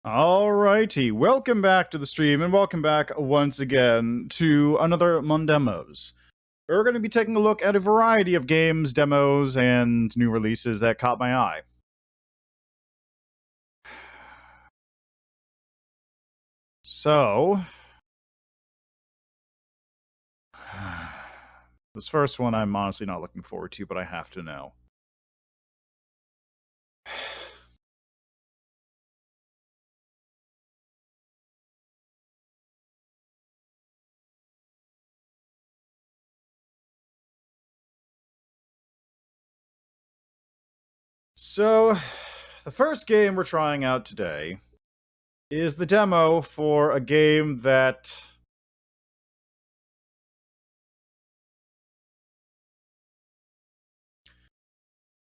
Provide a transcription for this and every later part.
Alrighty, welcome back to the stream, and welcome back once again to another MonDEMOS. We're going to be taking a look at a variety of games, demos, and new releases that caught my eye. So, this first one I'm honestly not looking forward to, but I have to know. So, the first game we're trying out today is the demo for a game that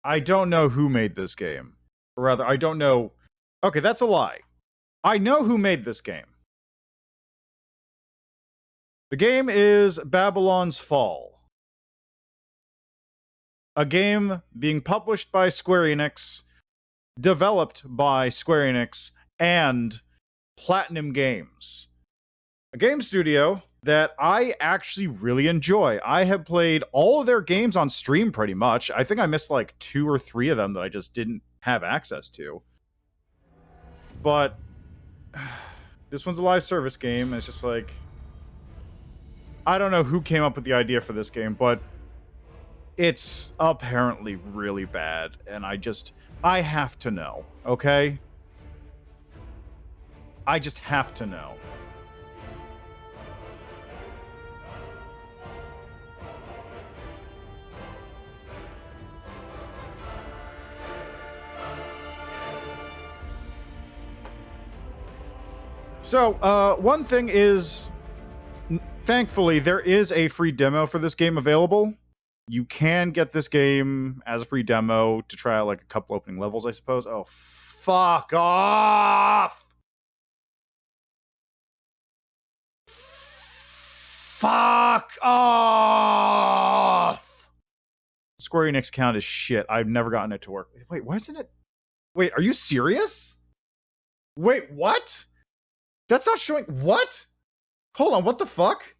I don't know who made this game. Or rather, I don't know. Okay, that's a lie. I know who made this game. The game is Babylon's Fall. A game being published by Square Enix, developed by Square Enix, and PlatinumGames. A game studio that I actually really enjoy. I have played all of their games on stream pretty much. I think I missed like 2 or 3 of them that I just didn't have access to. But this one's a live service game. It's just like, I don't know who came up with the idea for this game, but it's apparently really bad, and I have to know, okay? I just have to know. So, one thing is, thankfully, there is a free demo for this game available. You can get this game as a free demo to try out like a couple opening levels, I suppose. Oh, fuck off! Fuck off! Square Enix count is shit. I've never gotten it to work. Wait, why isn't it? Wait, are you serious? Wait, what? That's not showing. What? Hold on, what the fuck?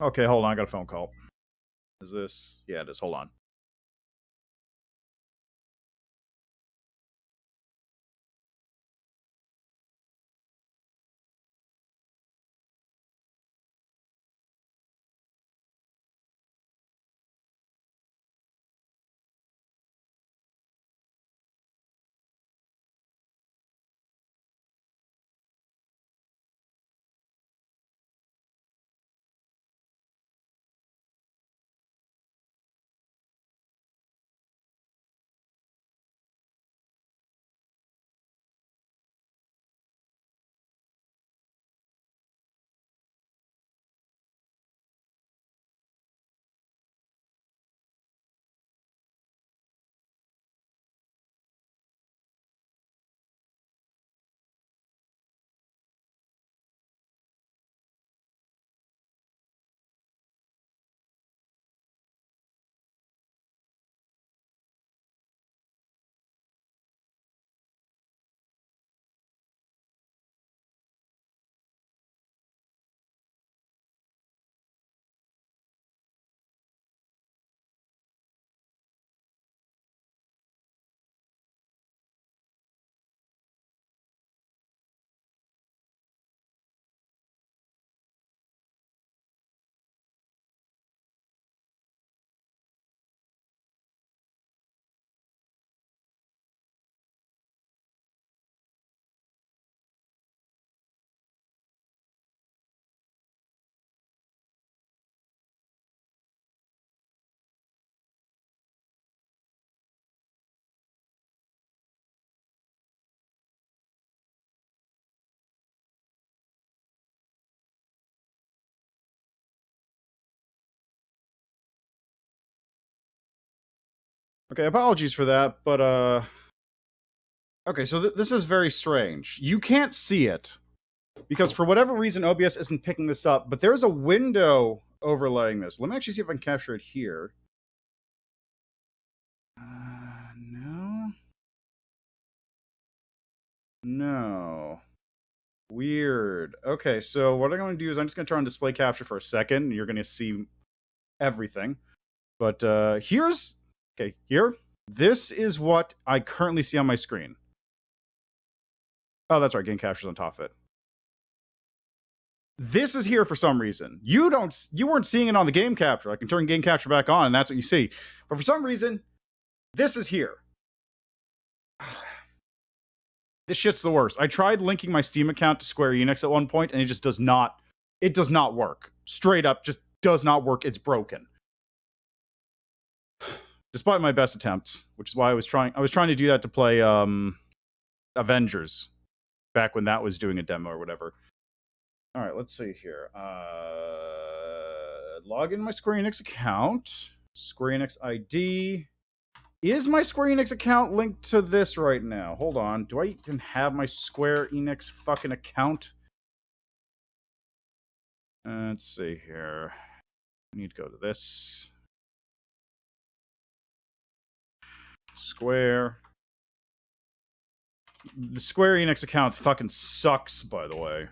Okay, hold on, I got a phone call. Is this? Yeah, it is. Hold on. Okay, apologies for that, but okay, so this is very strange. You can't see it because for whatever reason OBS isn't picking this up, but there's a window overlaying this. Let me actually see if I can capture it here. No. No. Weird. Okay, so what I'm going to do is I'm just going to turn on display capture for a second. And you're going to see everything. But here's... Okay, here. This is what I currently see on my screen. Oh, that's right. Game capture's on top of it. This is here for some reason. You weren't seeing it on the game capture. I can turn game capture back on, and that's what you see. But for some reason, this is here. This shit's the worst. I tried linking my Steam account to Square Enix at one point, and it just does not. It does not work. Straight up, just does not work. It's broken. Despite my best attempts, which is why I was trying to do that to play Avengers back when that was doing a demo or whatever. All right, let's see here. Log in my Square Enix account. Square Enix ID. Is my Square Enix account linked to this right now? Hold on. Do I even have my Square Enix fucking account? Let's see here. I need to go to this. Square. The Square Enix account fucking sucks, by the way.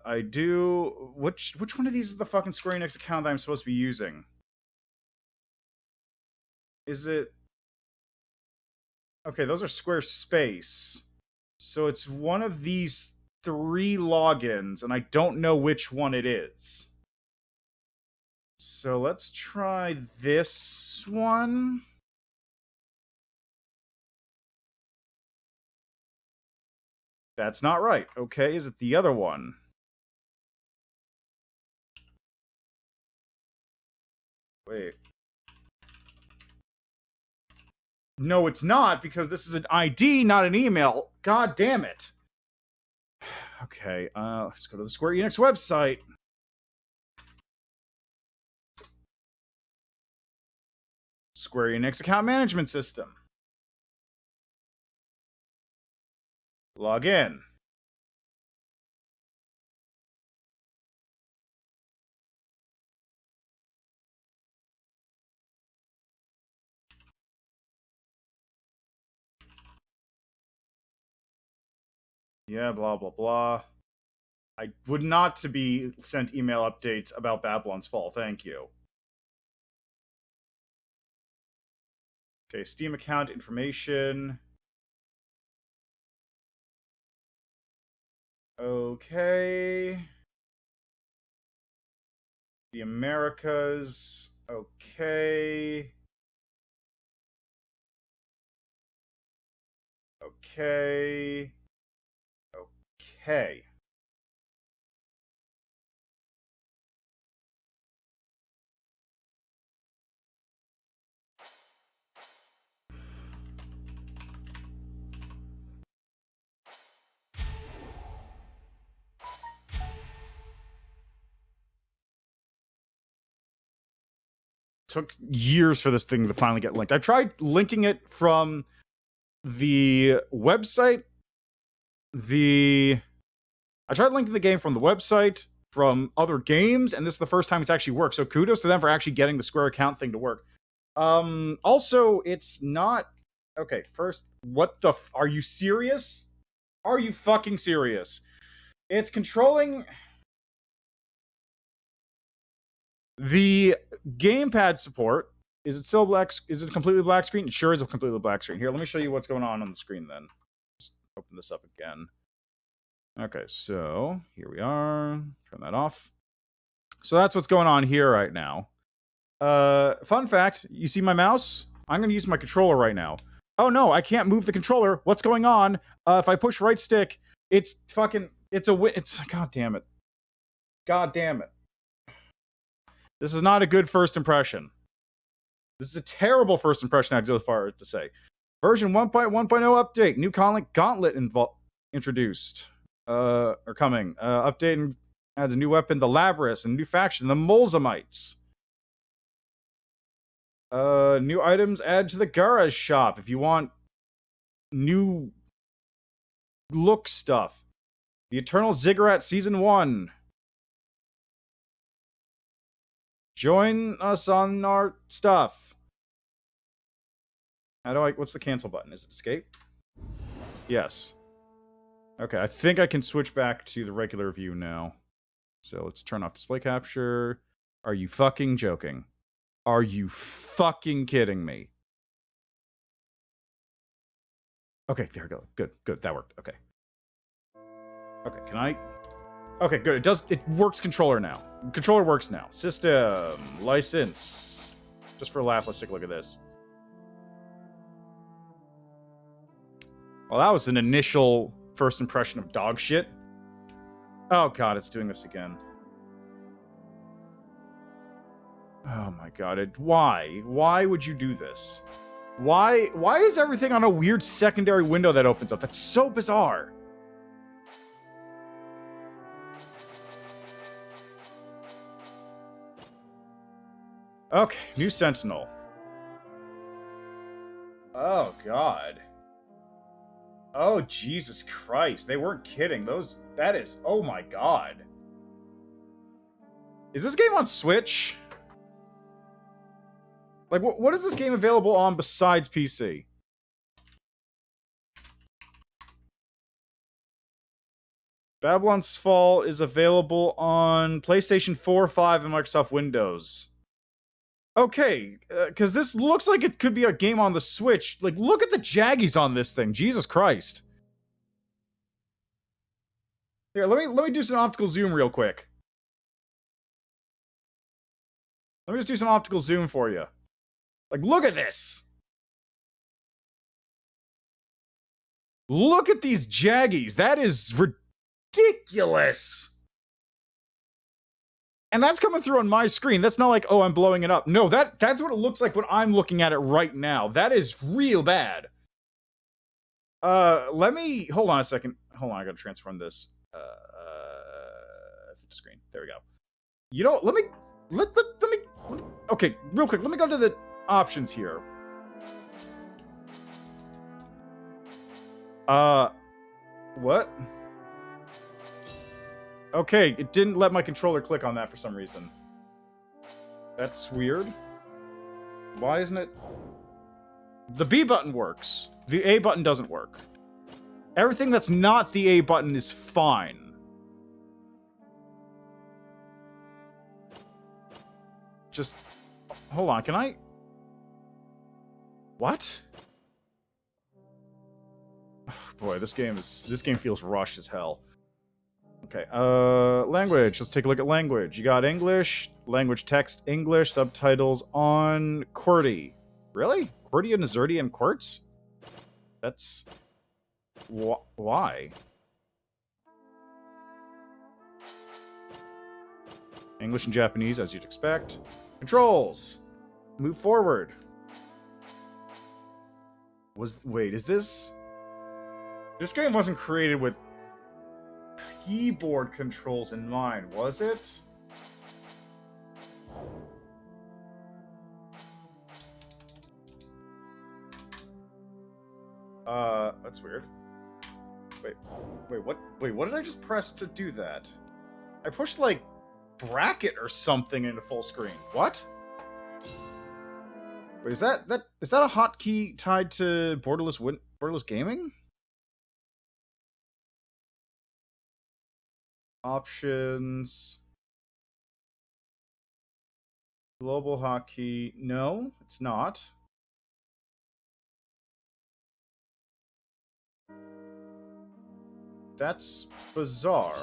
I do... Which one of these is the fucking Square Enix account that I'm supposed to be using? Is it... Okay, those are Squarespace. So it's one of these 3 logins, and I don't know which one it is. So let's try this one. That's not right. Okay, is it the other one? Wait. No, it's not, because this is an ID, not an email. God damn it. Okay, let's go to the Square Enix website. Square Enix account management system. Log in. Yeah, blah, blah, blah. I would not to be sent email updates about Babylon's Fall, thank you. Okay, Steam account information. Okay. The Americas. Okay. Okay. Okay. Took years for this thing to finally get linked. I tried linking it from the website. I tried linking the game from the website, from other games, and this is the first time it's actually worked. So kudos to them for actually getting the Square account thing to work. Also, it's not... Okay, first, what the are you serious? Are you fucking serious? It's controlling... The gamepad support, is it still black? Is it a completely black screen? It sure is a completely black screen. Here, let me show you what's going on the screen then. Just open this up again. Okay, so here we are. Turn that off. So that's what's going on here right now. Fun fact, you see my mouse? I'm going to use my controller right now. Oh no, I can't move the controller. What's going on? If I push right stick, it's fucking... it's... God damn it. God damn it. This is not a good first impression. This is a terrible first impression, I'd go far to say. Version 1.1.0 update. New Gauntlet introduced. Or coming. Update adds a new weapon, the Labrys, and a new faction, the Molzamites. New items added to the Garage shop if you want new look stuff. The Eternal Ziggurat Season 1. Join us on our stuff. How do I... What's the cancel button? Is it escape? Yes. Okay, I think I can switch back to the regular view now. So let's turn off display capture. Are you fucking joking? Are you fucking kidding me? Okay, there we go. Good, good. That worked. Okay. Okay, can I... Okay, good. It does... It works controller now. Controller works now. System. License. Just for a laugh, let's take a look at this. Well, that was an initial first impression of dog shit. Oh god, it's doing this again. Oh my god, why? Why would you do this? Why is everything on a weird secondary window that opens up? That's so bizarre. Okay, new Sentinel. Oh god. Oh, Jesus Christ. They weren't kidding. That is... Oh my god. Is this game on Switch? Like, what is this game available on besides PC? Babylon's Fall is available on PlayStation 4, 5, and Microsoft Windows. Okay, because this looks like it could be a game on the Switch. Like, look at the jaggies on this thing. Jesus Christ. Here, let me do some optical zoom real quick. Let me just do some optical zoom for you. Like, look at this. Look at these jaggies. That is ridiculous. And that's coming through on my screen. That's not like, oh, I'm blowing it up. No, that's what it looks like when I'm looking at it right now. That is real bad. Let me... Hold on a second. Hold on, I gotta transform this. Screen. There we go. You know, let me... Okay, real quick. Let me go to the options here. What? Okay, it didn't let my controller click on that for some reason. That's weird. Why isn't it... The B button works. The A button doesn't work. Everything that's not the A button is fine. Just... Hold on, can I... What? Oh, boy, this game feels rushed as hell. Okay, language. Let's take a look at language. You got English, language text English, subtitles on QWERTY. Really? QWERTY and Azerty and Quartz? That's... Why? English and Japanese, as you'd expect. Controls! Move forward. Wait, is this... This game wasn't created with keyboard controls in mind, was it? That's weird. Wait, what did I just press to do that? I pushed, like, bracket or something into full screen. What? Wait, is that a hotkey tied to borderless gaming? Options. Global hotkey. No, it's not. That's bizarre.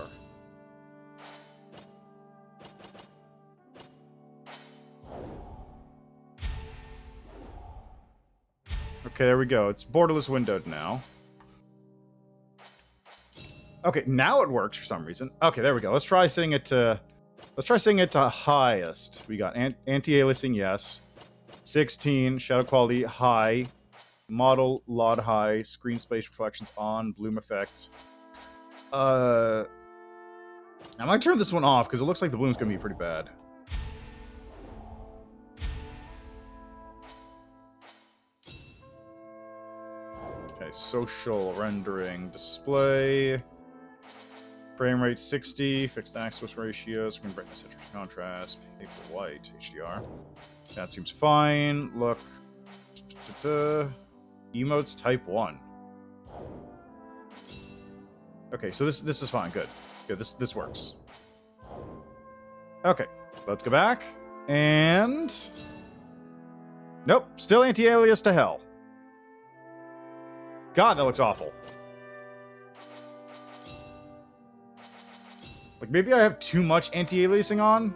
Okay, there we go. It's borderless windowed now. Okay, now it works for some reason. Okay, there we go. Let's try setting it to highest. We got anti-aliasing, yes. 16, shadow quality, high. Model, LOD high. Screen space reflections on. Bloom effect. I might turn this one off, because it looks like the bloom's going to be pretty bad. Okay, social rendering display. Frame rate 60, fixed aspect ratio, screen brightness, saturation contrast, paper white, HDR. That seems fine. Look. Emotes type 1. Okay, so this is fine. Good. Good. This works. Okay, let's go back. And... Nope, still anti-alias to hell. God, that looks awful. Like, maybe I have too much anti-aliasing on?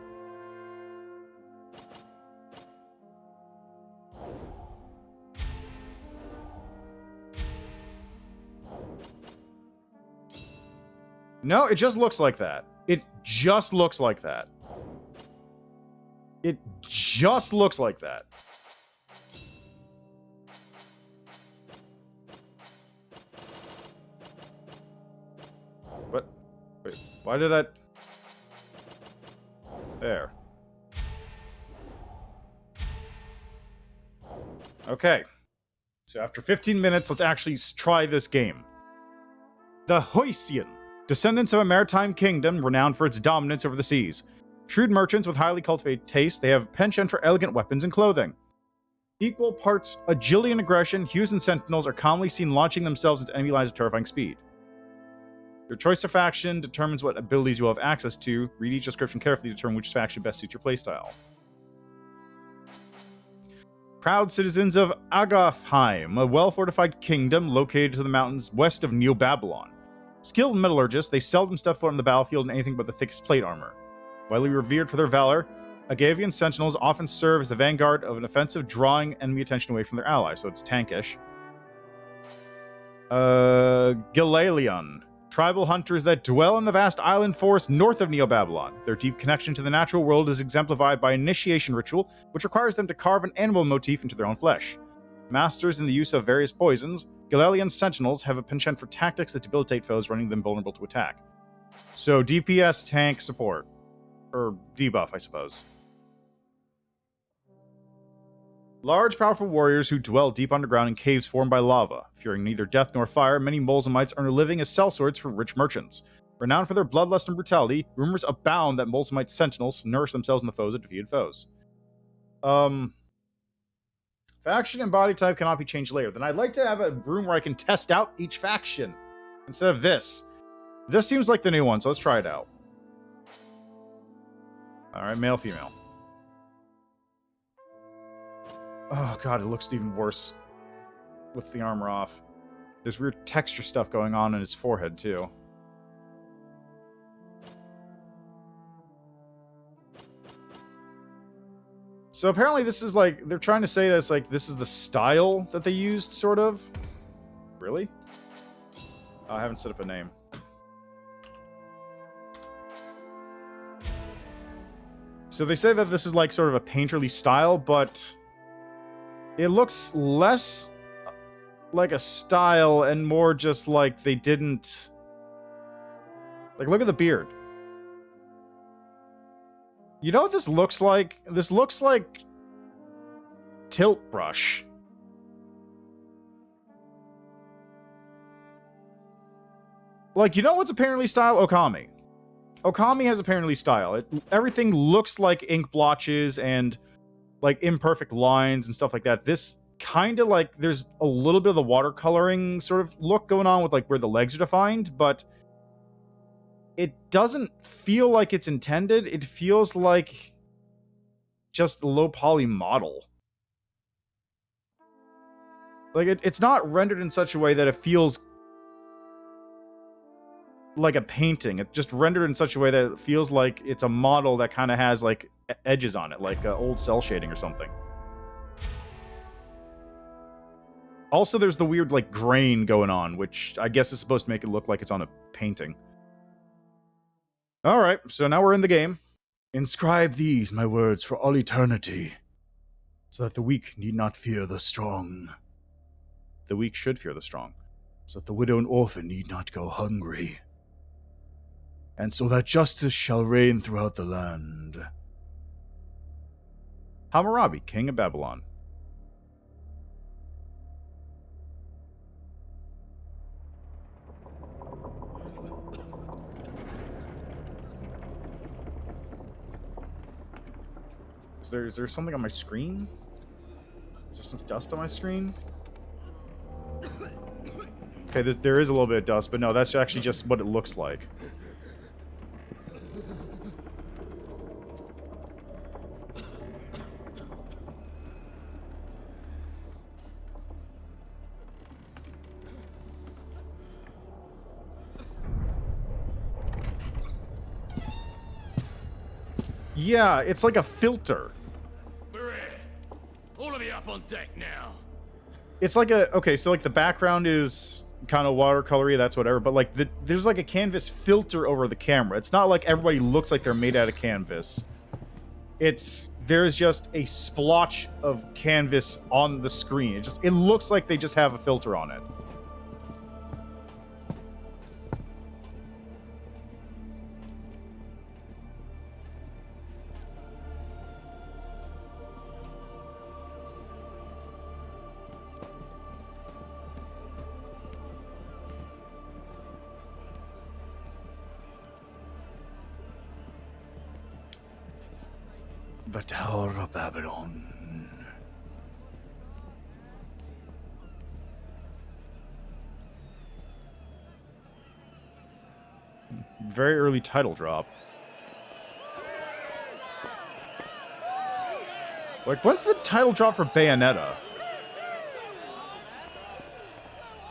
No, it just looks like that. It just looks like that. It just looks like that. What? Wait, why did I... There. Okay. So after 15 minutes, let's actually try this game. The Hoysian, descendants of a maritime kingdom renowned for its dominance over the seas. Shrewd merchants with highly cultivated taste, they have a penchant for elegant weapons and clothing. Equal parts agility and aggression, Hues and Sentinels are commonly seen launching themselves into enemy lines at terrifying speed. Your choice of faction determines what abilities you will have access to. Read each description carefully to determine which faction best suits your playstyle. Proud citizens of Agathheim, a well-fortified kingdom located to the mountains west of Neo-Babylon. Skilled metallurgists, they seldom step foot on the battlefield in anything but the thickest plate armor. Widely revered for their valor, Agavian Sentinels often serve as the vanguard of an offensive, drawing enemy attention away from their allies, so it's tankish. Galalion, tribal hunters that dwell in the vast island forest north of Neo-Babylon. Their deep connection to the natural world is exemplified by an initiation ritual, which requires them to carve an animal motif into their own flesh. Masters in the use of various poisons, Galalian Sentinels have a penchant for tactics that debilitate foes, rendering them vulnerable to attack. So DPS, tank, support. Or debuff, I suppose. Large, powerful warriors who dwell deep underground in caves formed by lava. Fearing neither death nor fire, many Molesemites earn a living as sellswords for rich merchants. Renowned for their bloodlust and brutality, rumors abound that Molesemite Sentinels nourish themselves in the foes of defeated foes. Faction and body type cannot be changed later. Then I'd like to have a room where I can test out each faction instead of this. This seems like the new one, so let's try it out. Alright, male, female. Oh god, it looks even worse with the armor off. There's weird texture stuff going on in his forehead, too. So apparently this is like, they're trying to say that it's like, this is the style that they used, sort of. Really? Oh, I haven't set up a name. So they say that this is like sort of a painterly style, but it looks less like a style and more just like they didn't... Like, look at the beard. You know what this looks like? This looks like Tilt Brush. Like, you know what's apparently style? Okami. Okami has apparently style. Everything looks like ink blotches and like imperfect lines and stuff like that. This kind of like, there's a little bit of the watercoloring sort of look going on with like where the legs are defined, but it doesn't feel like it's intended. It feels like just a low poly model. Like it's not rendered in such a way that it feels like a painting. It's just rendered in such a way that it feels like it's a model that kind of has like edges on it, like old cell shading or something. Also, there's the weird like grain going on, which I guess is supposed to make it look like it's on a painting. Alright, so now we're in the game. Inscribe these, my words, for all eternity, so that the weak need not fear the strong. The weak should fear the strong, so that the widow and orphan need not go hungry. And so that justice shall reign throughout the land. Hammurabi, king of Babylon. Is there something on my screen? Is there some dust on my screen? Okay, there is a little bit of dust, but no, that's actually just what it looks like. Yeah, it's like a filter. All of you up on deck now. It's like a... Okay, so like the background is kind of watercolory, that's whatever, but like there's like a canvas filter over the camera. It's not like everybody looks like they're made out of canvas. There's just a splotch of canvas on the screen. It looks like they just have a filter on it. The Tower of Babylon. Very early title drop. Like, when's the title drop for Bayonetta?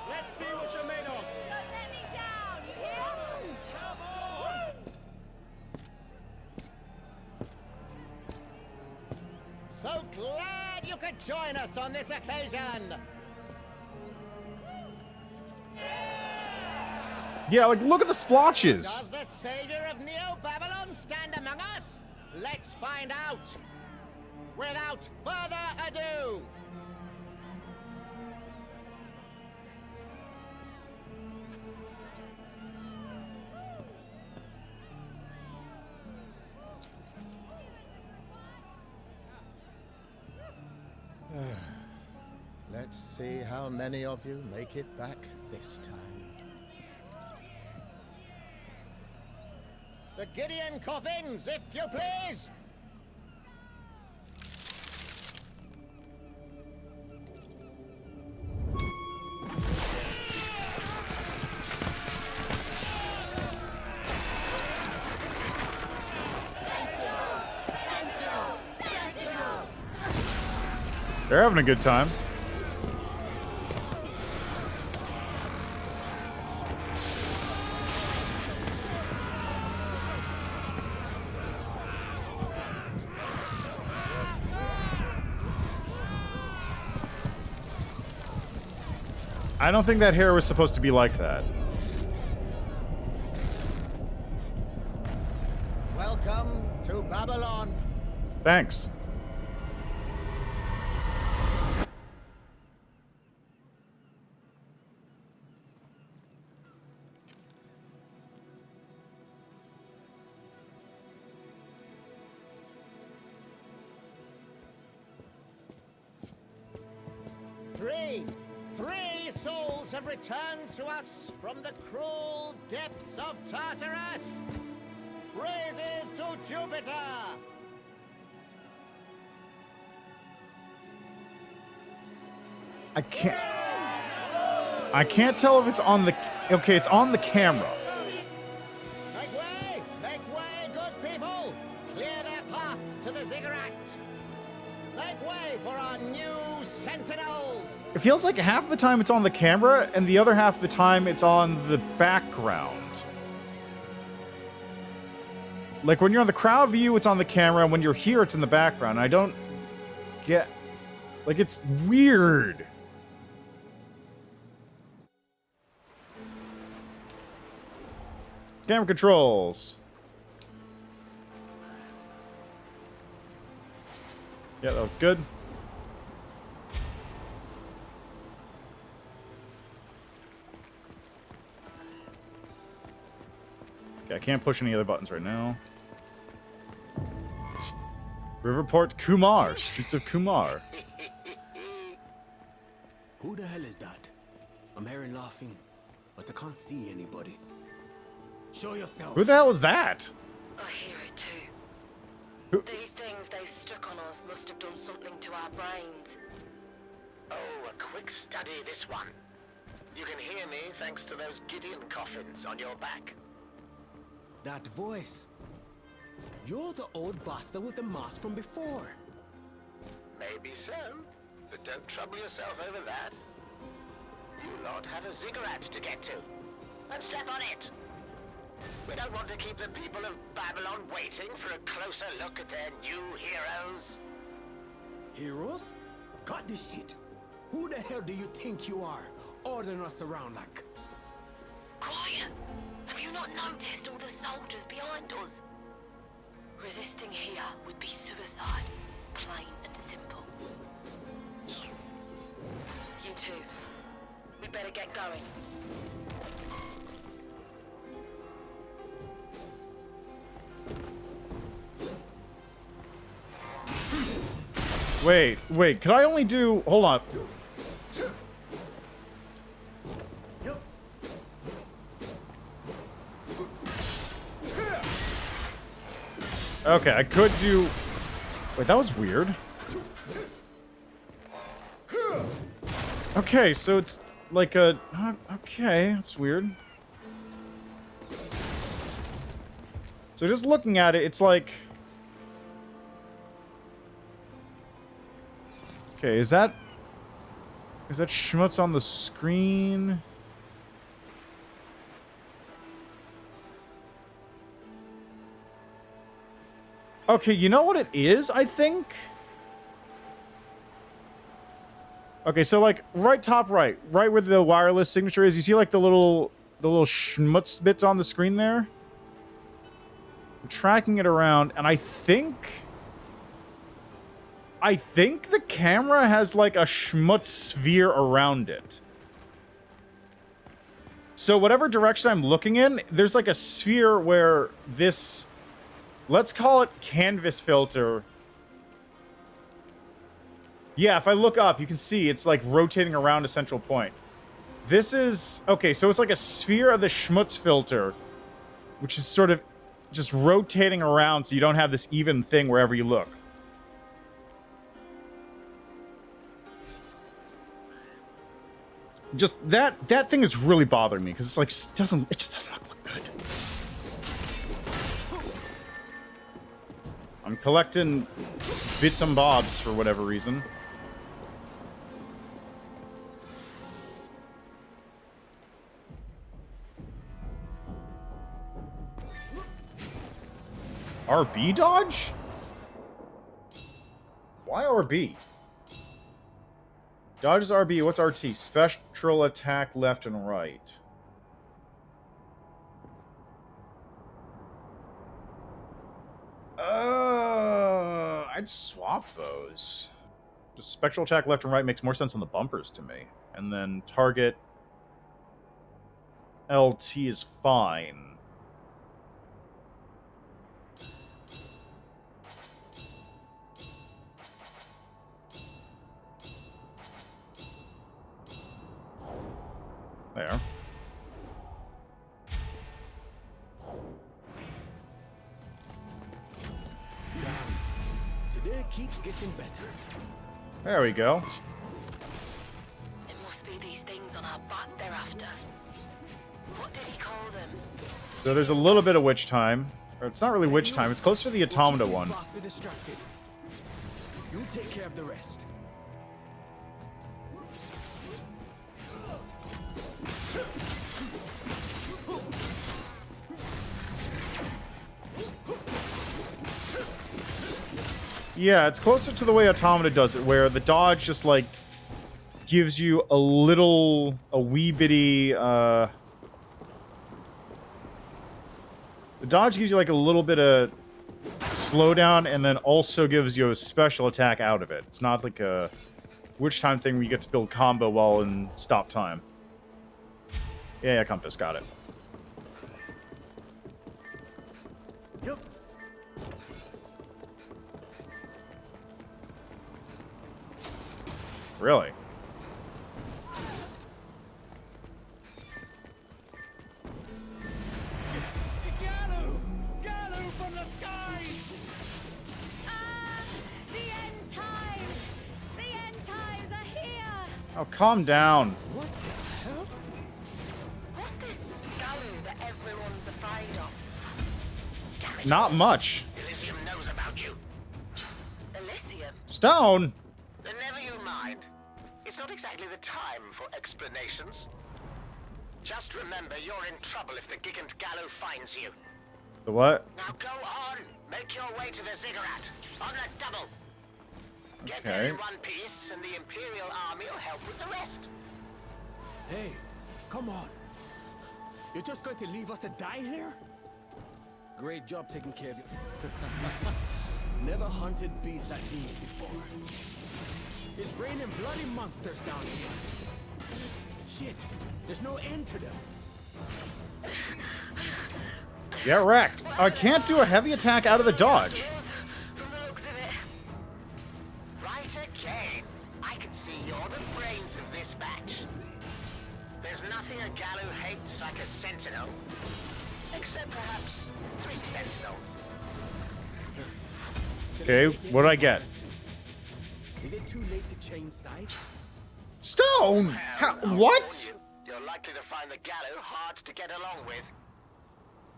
Let's see what you're made of. Don't let me down, you hear? Come on. So glad you could join us on this occasion! Yeah, like, look at the splotches! Does the savior of Neo-Babylon stand among us? Let's find out! Without further ado! Let's see how many of you make it back this time. The Gideon Coffins, if you please! They're having a good time. I don't think that hair was supposed to be like that. Welcome to Babylon. Thanks. Three souls have returned to us from the cruel depths of Tartarus. Praises to Jupiter. I can't tell if it's on the... Okay, it's on the camera. Make way, good people. Clear their path to the ziggurat. Make way for our new sentinels. It feels like half the time it's on the camera, and the other half of the time it's on the background. Like, when you're on the crowd view, it's on the camera, and when you're here, it's in the background. I don't get... Like, it's weird. Camera controls. Yeah, that was good. Okay, I can't push any other buttons right now. Riverport Kumar, Streets of Kumar. Who the hell is that? I'm hearing laughing, but I can't see anybody. Show yourself. Who the hell is that? I hear it too. Who? These things they stuck on us must have done something to our brains. Oh, a quick study, this one. You can hear me thanks to those Gideon Coffins on your back. That voice. You're the old bastard with the mask from before. Maybe so, but don't trouble yourself over that. You lot have a ziggurat to get to. And step on it. We don't want to keep the people of Babylon waiting for a closer look at their new heroes. Heroes? Cut this shit. Who the hell do you think you are? Ordering us around like... Quiet! Have you not noticed all the soldiers behind us? Resisting here would be suicide, plain and simple. You two, we'd better get going. Wait, could I only do... Hold on. Okay, I could do... Wait, that was weird. Okay, so it's like a... Okay, that's weird. So just looking at it, it's like... Okay, is that schmutz on the screen? Okay, you know what it is, I think? Okay, so like top right where the wireless signature is, you see like the little schmutz bits on the screen there? I'm tracking it around, and I think the camera has like a schmutz sphere around it. So whatever direction I'm looking in, there's like a sphere where this, let's call it canvas filter. Yeah, if I look up, you can see it's like rotating around a central point. This is, okay, so it's like a sphere of the schmutz filter, which is sort of just rotating around so you don't have this even thing wherever you look. Just that thing is really bothering me because it's like it just does not look good. I'm collecting bits and bobs for whatever reason. RB dodge? Why RB? Dodge is RB. What's RT? Spectral attack left and right. I'd swap those. Just spectral attack left and right makes more sense on the bumpers to me. And then target LT is fine. There. Today keeps getting better. There we go. It must be these things on our back they're after. What did he call them? So there's a little bit of witch time. Or it's not really witch time, it's closer to the automata one. Distracted. You take care of the rest. Yeah, it's closer to the way Automata does it, where the dodge just, like, gives you a wee bitty, the dodge gives you, like, a little bit of slowdown, and then also gives you a special attack out of it. It's not like a witch time thing where you get to build combo while in stop time. Yeah, Compass, got it. Yep. Really? Galu from the skies! The end times! The end times are here! Oh, calm down. What the hell? Not much. Elysium knows about you. Elysium. Stone? Then never you mind. It's not exactly the time for explanations. Just remember you're in trouble if the Gigant Gallo finds you. The what? Now go on. Make your way to the ziggurat. On a double. Get there Okay. in one piece, and the Imperial Army will help with the rest. Hey, come on. You're just going to leave us to die here? Great job taking care of you. Never hunted beasts like these before. It's raining bloody monsters down here. Shit, there's no end to them. Get wrecked. I can't do a heavy attack out of the dodge. From the looks of it. Right again. I can see you're the brains of this batch. There's nothing a Gallo hates like a sentinel. Except perhaps 3 sentinels. Okay, what did I get? Is it too late to change sides? Stone? Well, I'll What? warn you, you're likely to find the Gallo hard to get along with.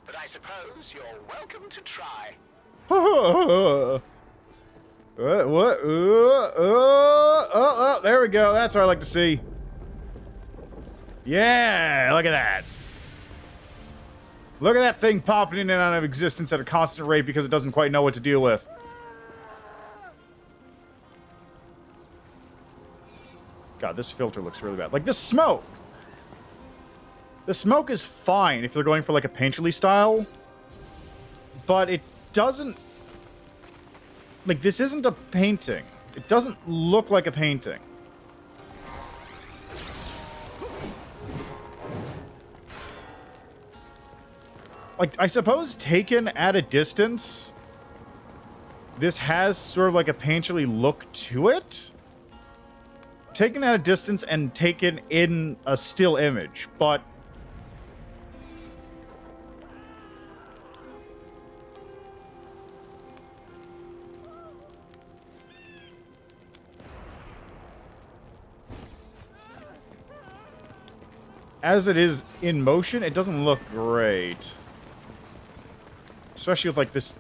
But I suppose you're welcome to try. What? Oh, there we go. That's what I like to see. Yeah, look at that. Look at that thing popping in and out of existence at a constant rate because it doesn't quite know what to deal with. God, this filter looks really bad. Like, this smoke. The smoke is fine if they're going for, like, a painterly style. But it doesn't... Like, this isn't a painting. It doesn't look like a painting. Like, I suppose taken at a distance, this has sort of like a painterly look to it. Taken at a distance and taken in a still image, but... as it is in motion, it doesn't look great. Especially with, like, this...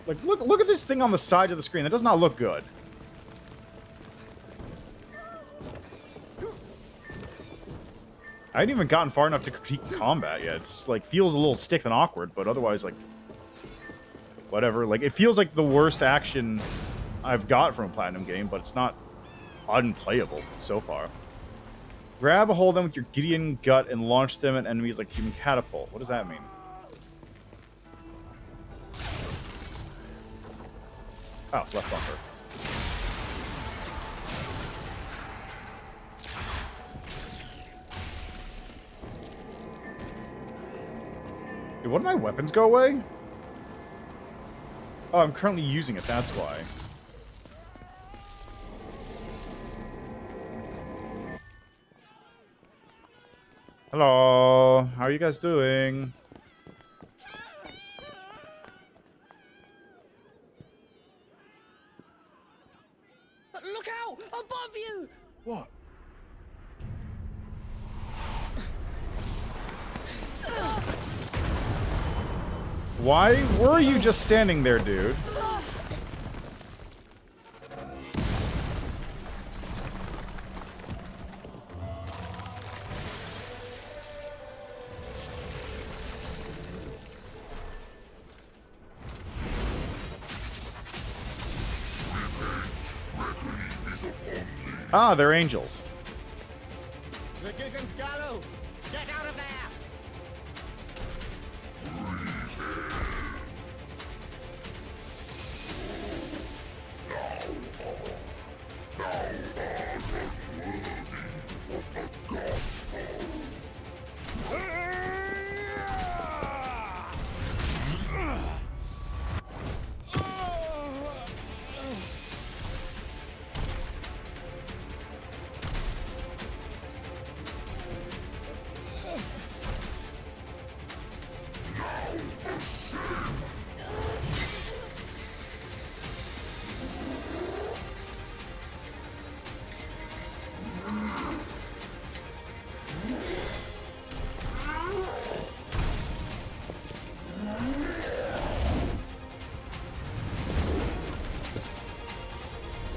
Like, look at this thing on the side of the screen. That does not look good. I hadn't even gotten far enough to critique combat yet. It's, like, feels a little stiff and awkward, but otherwise, like... whatever. Like, it feels like the worst action I've got from a Platinum game, but it's not unplayable so far. Grab a hold of them with your Gideon gut and launch them at enemies like human catapult. What does that mean? Oh, it's left bumper. Did one of my weapons go away? Oh, I'm currently using it, that's why. Hello, how are you guys doing? Look out! Above you! What? Why were you just standing there, dude? Ah, they're angels. The Gigant Gallo! Get out of there!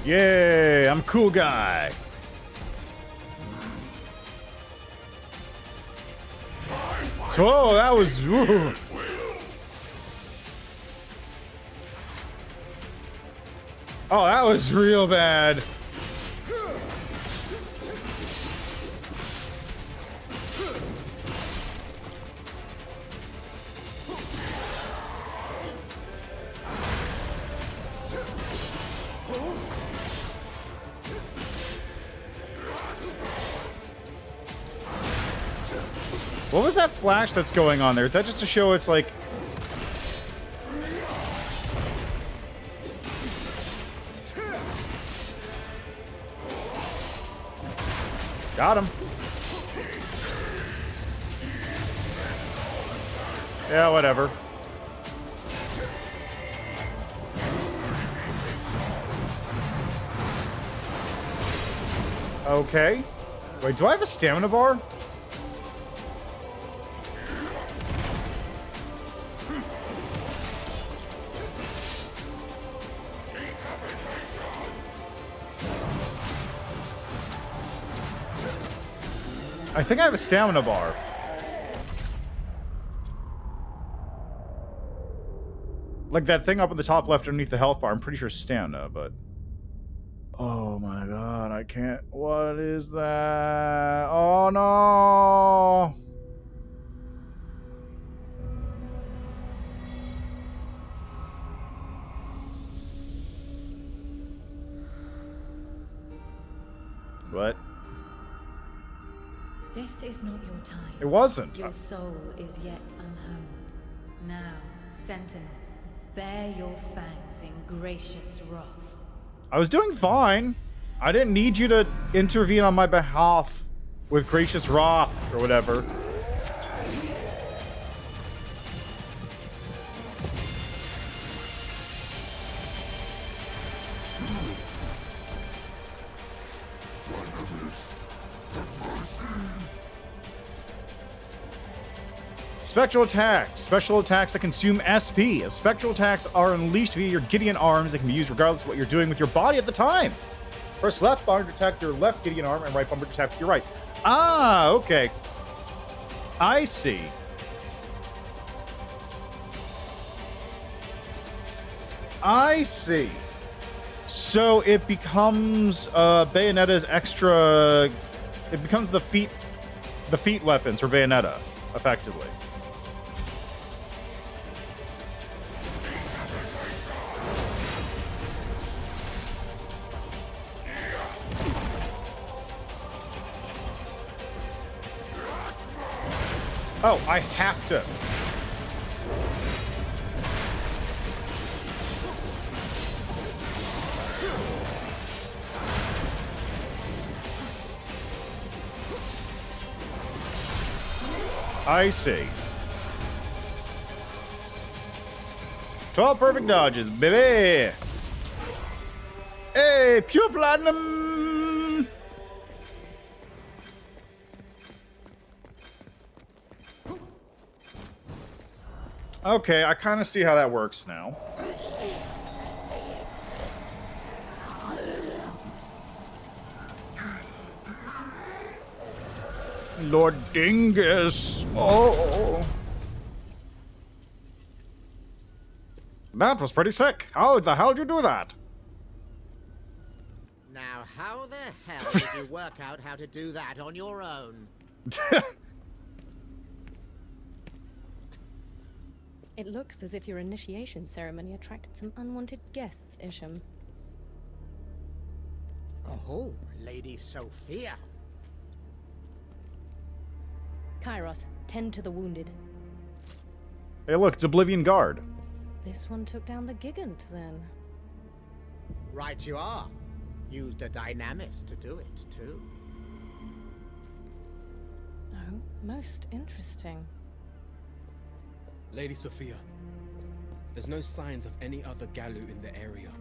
Yay, I'm a cool guy. Whoa, that was... Ooh. Oh, that was real bad. What was that flash that's going on there? Is that just to show it's like... Got him. Yeah, whatever. Okay. Wait, do I have a stamina bar? I think I have a stamina bar. Like that thing up at the top left underneath the health bar. I'm pretty sure stamina, but... Oh my god, I can't... What is that? Oh no! What? This is not your time. It wasn't. Your soul is yet unhoned. Now, Sentinel, bare your fangs in gracious wrath. I was doing fine. I didn't need you to intervene on my behalf with gracious wrath or whatever. Spectral Attacks. Special attacks that consume SP. As spectral attacks are unleashed via your Gideon arms, they can be used regardless of what you're doing with your body at the time. Press left bumper to attack your left Gideon arm and right bumper to attack your right. Ah, okay. I see. I see. So it becomes Bayonetta's extra... It becomes the feet weapons for Bayonetta, effectively. Oh, I have to. I see. 12 perfect dodges, baby. Hey, pure platinum. Okay, I kind of see how that works now. Lord Dingus. Oh. That was pretty sick. How the hell did you do that? Now, how the hell did you work out how to do that on your own? It looks as if your initiation ceremony attracted some unwanted guests, Isham. Oh, Lady Sophia. Kairos, tend to the wounded. Hey, look, it's Oblivion Guard. This one took down the Gigant, then. Right you are. Used a Dynamis to do it, too. Oh, most interesting. Lady Sophia, there's no signs of any other Galu in the area.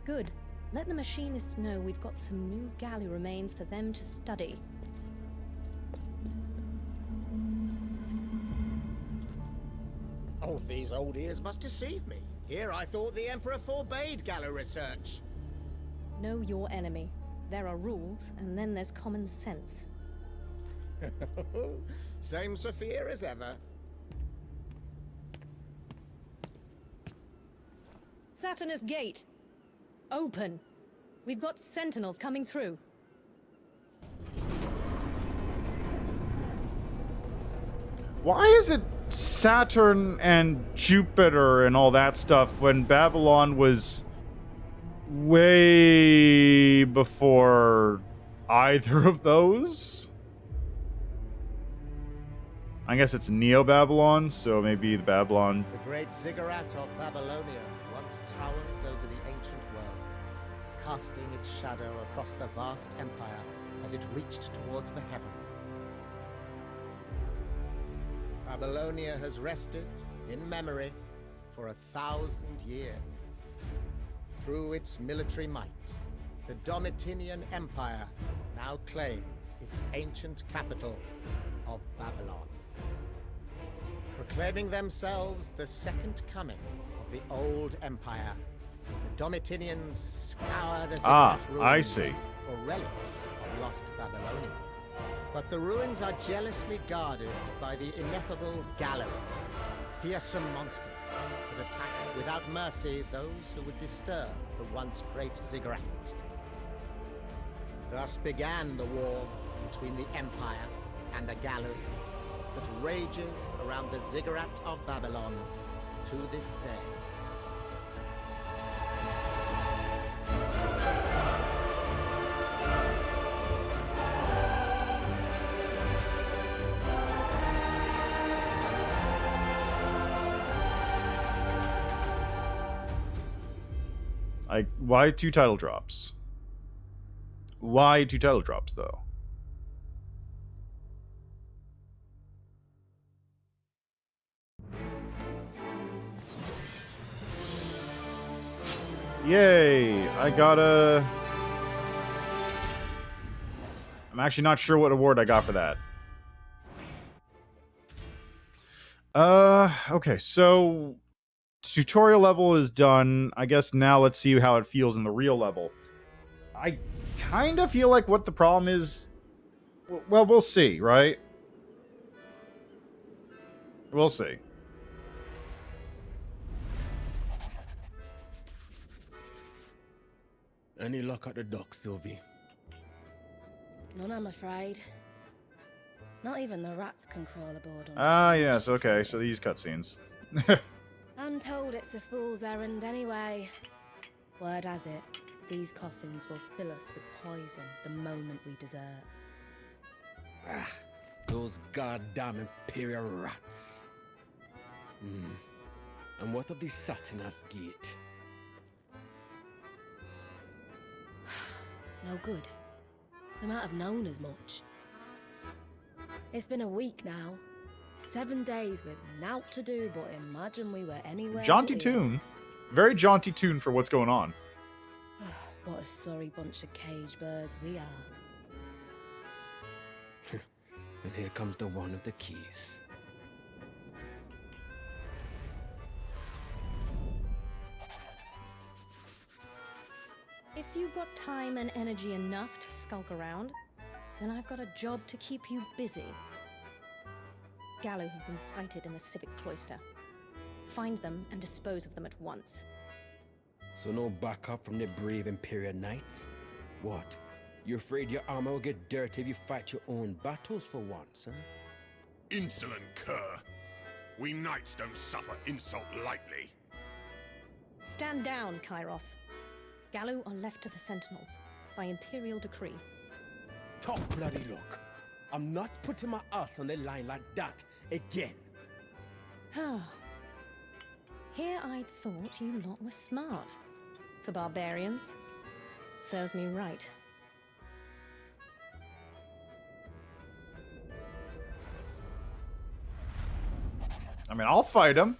Good. Let the machinists know we've got some new Galu remains for them to study. Oh, these old ears must deceive me. Here I thought the Emperor forbade Galu research. Know your enemy. There are rules, and then there's common sense. Same Sophia as ever. Saturnus Gate! Open! We've got sentinels coming through. Why is it Saturn and Jupiter and all that stuff when Babylon was way before either of those? I guess it's Neo-Babylon, so maybe the Babylon... The great ziggurat of Babylonia once towered over the ancient world, casting its shadow across the vast empire as it reached towards the heavens. Babylonia has rested, in memory, for 1,000 years. Through its military might, the Domitinian Empire now claims its ancient capital of Babylon. Proclaiming themselves the second coming of the old empire, the Domitinians scour the ziggurat ruins I see. for relics of lost Babylonia. But the ruins are jealously guarded by the ineffable Gallo, fearsome monsters that attack without mercy those who would disturb the once great ziggurat. Thus began the war between the Empire and the Gallo that rages around the ziggurat of Babylon to this day. Why 2 title drops? Why 2 title drops, though? Yay! I got a... I'm actually not sure what award I got for that. Okay, so... tutorial level is done. I guess now let's see how it feels in the real level. I kind of feel like what the problem is... Well, we'll see, right? We'll see. Any luck at the dock, Sylvie? None, I'm afraid. Not even the rats can crawl aboard on Ah, the yes, okay, so these cutscenes. I'm told it's a fool's errand anyway. Word has it, these coffins will fill us with poison the moment we desert. Ah, those goddamn Imperial rats. And what of the Saturnus Gate? No good. We might have known as much. It's been a week now. 7 days with naught to do but imagine we were anywhere. Jaunty but here. tune. Very jaunty tune for what's going on. What a sorry bunch of cage birds we are. And here comes the one of the keys. If you've got time and energy enough to skulk around, then I've got a job to keep you busy. Gallo have been sighted in the civic cloister. Find them and dispose of them at once. So no backup from the brave Imperial Knights? What? You afraid your armor will get dirty if you fight your own battles for once, huh? Insolent cur. We knights don't suffer insult lightly. Stand down, Kairos. Gallo are left to the Sentinels by Imperial decree. Top bloody look. I'm not putting my ass on the line like that again. Here I'd thought you lot were smart. For barbarians. Serves me right. I mean, I'll fight him.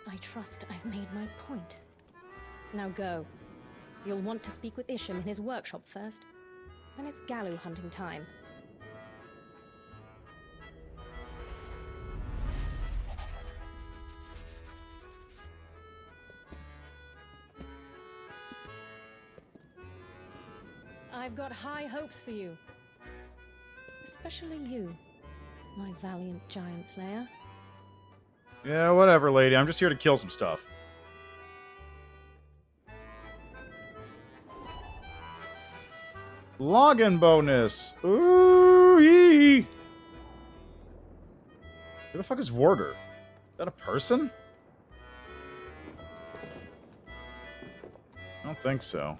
I trust I've made my point. Now go. You'll want to speak with Isham in his workshop first. Then it's Gallo hunting time. I've got high hopes for you. Especially you, my valiant giant slayer. Yeah, whatever, lady. I'm just here to kill some stuff. Login bonus. Ooh hee. Who the fuck is Warder? Is that a person? I don't think so.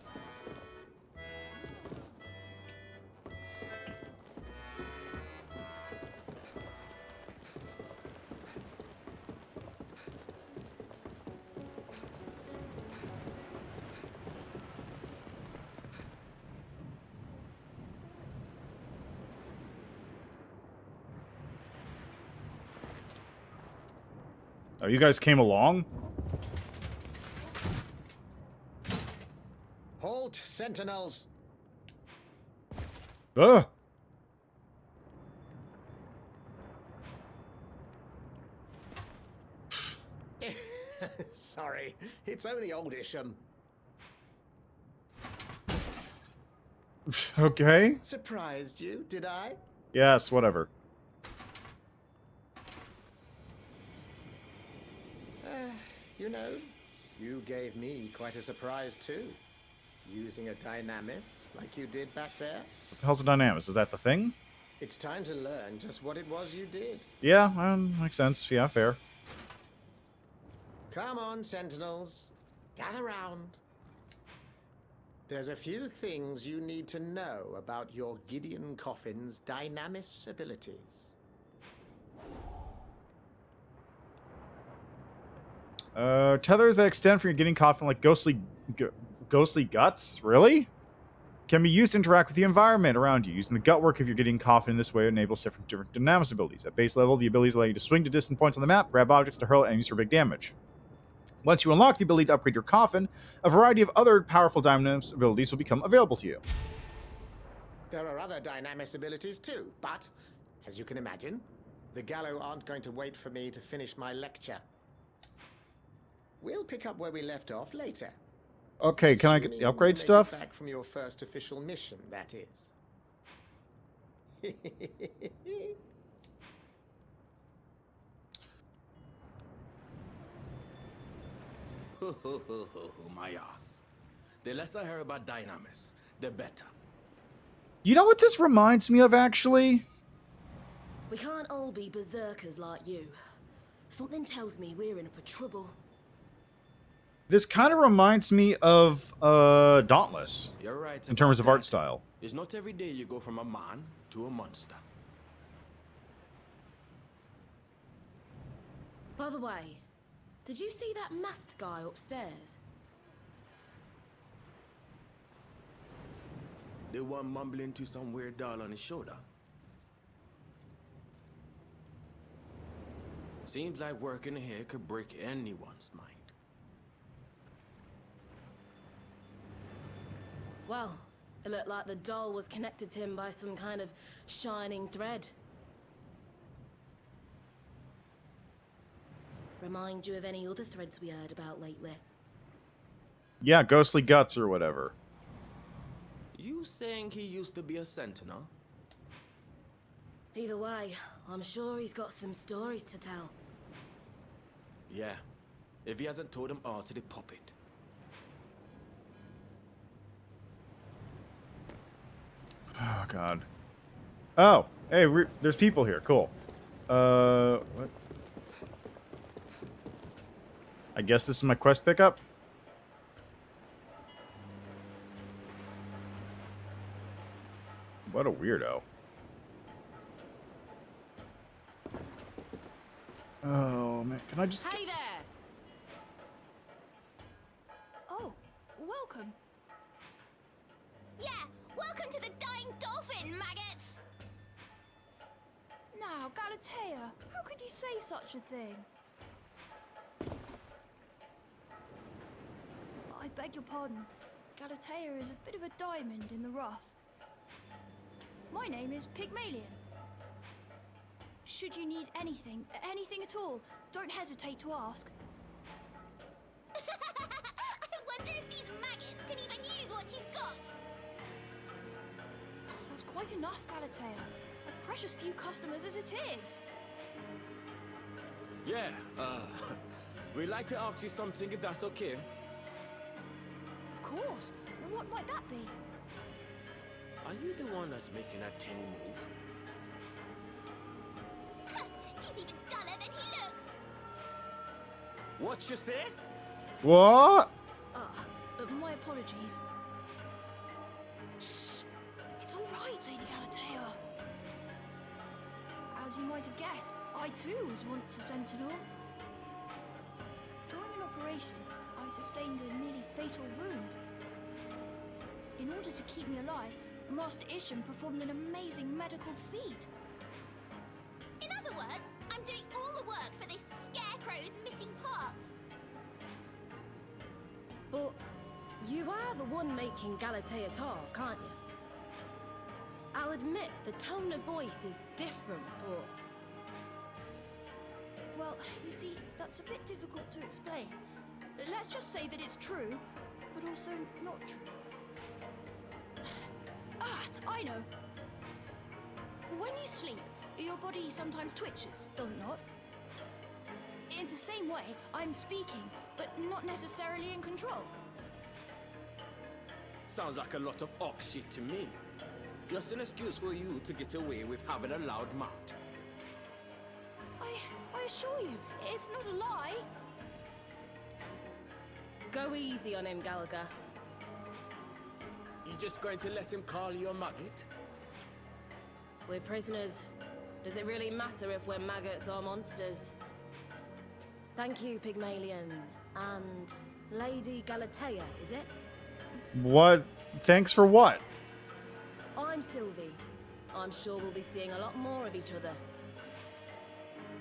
Oh, you guys came along? Halt, sentinels! Ugh! Sorry, it's only old Isham. Okay. Surprised you, did I? Yes, whatever. You know, you gave me quite a surprise too. Using a dynamis like you did back there. What the hell's a dynamis? Is that the thing? It's time to learn just what it was you did. Yeah, makes sense. Yeah, fair. Come on, sentinels. Gather round. There's a few things you need to know about your Gideon Coffin's dynamis abilities. Tethers that extend from your Gideon Coffin like ghostly guts? Really? Can be used to interact with the environment around you. Using the gut work of your Gideon Coffin in this way enables different dynamis abilities. At base level, the abilities allow you to swing to distant points on the map, grab objects to hurl at enemies for big damage. Once you unlock the ability to upgrade your coffin, a variety of other powerful dynamis abilities will become available to you. There are other dynamis abilities too, but, as you can imagine, the Gallo aren't going to wait for me to finish my lecture. We'll pick up where we left off later. Okay, can I get the upgrade stuff? Back from your first official mission, that is. My ass. The less I hear about dynamis, the better. You know what this reminds me of, actually? We can't all be berserkers like you. Something tells me we're in for trouble. This kind of reminds me of Dauntless. You're right in terms of about art that. style. It's not every day you go from a man to a monster. By the way, did you see that masked guy upstairs? The one mumbling to some weird doll on his shoulder. Seems like working here could break anyone's mind. Well, it looked like the doll was connected to him by some kind of shining thread. Remind you of any other threads we heard about lately? Yeah, ghostly guts or whatever. You saying he used to be a sentinel? Either way, I'm sure he's got some stories to tell. Yeah, if he hasn't told them all to the puppet. Oh, God. Oh, hey, there's people here. Cool. What? I guess this is my quest pickup? What a weirdo. Oh, man. Can I just... Hey there! Oh, welcome. Yeah, welcome to the Dying Dolphin, maggots! Now, Galatea, how could you say such a thing? I beg your pardon. Galatea is a bit of a diamond in the rough. My name is Pygmalion. Should you need anything at all, don't hesitate to ask. I wonder if these maggots can even use what you've got. That's quite enough, Galatea. A precious few customers as it is. Yeah, we'd like to ask you something if that's okay. Of course. What might that be? Are you the one that's making that thing move? He's even duller than he looks. What you say? What? My apologies. Shh! It's all right, Lady Galatea. As you might have guessed, I too was once a sentinel. During an operation, I sustained a nearly fatal wound. In order to keep me alive, Master Isham performed an amazing medical feat. In other words, I'm doing all the work for this scarecrow's missing parts. But you are the one making Galatea talk, aren't you? I'll admit the tone of voice is different, but... Well, you see, that's a bit difficult to explain. Let's just say that it's true, but also not true. I know. When you sleep, your body sometimes twitches, does it not? In the same way, I'm speaking, but not necessarily in control. Sounds like a lot of ox shit to me. Just an excuse for you to get away with having a loud mouth. I assure you, it's not a lie. Go easy on him, Gallagher. You just going to let him call you a maggot? We're prisoners. Does it really matter if we're maggots or monsters? Thank you, Pygmalion. And Lady Galatea, is it? What? Thanks for what? I'm Sylvie. I'm sure we'll be seeing a lot more of each other.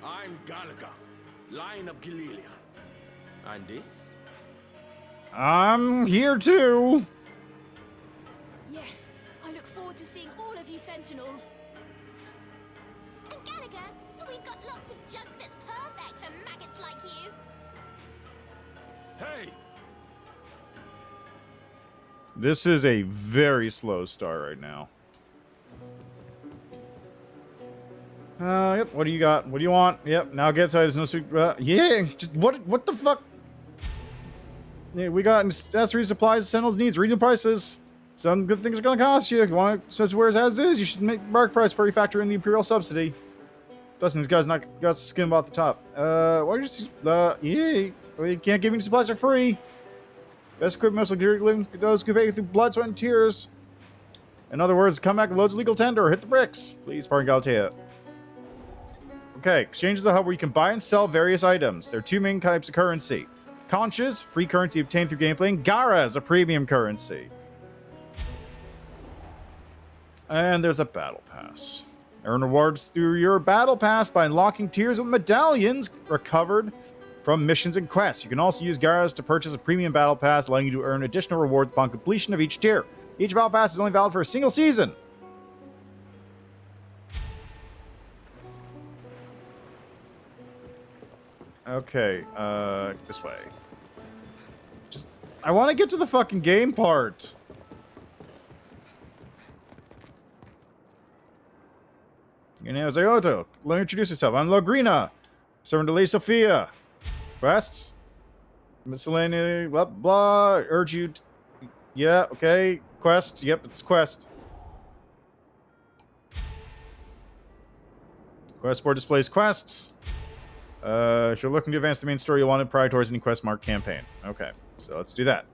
I'm Gallagher, Lion of Gilead. And this? I'm here too. Yes, I look forward to seeing all of you sentinels. And Gallagher, we've got lots of junk that's perfect for maggots like you. Hey! This is a very slow start right now. Yep. What do you got? What do you want? Yep. Now get inside. There's no sweet. Yeah. Just what the fuck? Yeah, we got accessories, supplies, sentinels needs, regional prices. Some good things are gonna cost you. If you want expensive wares as is, you should make market price before you factor in the imperial subsidy. Dustin, this guy's not got skim off the top. Why just yeah? Well, you can't give me supplies for free. Best equipment, most luxury those who pay through blood, sweat, and tears. In other words, come back with loads of legal tender or hit the bricks. Please, pardon Galatea. Okay, exchange is a hub where you can buy and sell various items. There are two main types of currency. Conches, free currency obtained through gameplay, and Gara is a premium currency. And there's a battle pass. Earn rewards through your battle pass by unlocking tiers of medallions recovered from missions and quests. You can also use Garas to purchase a premium battle pass, allowing you to earn additional rewards upon completion of each tier. Each battle pass is only valid for a single season. Okay, this way. I want to get to the fucking game part. Your name is Ioto. Let me introduce yourself. I'm Logrina, servant to Lady Sophia. Quests? Miscellaneous, blah, blah. Urge you to... Yeah, okay. Quest. Yep, it's quest. Quest board displays quests. If you're looking to advance the main story, you'll want to prioritize any quest mark campaign. Okay, so let's do that.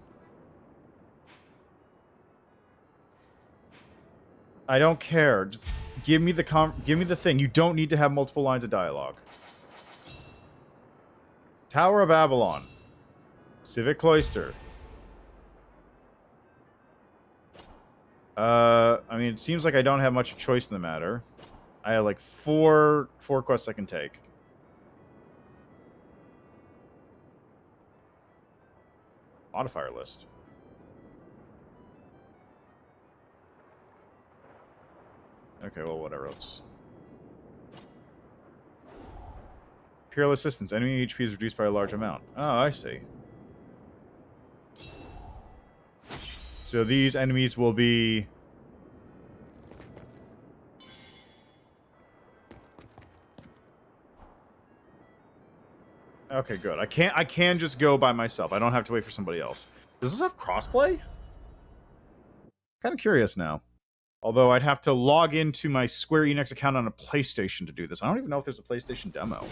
I don't care. Just give me the thing. You don't need to have multiple lines of dialogue. Tower of Babylon. Civic Cloister. I mean, it seems like I don't have much choice in the matter. I have like four quests I can take. Modifier list. Okay, well, whatever. Let's... Imperial Assistance. Enemy HP is reduced by a large amount. Oh, I see. So these enemies will be... Okay, good. I can just go by myself. I don't have to wait for somebody else. Does this have crossplay? Kind of curious now. Although I'd have to log into my Square Enix account on a PlayStation to do this. I don't even know if there's a PlayStation demo.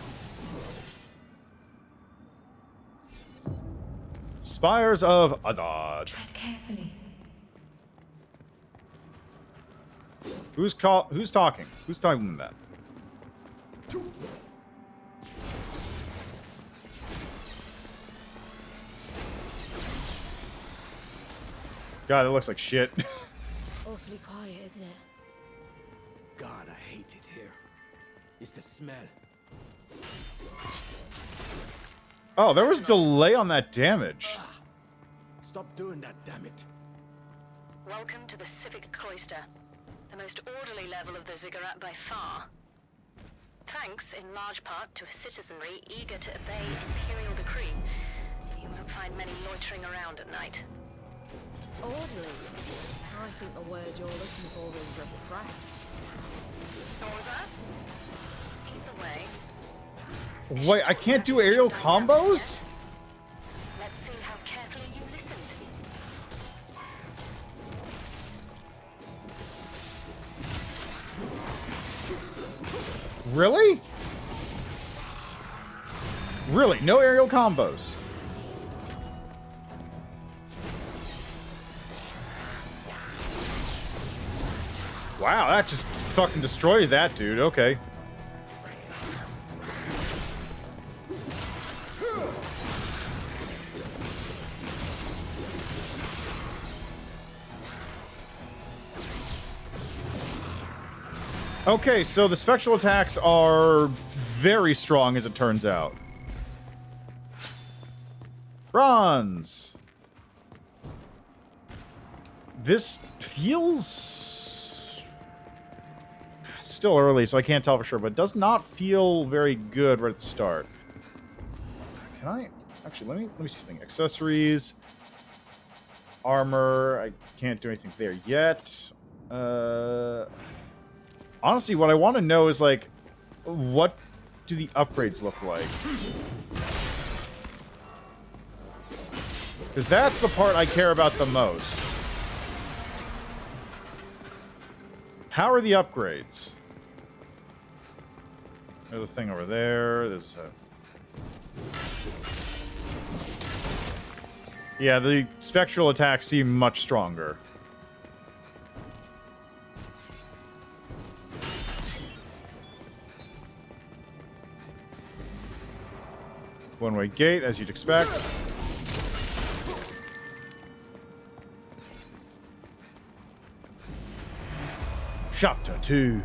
Spires of Adad. Tread carefully. Who's talking? Who's talking that? God, it looks like shit. Awfully quiet, isn't it? God, I hate it here. It's the smell. Oh, there was delay on that damage. Stop doing that, damn it. Welcome to the Civic Cloister, the most orderly level of the ziggurat by far. Thanks in large part to a citizenry eager to obey Imperial decree, you won't find many loitering around at night. Orderly? I think the word you're looking for is repressed. What was that? Either way. Wait, I can't do aerial combos? Let's see how carefully you listened. Really? Really? No aerial combos? Wow, that just fucking destroyed that dude. Okay. Okay, so the spectral attacks are very strong, as it turns out. Bronze. This feels... still early, so I can't tell for sure, but it does not feel very good right at the start. Can I... actually, let me see something. Accessories. Armor. I can't do anything there yet. Honestly, what I want to know is, like, what do the upgrades look like? Because that's the part I care about the most. How are the upgrades? There's a thing over there. There's a... yeah, the spectral attacks seem much stronger. One-way gate, as you'd expect. Chapter 2.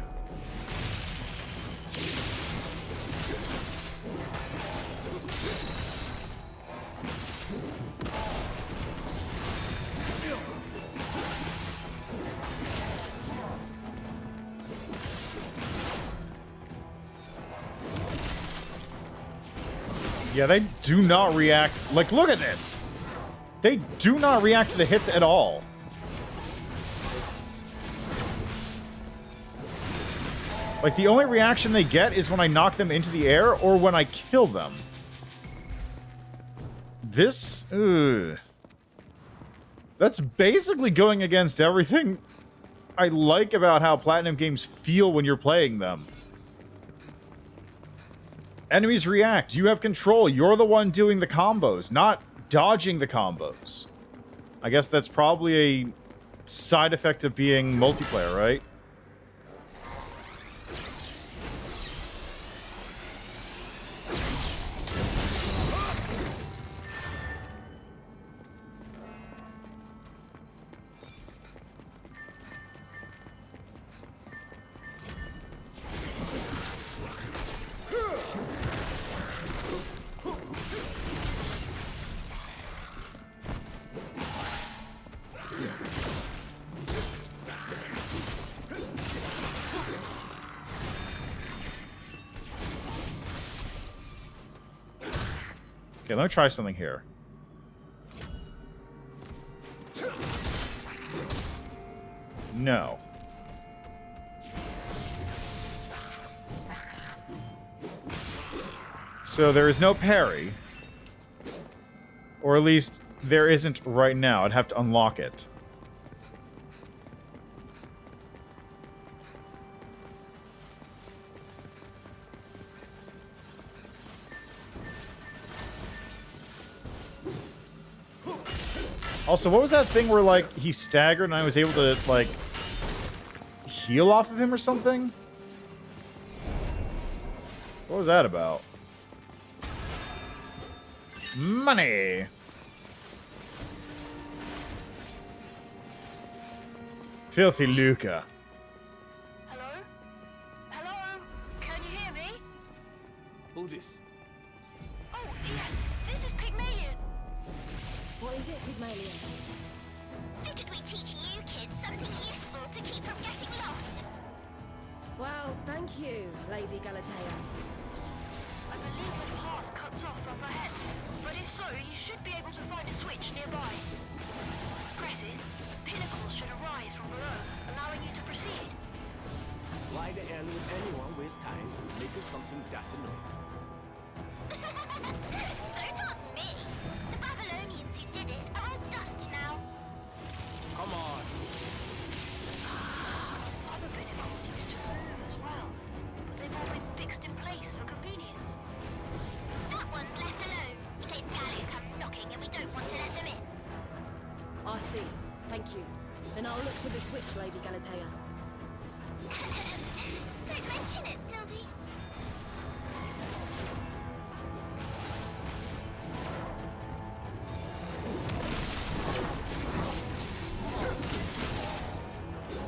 Yeah, they do not react. Like, look at this. They do not react to the hits at all. Like, the only reaction they get is when I knock them into the air or when I kill them. This... ugh. That's basically going against everything I like about how PlatinumGames feel when you're playing them. Enemies react. You have control. You're the one doing the combos, not dodging the combos. I guess that's probably a side effect of being multiplayer, right? Okay, let me try something here. No. So there is no parry. Or at least there isn't right now. I'd have to unlock it. Also, what was that thing where, like, he staggered and I was able to, like, heal off of him or something? What was that about? Money! Filthy Luca. Hello? Hello? Can you hear me? Who this? Oh, yes, this is Pygmalion. What is it, Pygmalion? Figured we'd teach you kids something useful to keep from getting lost. Well, thank you, Lady Galatea. I believe the path cuts off up ahead, but if so, you should be able to find a switch nearby. Press it, pinnacles should arise from below, allowing you to proceed. Why the hell would anyone waste time making something that annoying? Don't ask me. The Babylonians who did it are all dust now. Come on. Other pinnacles used to move as well, but they've all been fixed in place for convenience. That one's left alone in case Gallia comes knocking and we don't want to let them in. I see. Thank you. Then I'll look for the switch, Lady Galatea. Don't mention it, Sylvie.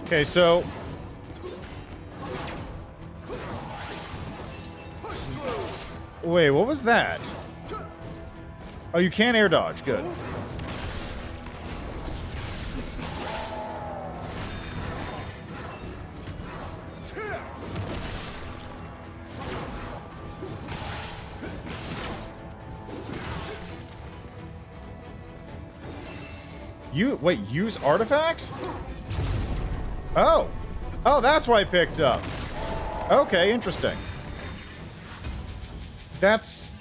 Okay, so... Wait, what was that? Oh, you can air dodge. Good. Wait, use artifact? Oh. Oh, that's why I picked up. Okay, interesting. That's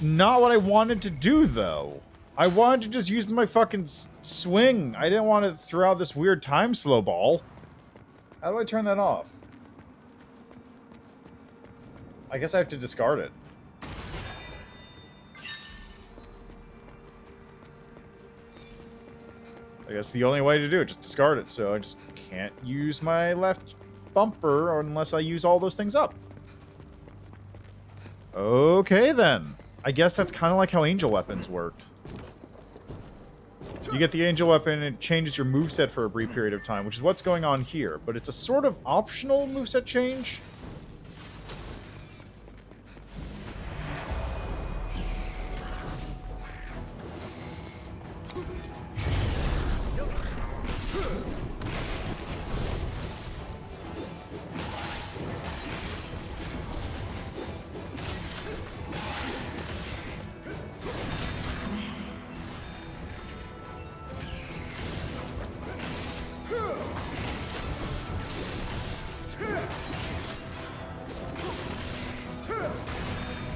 not what I wanted to do, though. I wanted to just use my fucking swing. I didn't want to throw out this weird time slow ball. How do I turn that off? I guess I have to discard it. I guess the only way to do it, just discard it, so I just can't use my left bumper unless I use all those things up. Okay, then. I guess that's kind of like how angel weapons worked. You get the angel weapon and it changes your moveset for a brief period of time, which is what's going on here, but it's a sort of optional moveset change.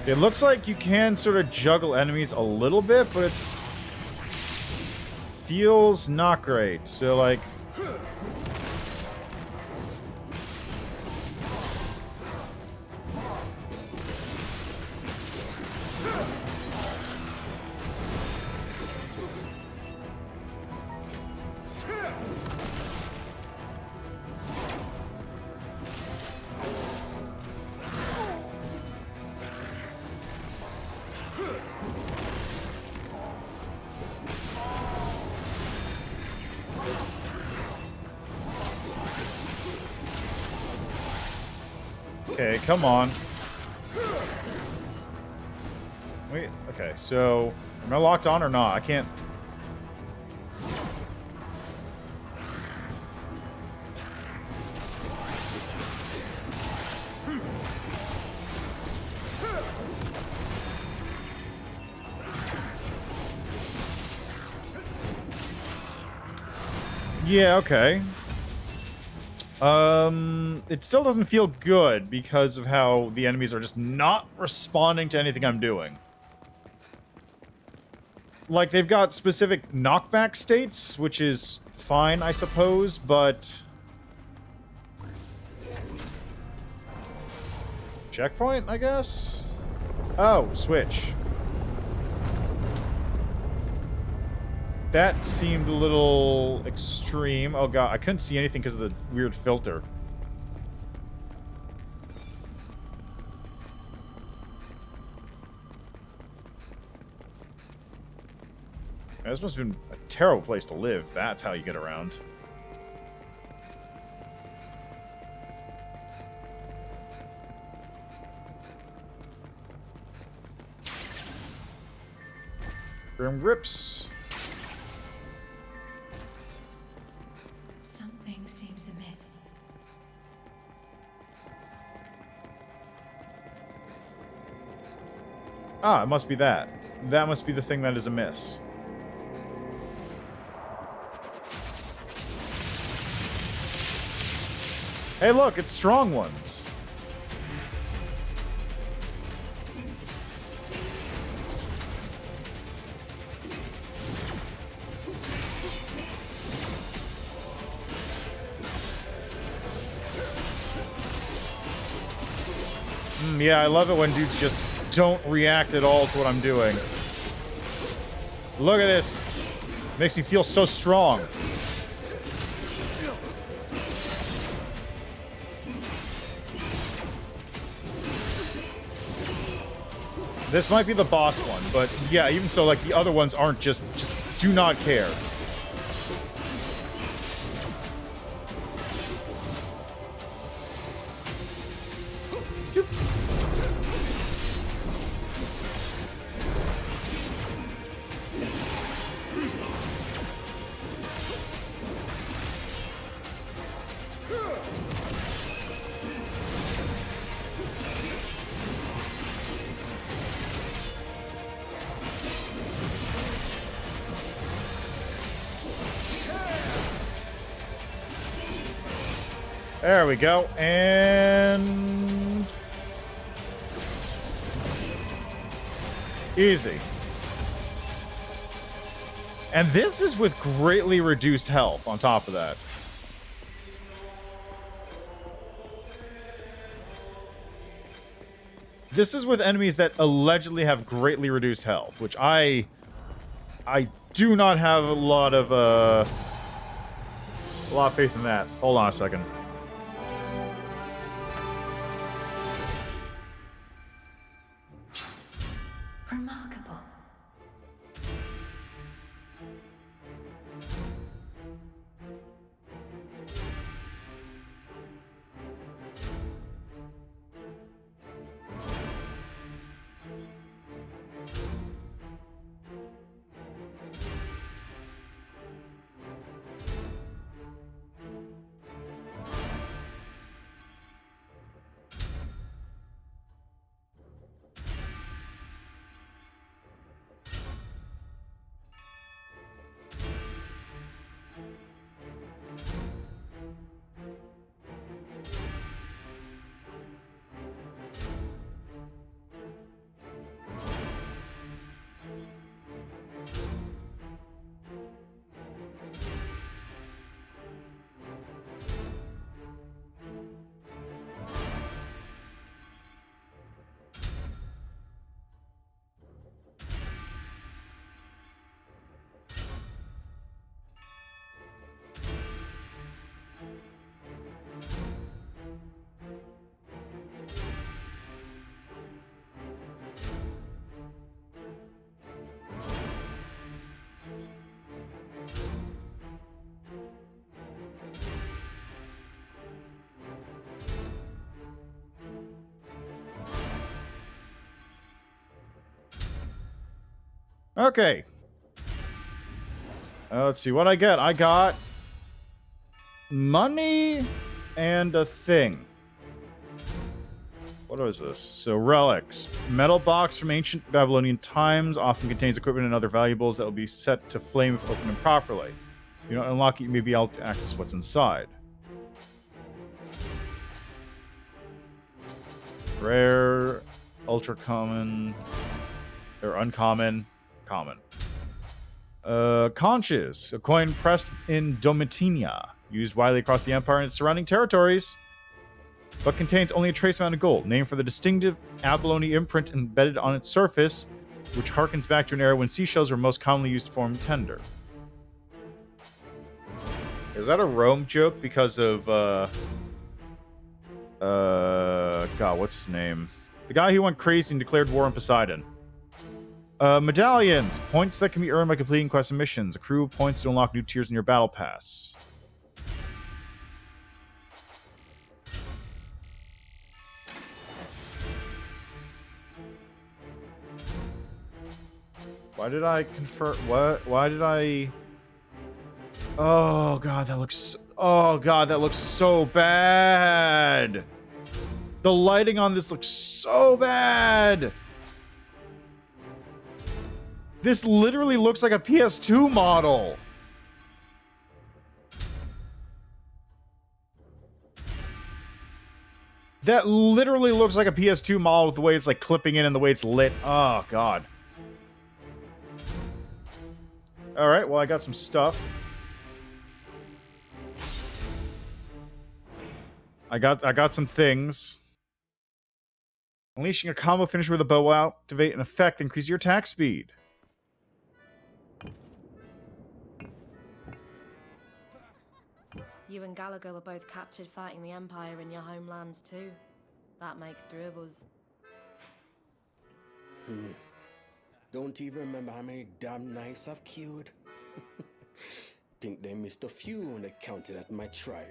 It looks like you can sort of juggle enemies a little bit, but it's... feels not great. So, like... Okay, come on. Wait, okay, so... am I locked on or not? I can't... Yeah, okay. It still doesn't feel good because of how the enemies are just not responding to anything I'm doing. Like, they've got specific knockback states, which is fine, I suppose, but... Checkpoint, I guess? Oh, switch. That seemed a little extreme. Oh god, I couldn't see anything because of the weird filter. This must have been a terrible place to live. That's how you get around. Grim grips. Something seems amiss. Ah, it must be that. That must be the thing that is amiss. Hey, look, it's strong ones. Yeah, I love it when dudes just don't react at all to what I'm doing. Look at this. Makes me feel so strong. This might be the boss one, but yeah, even so, like, the other ones aren't just do not care. There we go, and... easy. And this is with greatly reduced health on top of that. This is with enemies that allegedly have greatly reduced health, which I do not have a lot of faith in that. Hold on a second. Remarkable. Okay. Let's see what I get. I got money and a thing. What is this? So, relics. Metal box from ancient Babylonian times often contains equipment and other valuables that will be set to flame if opened improperly. You don't unlock it, you may be able to access what's inside. Rare, ultra common, or uncommon, common. Conches, a coin pressed in Domitinia, used widely across the Empire and its surrounding territories, but contains only a trace amount of gold, named for the distinctive abalone imprint embedded on its surface, which harkens back to an era when seashells were most commonly used to form tender. Is that a Rome joke because of, God, what's his name? The guy who went crazy and declared war on Poseidon. Medallions. Points that can be earned by completing quests and missions. Accrue points to unlock new tiers in your battle pass. Why did I convert? What? Why did I? Oh god, that looks. Oh god, that looks so bad. The lighting on this looks so bad. This literally looks like a PS2 model. That literally looks like a PS2 model with the way it's like clipping in and the way it's lit. Oh god. All right, well I got some stuff. I got some things. Unleashing a combo finisher with a bow will activate an effect to increase your attack speed. You and Gallagher were both captured fighting the Empire in your homelands too. That makes 3 of us. Don't even remember how many damn knives I've killed. Think they missed a few when they counted at my trial.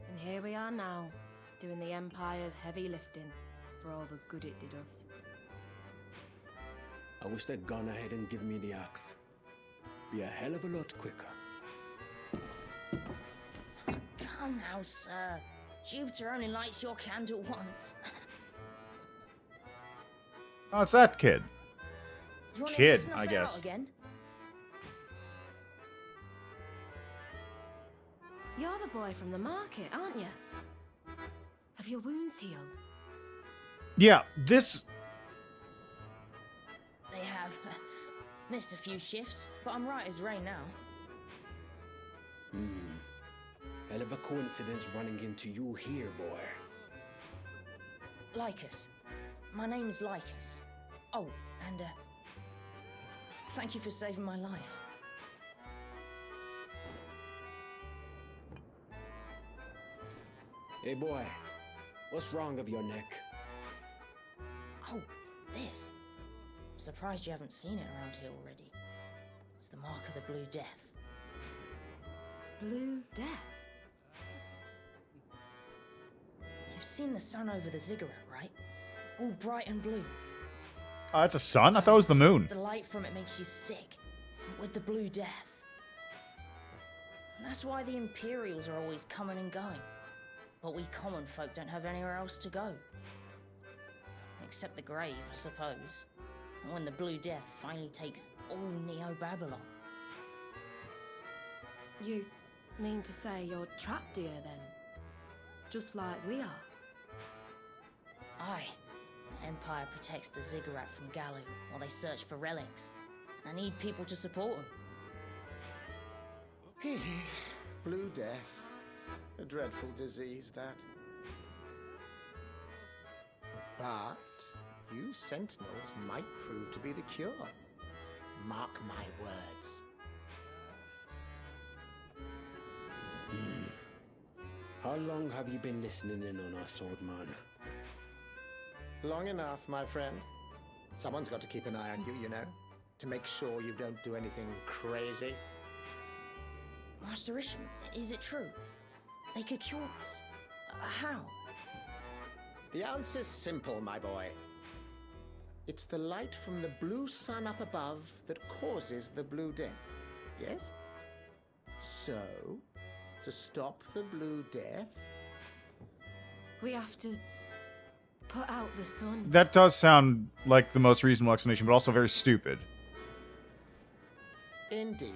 And here we are now, doing the Empire's heavy lifting for all the good it did us. I wish they'd gone ahead and given me the axe. Be a hell of a lot quicker. Come now, sir. Jupiter only lights your candle once. Oh, it's that kid. You want Kid, to snuff I it guess. Out again? You're the boy from the market, aren't you? Have your wounds healed? Yeah, this... They have. Missed a few shifts, but I'm right as rain now. Hell of a coincidence running into you here, boy. Lycus. My name's Lycus. Oh, and thank you for saving my life. Hey, boy. What's wrong of your neck? Oh, this. I'm surprised you haven't seen it around here already. It's the mark of the Blue Death. Blue Death? You've seen the sun over the ziggurat, right? All bright and blue. Oh, it's a sun? I thought it was the moon. The light from it makes you sick. With the Blue Death. That's why the Imperials are always coming and going. But we common folk don't have anywhere else to go. Except the grave, I suppose. When the Blue Death finally takes all Neo-Babylon. You mean to say you're trapped here then? Just like we are? Aye. The Empire protects the ziggurat from Gallu while they search for relics. I need people to support them. Blue Death. A dreadful disease, that. But you Sentinels might prove to be the cure. Mark my words. How long have you been listening in on us, old man? Long enough, my friend. Someone's got to keep an eye on you, you know, to make sure you don't do anything crazy. Master Isham, is it true? They could cure us. How? The answer's simple, my boy. It's the light from the blue sun up above that causes the Blue Death, yes? So, to stop the Blue Death... We have to put out the sun. That does sound like the most reasonable explanation, but also very stupid. Indeed.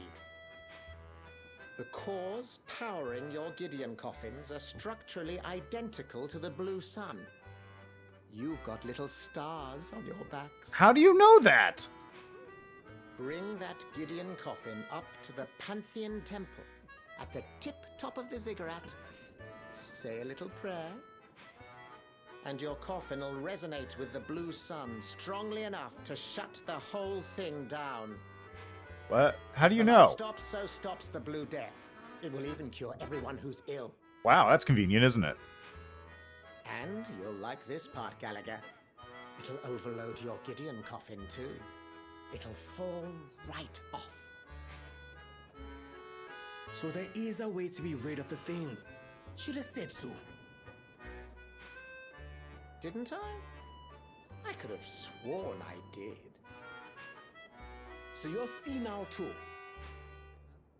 The cores powering your Gideon coffins are structurally identical to the blue sun. You've got little stars on your backs. How do you know that? Bring that Gideon coffin up to the Pantheon Temple at the tip-top of the ziggurat. Say a little prayer, and your coffin will resonate with the blue sun strongly enough to shut the whole thing down. What? How do you If the know? light stops, so stops the blue death. It will even cure everyone who's ill. Wow, that's convenient, isn't it? And you'll like this part, Gallagher. It'll overload your Gideon coffin too. It'll fall right off. So there is a way to be rid of the thing. Should have said so. Didn't I? I could have sworn I did. So you'll see now too.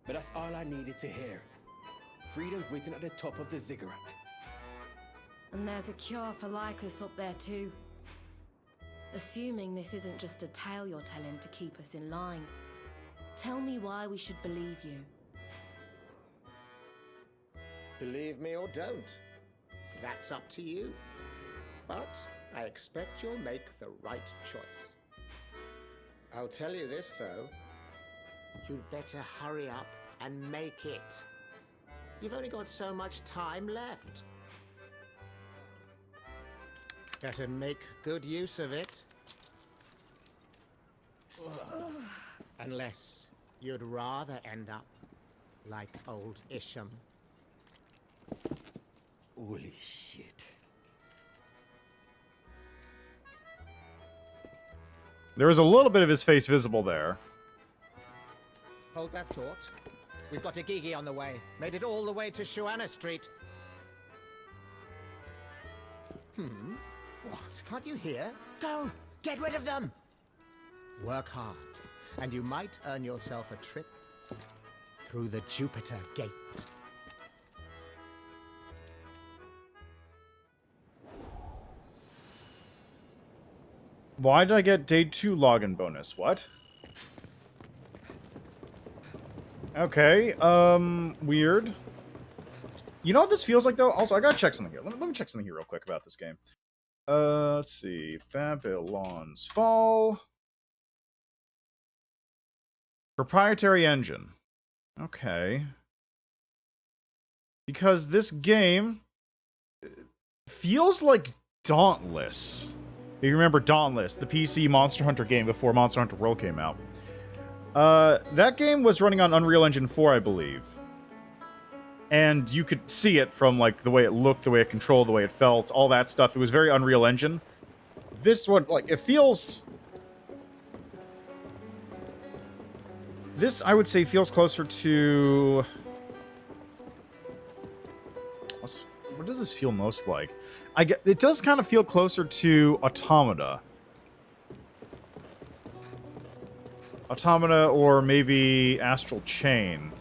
But that's all I needed to hear. Freedom waiting at the top of the ziggurat. And there's a cure for Lycus up there too. Assuming this isn't just a tale you're telling to keep us in line. Tell me why we should believe you. Believe me or don't. That's up to you. But I expect you'll make the right choice. I'll tell you this, though. You'd better hurry up and make it. You've only got so much time left. Better make good use of it. Unless you'd rather end up like old Isham. Holy shit. There was a little bit of his face visible there. Hold that thought. We've got a Gigi on the way. Made it all the way to Shuana Street. What? Can't you hear? Go! Get rid of them! Work hard, and you might earn yourself a trip through the Jupiter Gate. Why did I get day 2 login bonus? What? Okay, weird. You know what this feels like, though? Also, I gotta check something here. Let me check something here real quick about this game. Let's see. Babylon's Fall. Proprietary engine. Okay. Because this game feels like Dauntless. If you remember Dauntless, the PC Monster Hunter game before Monster Hunter World came out. That game was running on Unreal Engine 4, I believe. And you could see it from, like, the way it looked, the way it controlled, the way it felt, all that stuff. It was very Unreal Engine. This one, like, it feels... This, I would say, feels closer to... What does this feel most like? It does kind of feel closer to Automata. Automata or maybe Astral Chain.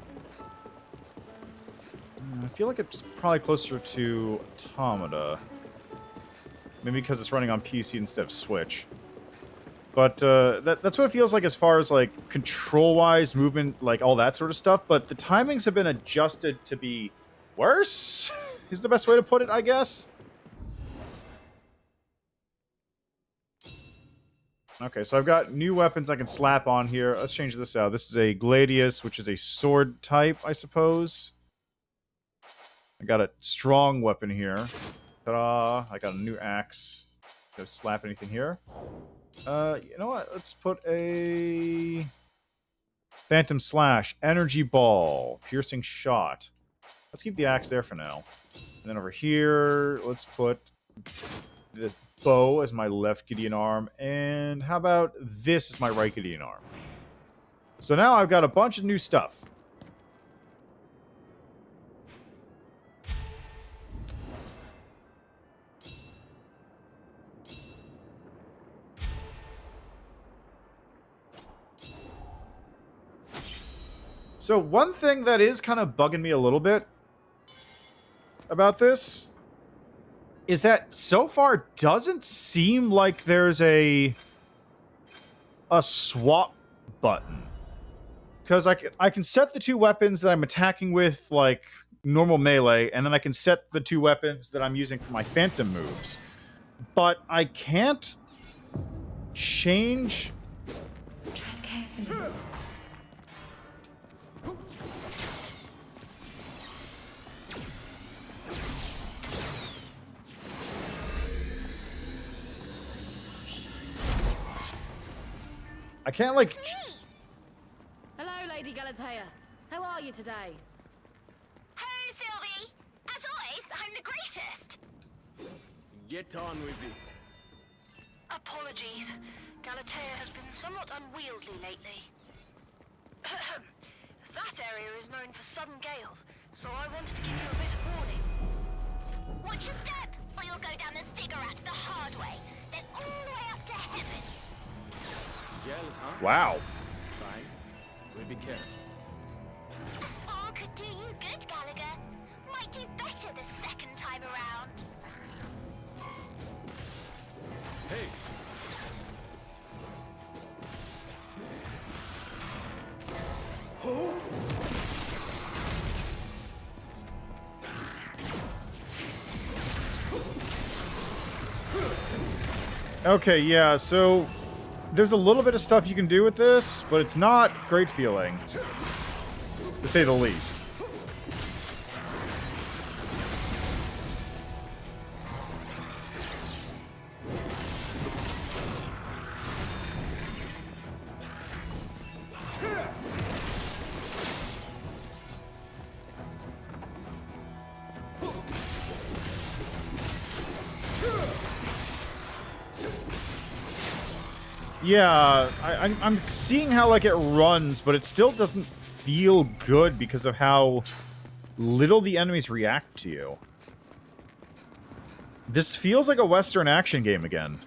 I feel like it's probably closer to Automata. Maybe because it's running on PC instead of Switch. But that's what it feels like as far as, like, control-wise, movement, like, all that sort of stuff. But the timings have been adjusted to be worse, is the best way to put it, I guess. Okay, so I've got new weapons I can slap on here. Let's change this out. This is a Gladius, which is a sword type, I suppose. I got a strong weapon here. Ta-da! I got a new axe. Don't slap anything here. You know what? Let's put a... Phantom Slash, Energy Ball, Piercing Shot. Let's keep the axe there for now. And then over here, let's put the bow as my left Gideon arm. And how about this as my right Gideon arm? So now I've got a bunch of new stuff. So one thing that is kind of bugging me a little bit about this is that so far it doesn't seem like there's a swap button. because I can set the two weapons that I'm attacking with, like, normal melee, and then I can set the two weapons that I'm using for my phantom moves. But I can't change... Tread carefully. I can't, like... Hello, Lady Galatea. How are you today? Hey, Sylvie! As always, I'm the greatest! Get on with it. Apologies. Galatea has been somewhat unwieldy lately. That area is known for sudden gales, so I wanted to give you a bit of warning. Watch your step, or you'll go down the cigarette the hard way, then all the way up to heaven. Gals, huh? Wow. Fine. We'll be careful. All could do you good, Gallagher. Might do better the second time around. Hey! Oh! Okay, yeah, so... There's a little bit of stuff you can do with this, but it's not great feeling. To say the least. Yeah, I'm seeing how, like, it runs, but it still doesn't feel good because of how little the enemies react to you. This feels like a Western action game again.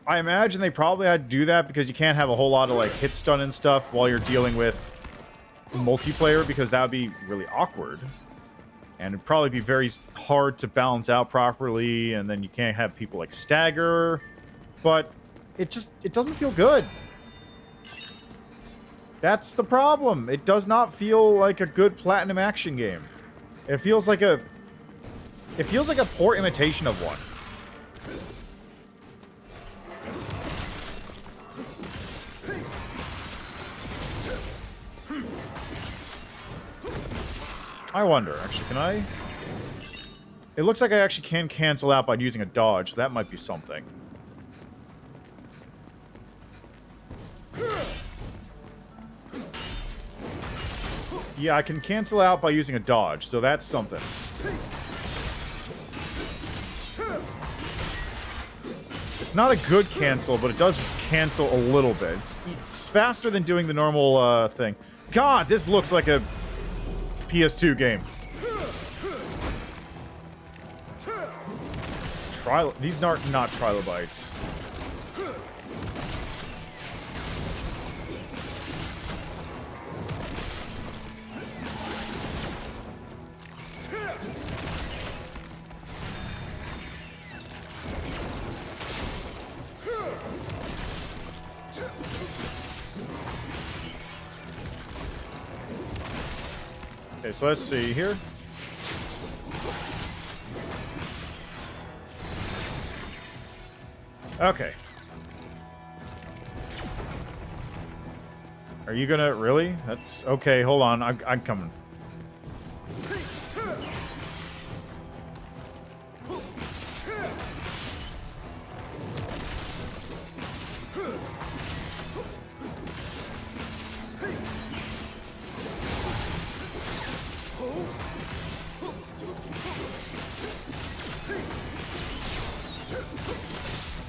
I imagine they probably had to do that because you can't have a whole lot of, like, hit stun and stuff while you're dealing with multiplayer, because that would be really awkward. And it'd probably be very hard to balance out properly, and then you can't have people, like, stagger. But it doesn't feel good. That's the problem. It does not feel like a good Platinum action game. It feels like a poor imitation of one. I wonder, actually, can I? It looks like I actually can cancel out by using a dodge, so that might be something. Yeah, I can cancel out by using a dodge, so that's something. It's not a good cancel, but it does cancel a little bit. It's faster than doing the normal thing. God, this looks like a PS2 game. These are not trilobites. Okay, so let's see here. Okay. Are you gonna really? That's okay. Hold on, I'm coming.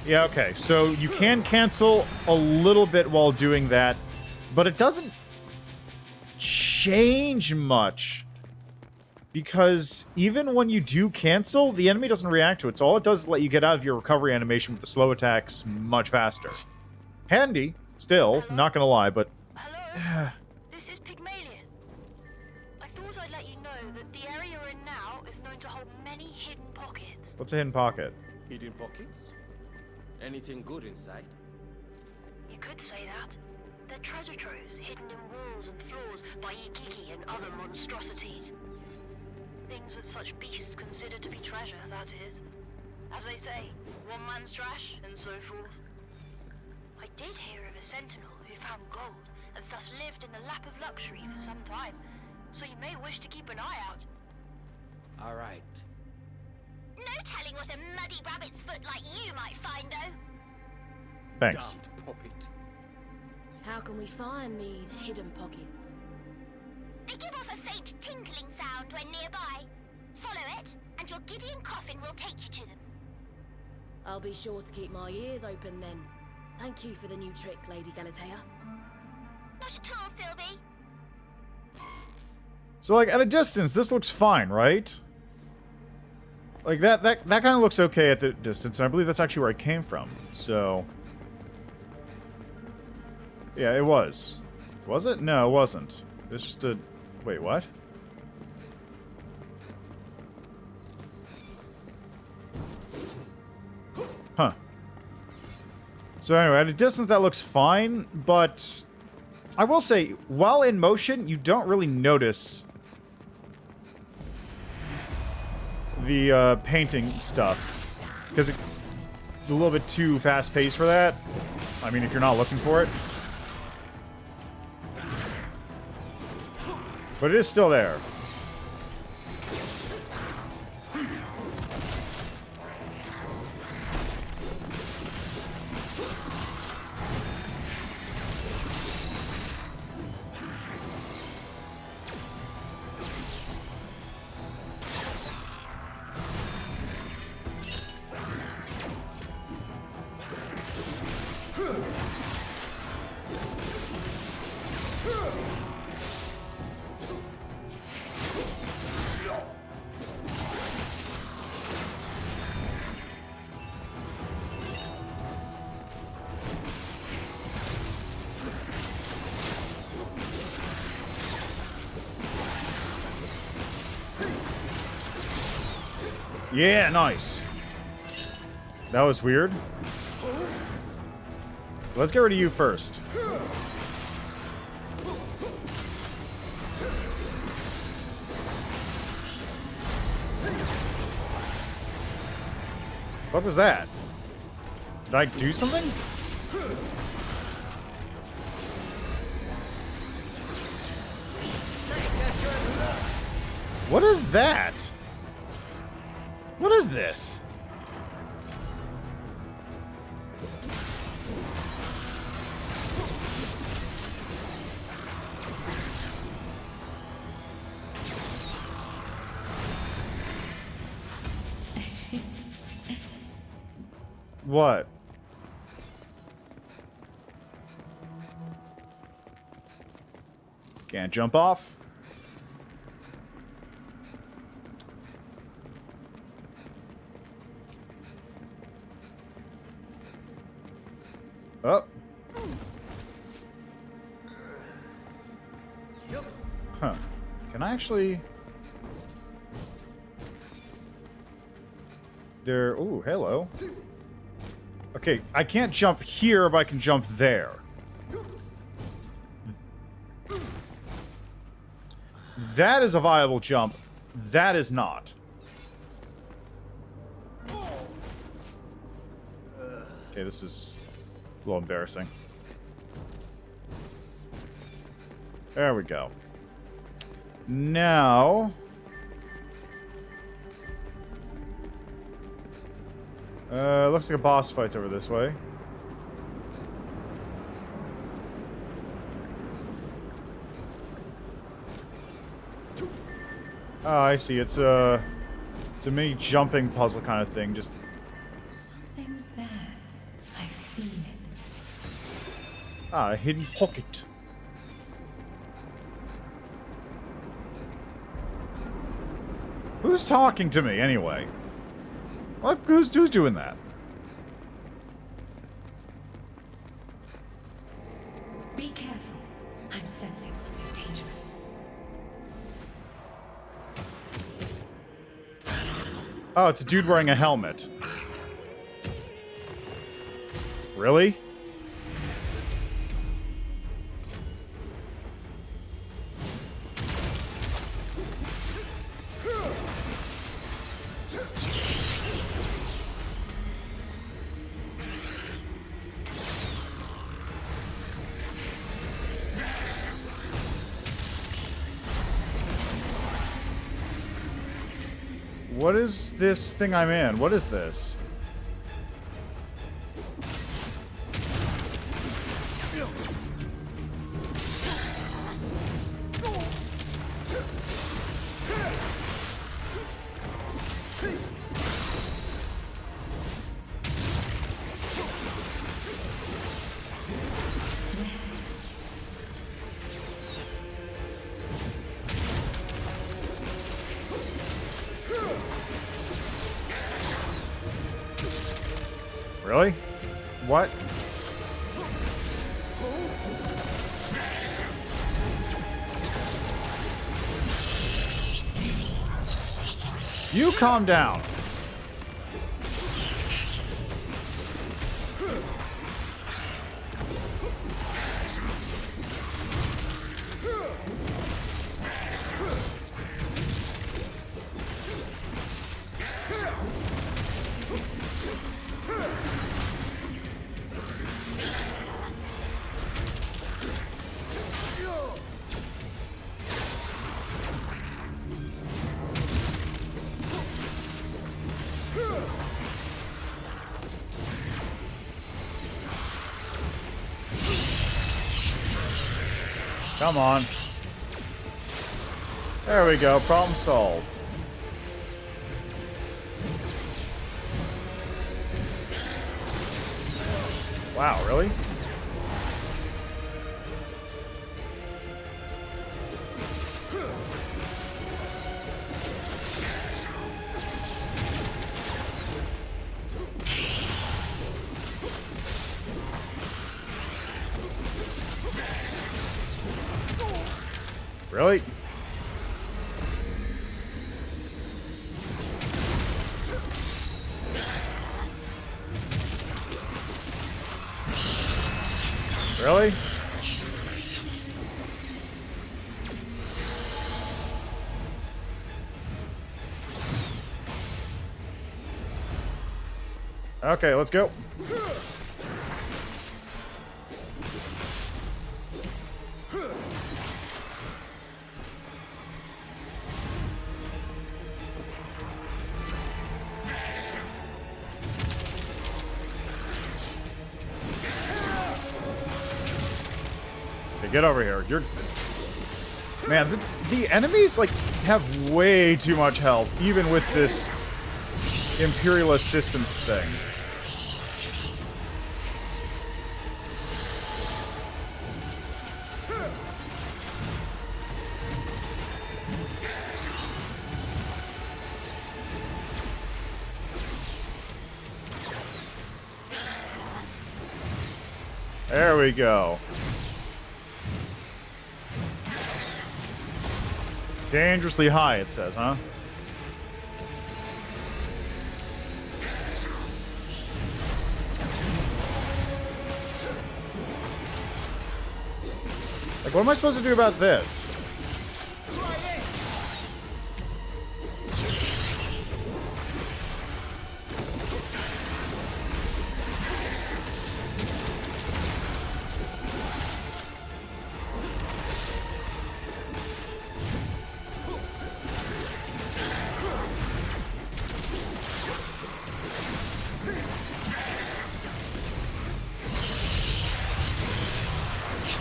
Yeah, okay, so you can cancel a little bit while doing that, but it doesn't change much. Because even when you do cancel, the enemy doesn't react to it, so all it does is let you get out of your recovery animation with the slow attacks much faster. Handy, still, Hello? not gonna lie, but... Hello? This is Pygmalion. I thought I'd let you know that the area you're in now is known to hold many hidden pockets. What's a hidden pocket? Hidden pockets? Anything good inside? You could say that. They're treasure troves hidden in walls and floors by Igigi and other monstrosities. Things that such beasts consider to be treasure, that is. As they say, one man's trash, and so forth. I did hear of a sentinel who found gold, and thus lived in the lap of luxury for some time, so you may wish to keep an eye out. All right. No telling what a muddy rabbit's foot like you might find, though. Thanks. Damned puppet. How can we find these hidden pockets? They give off a faint tinkling sound when nearby. Follow it, and your Gideon Coffin will take you to them. I'll be sure to keep my ears open then. Thank you for the new trick, Lady Galatea. Not at all, Sylvie. So, like, at a distance, this looks fine, right? Like, that kind of looks okay at the distance, and I believe that's actually where I came from. So... yeah, it was. Was it? No, it wasn't. It's just a... wait, what? Huh. So anyway, at a distance that looks fine, but... I will say, while in motion, you don't really notice the painting stuff. Because it's a little bit too fast-paced for that. I mean, if you're not looking for it. But it is still there. Yeah, nice. That was weird. Let's get rid of you first. What was that? Did I do something? What is that? What is this? What? Can't jump off. Oh. Huh. Can I actually... there... ooh, hello. Okay, I can't jump here, but I can jump there. That is a viable jump. That is not. Okay, this is a little embarrassing. There we go. Now... looks like a boss fight's over this way. Oh, I see. It's a mini jumping puzzle kind of thing. Just something's there. I feel it. Ah, a hidden pocket. Who's talking to me anyway? What? Who's doing that? Be careful. I'm sensing something dangerous. Oh, it's a dude wearing a helmet. What is this thing I'm in? What is this? Really? What? You calm down. Come on. There we go. Problem solved. Wow, really? Really? Really? Okay, let's go. Get over here. You're... Man, the enemies, like, have way too much health, even with this Imperialist Systems thing. There we go. Dangerously high, it says, huh? Like, what am I supposed to do about this?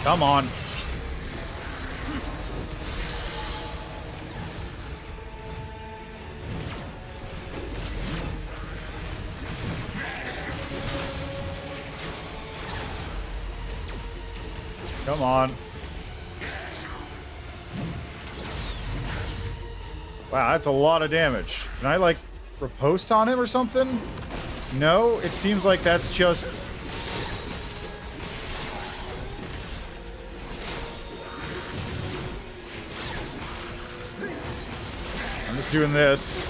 Come on. Come on. Wow, that's a lot of damage. Can I, like, riposte on him or something? No, it seems like that's just... I'm just doing this.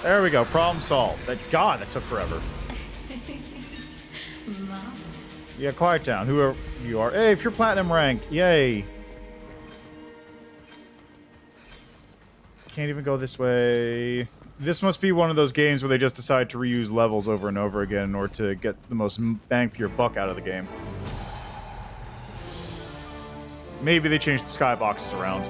There we go. Problem solved. God, that took forever. Yeah, quiet down. Who are you? Are hey, pure platinum rank. Yay. Can't even go this way. This must be one of those games where they just decide to reuse levels over and over again in order to get the most bang for your buck out of the game. Maybe they changed the skyboxes around.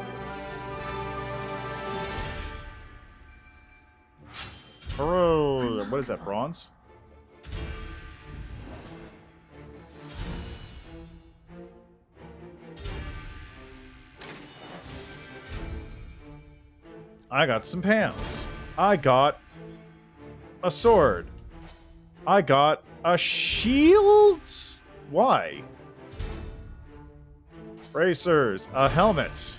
Oh, what is that, bronze? I got some pants. I got a sword. I got a shield? Why? Bracers. A helmet.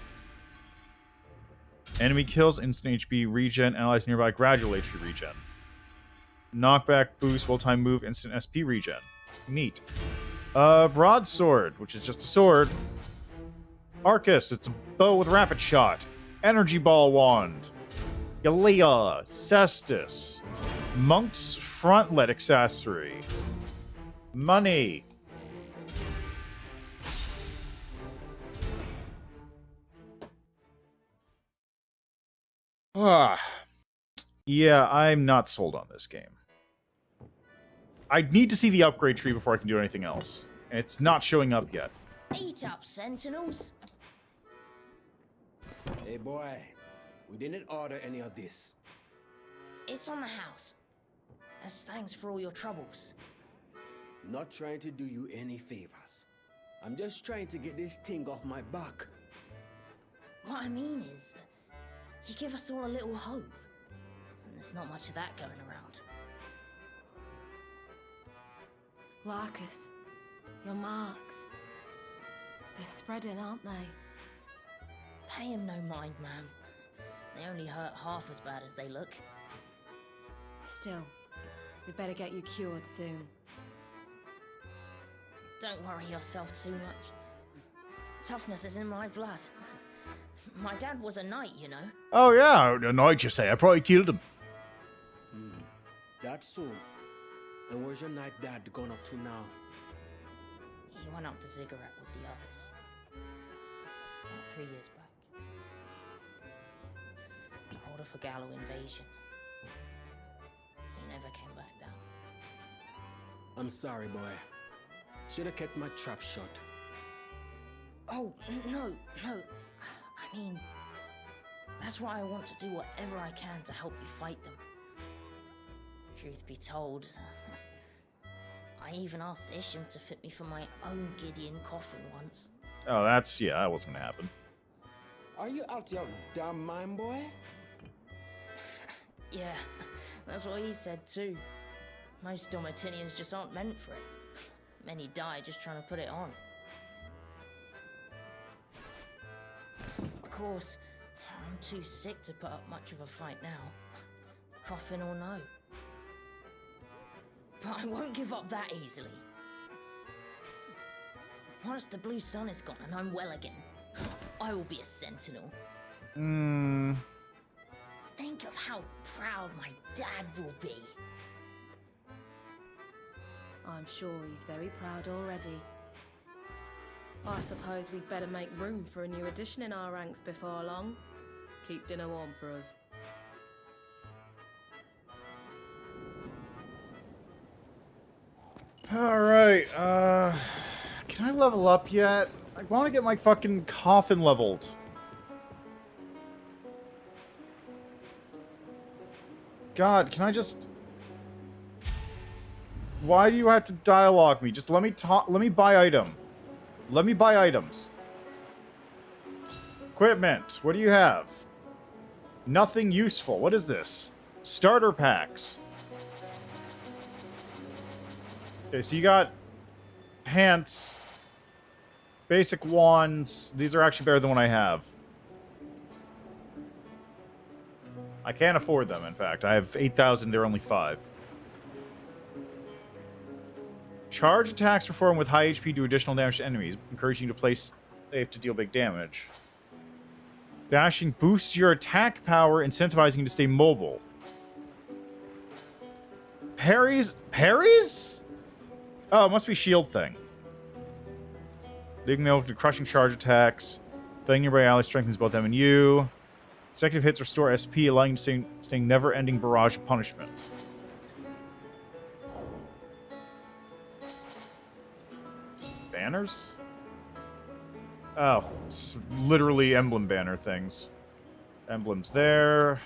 Enemy kills, instant HP regen, allies nearby gradual HP regen. Knockback boost, while-time move, instant SP regen. Neat. Broadsword, which is just a sword. Arcus, it's a bow with rapid shot. Energy ball wand. Galea, Cestus. Monk's frontlet accessory. Money. Yeah, I'm not sold on this game. I need to see the upgrade tree before I can do anything else. And it's not showing up yet. Eat up, Sentinels. Hey boy, we didn't order any of this. It's on the house. As thanks for all your troubles. Not trying to do you any favors. I'm just trying to get this thing off my back. What I mean is, you give us all a little hope. And there's not much of that going around. Larkus, your marks. They're spreading, aren't they? Pay him no mind, man. They only hurt half as bad as they look. Still, we better get you cured soon. Don't worry yourself too much. Toughness is in my blood. My dad was a knight, you know. Oh yeah, a knight you say. I probably killed him. That's so. And where's your knight dad gone off to now? He went up the ziggurat with the others. About 3 years back. Order for Gallo invasion. He never came back down. I'm sorry, boy. Should have kept my trap shut. Oh, no. I mean, that's why I want to do whatever I can to help you fight them. Truth be told, I even asked Isham to fit me for my own Gideon Coffin once. Oh, that wasn't gonna happen. Are you out your damn mind, boy? Yeah, that's what he said too. Most Domitinians just aren't meant for it. Many die just trying to put it on. Of course, I'm too sick to put up much of a fight now. Coffin or no. But I won't give up that easily. Once the blue sun is gone and I'm well again, I will be a sentinel. Think of how proud my dad will be. I'm sure he's very proud already. I suppose we'd better make room for a new addition in our ranks before long. Keep dinner warm for us. Alright, can I level up yet? I want to get my fucking coffin leveled. God, can I just... Why do you have to dialogue me? Just let me talk. Let me buy item. Let me buy items. Equipment. What do you have? Nothing useful. What is this? Starter packs. Okay, so you got pants, basic wands. These are actually better than what I have. I can't afford them, in fact. I have 8,000, they're only 5. Charge attacks performed with high HP do additional damage to enemies, encouraging you to place safe to deal big damage. Dashing boosts your attack power, incentivizing you to stay mobile. Parries? Parries? Oh, it must be shield thing. Leaving them open to crushing charge attacks. Playing nearby allies strengthens both them and you. Consecutive hits restore SP, allowing you to stay never-ending barrage of punishment. Banners? Oh, it's literally emblem banner things. Emblems there.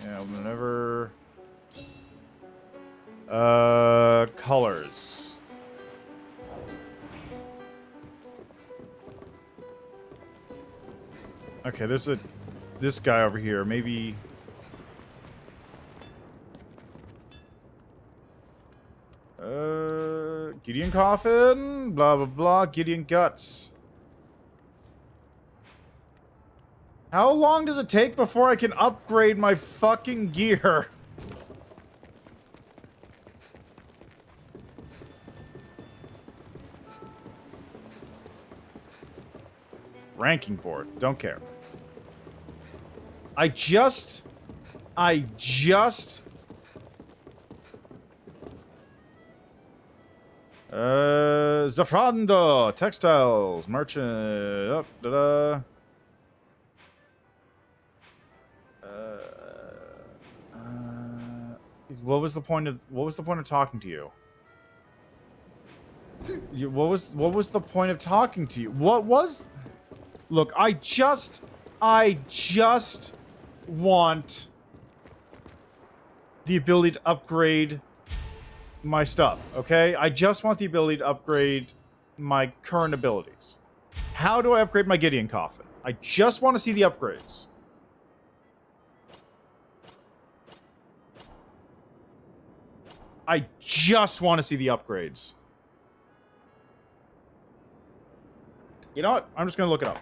Yeah, whenever. Colors. Okay, there's this guy over here. Maybe. Gideon Coffin, blah blah blah. Gideon Guts. How long does it take before I can upgrade my fucking gear? Ranking board. Don't care. I just... Zafrando, textiles, merchant, up, da-da. What was the point of talking to you? What was the point of talking to you? Look, I just want the ability to upgrade my stuff, okay? I just want the ability to upgrade my current abilities. How do I upgrade my Gideon Coffin? I just want to see the upgrades. I just want to see the upgrades. You know what? I'm just going to look it up.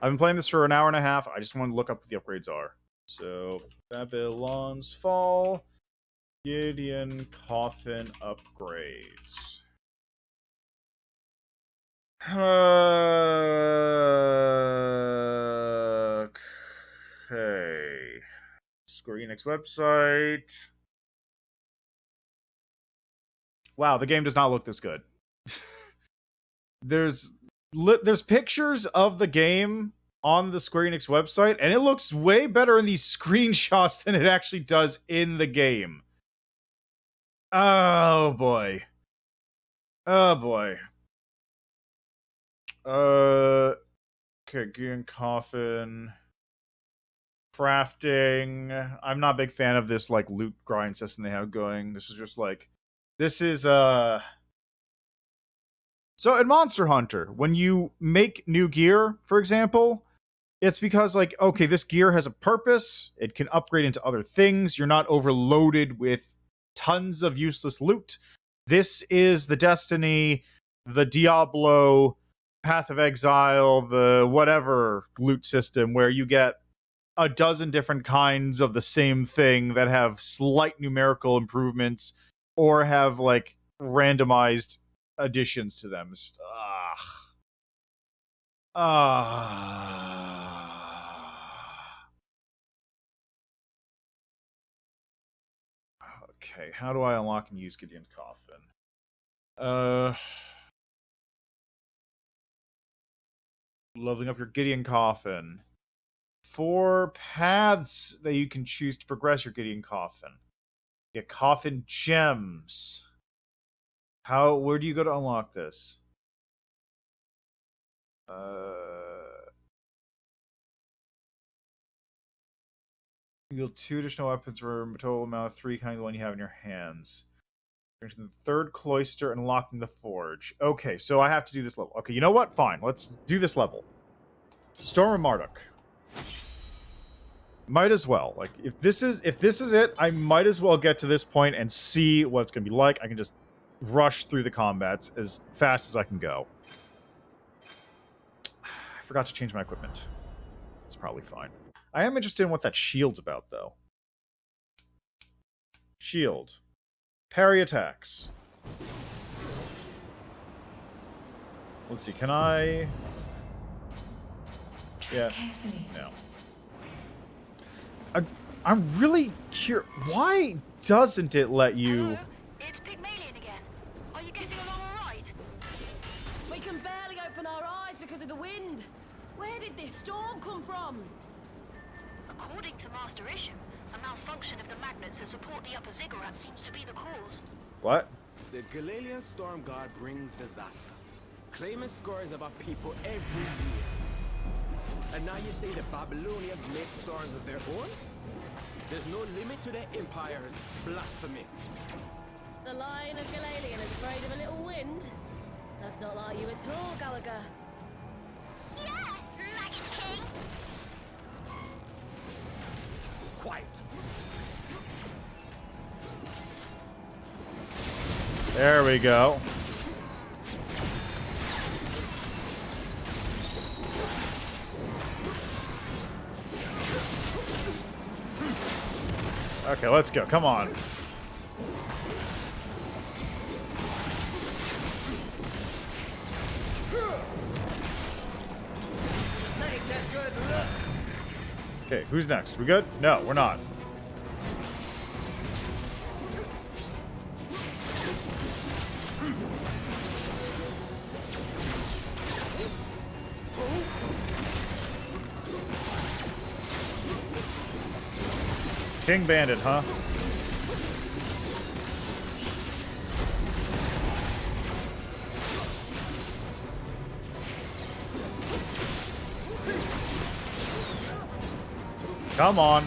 I've been playing this for an hour and a half. I just want to look up what the upgrades are. So, Babylon's Fall, Gideon Coffin upgrades. Okay. Square Enix website. Wow, the game does not look this good. There's pictures of the game on the Square Enix website, and it looks way better in these screenshots than it actually does in the game. Oh, boy. Oh, boy. Okay, Gideon Coffin. Crafting. I'm not a big fan of this, like, loot grind system they have going. This is just, like... This is, So in Monster Hunter, when you make new gear, for example, it's because, like, okay, this gear has a purpose, it can upgrade into other things, you're not overloaded with tons of useless loot. This is the Destiny, the Diablo, Path of Exile, the whatever loot system, where you get a dozen different kinds of the same thing that have slight numerical improvements, or have, like, randomized additions to them. It's just, Okay, how do I unlock and use Gideon's Coffin? Leveling up your Gideon Coffin. 4 paths that you can choose to progress your Gideon Coffin. Get Coffin Gems. Where do you go to unlock this? You wield 2 additional weapons for a total amount of 3, counting the one you have in your hands. Finishing the 3rd cloister and unlocking the forge. Okay, so I have to do this level. Okay, you know what? Fine, let's do this level. Storm of Marduk. Might as well. Like, if this is it, I might as well get to this point and see what it's gonna be like. I can just rush through the combats as fast as I can go. I forgot to change my equipment. It's probably fine. I am interested in what that shield's about, though. Shield. Parry attacks. Let's see, can I... Yeah. No. I'm really curious. Why doesn't it let you... Hello? It's Pygmalion again. Are you getting along all right? We can barely open our eyes because of the wind. Where did this storm come from? According to Master Isham, a malfunction of the magnets that support the upper ziggurat seems to be the cause. What? The Galalian storm god brings disaster. claiming scores of our people every year. And now you say the Babylonians make storms of their own? There's no limit to their empire's blasphemy. The Lion of Galalian is afraid of a little wind? That's not like you at all, Gallagher. Yes, Maggot King! Quiet. There we go. Okay, let's go. Come on. Okay, who's next? We good? No, we're not. King Bandit, huh? Come on.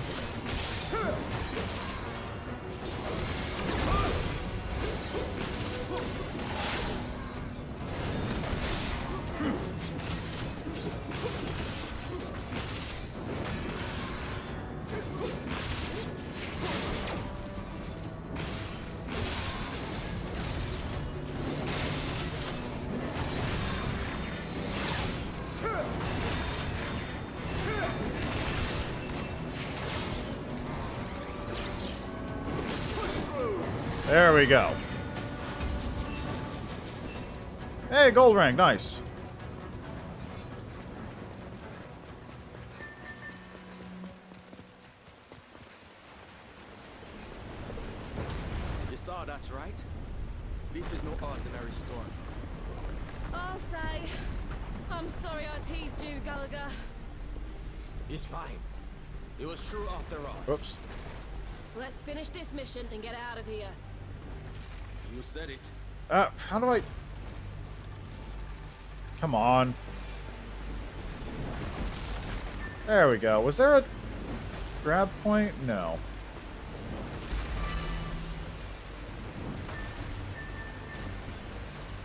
There we go. Hey, gold rank, nice. You saw that, right? This is no ordinary storm. I'll say, I'm sorry I teased you, Gallagher. It's fine. It was true after all. Whoops. Let's finish this mission and get out of here. You said it. How do I... Come on. There we go. Was there a grab point? No.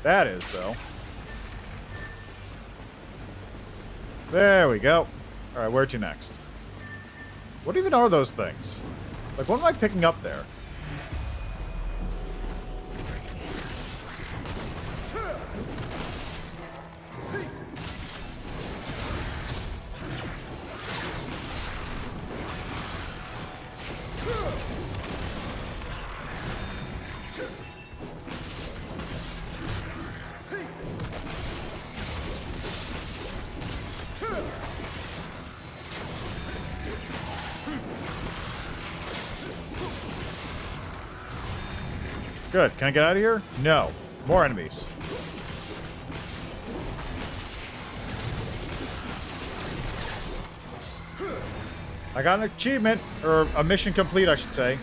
That is, though. There we go. Alright, where to next? What even are those things? Like, what am I picking up there? Good. Can I get out of here? No. More enemies. I got an achievement, or a mission complete, I should say.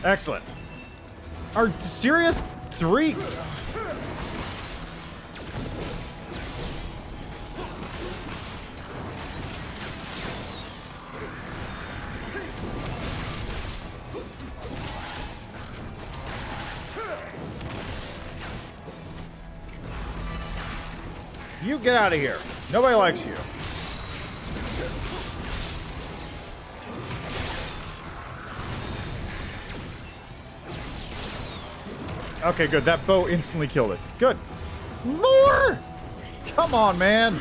Excellent. Are serious? 3? You get out of here. Nobody likes you. Okay, good. That bow instantly killed it. Good. More! Come on, man.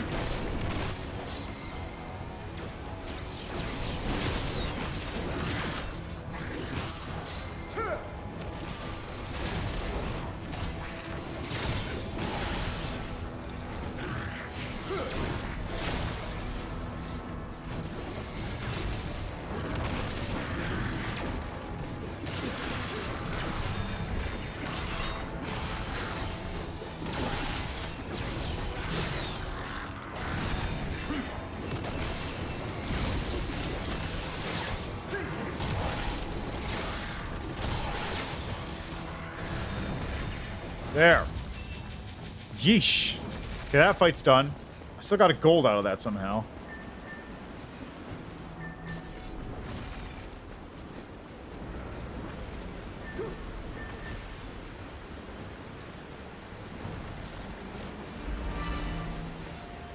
There. Yeesh. Okay, that fight's done. I still got a gold out of that somehow.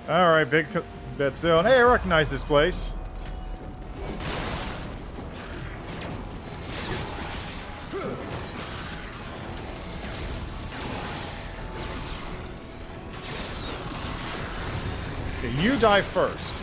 Alright, big bet zone. Hey, I recognize this place. Okay, you die first.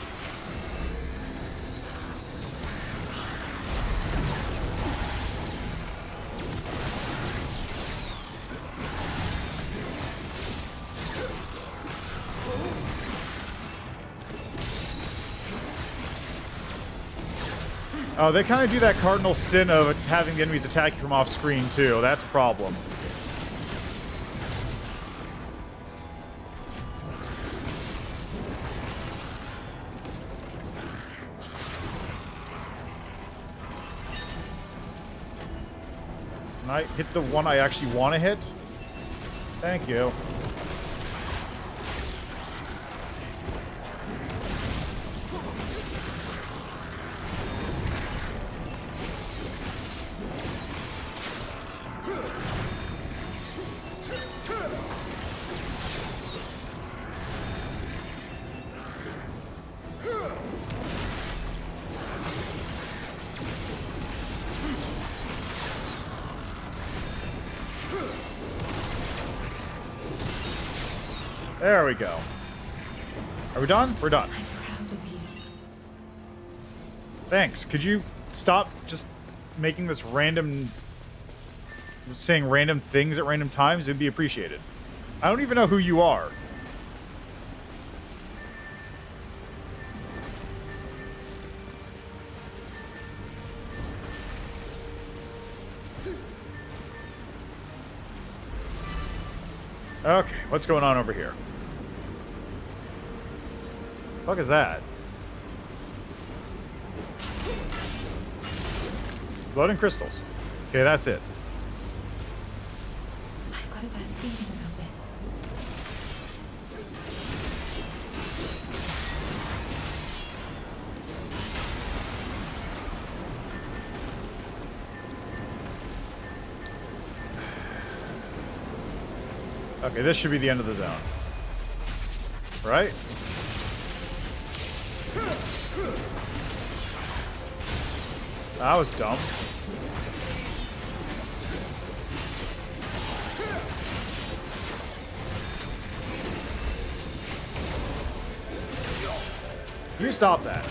Oh, they kind of do that cardinal sin of having the enemies attack you from off screen, too. That's a problem. Can I hit the one I actually want to hit? Thank you. There we go. Are we done? We're done. I'm proud of you. Thanks. Could you stop just making this random... saying random things at random times? It'd be appreciated. I don't even know who you are. Okay, what's going on over here? The fuck is that? Blood and crystals. Okay, that's it. I've got a bad feeling about this. Okay, this should be the end of the zone. Right? That was dumb. You stop that.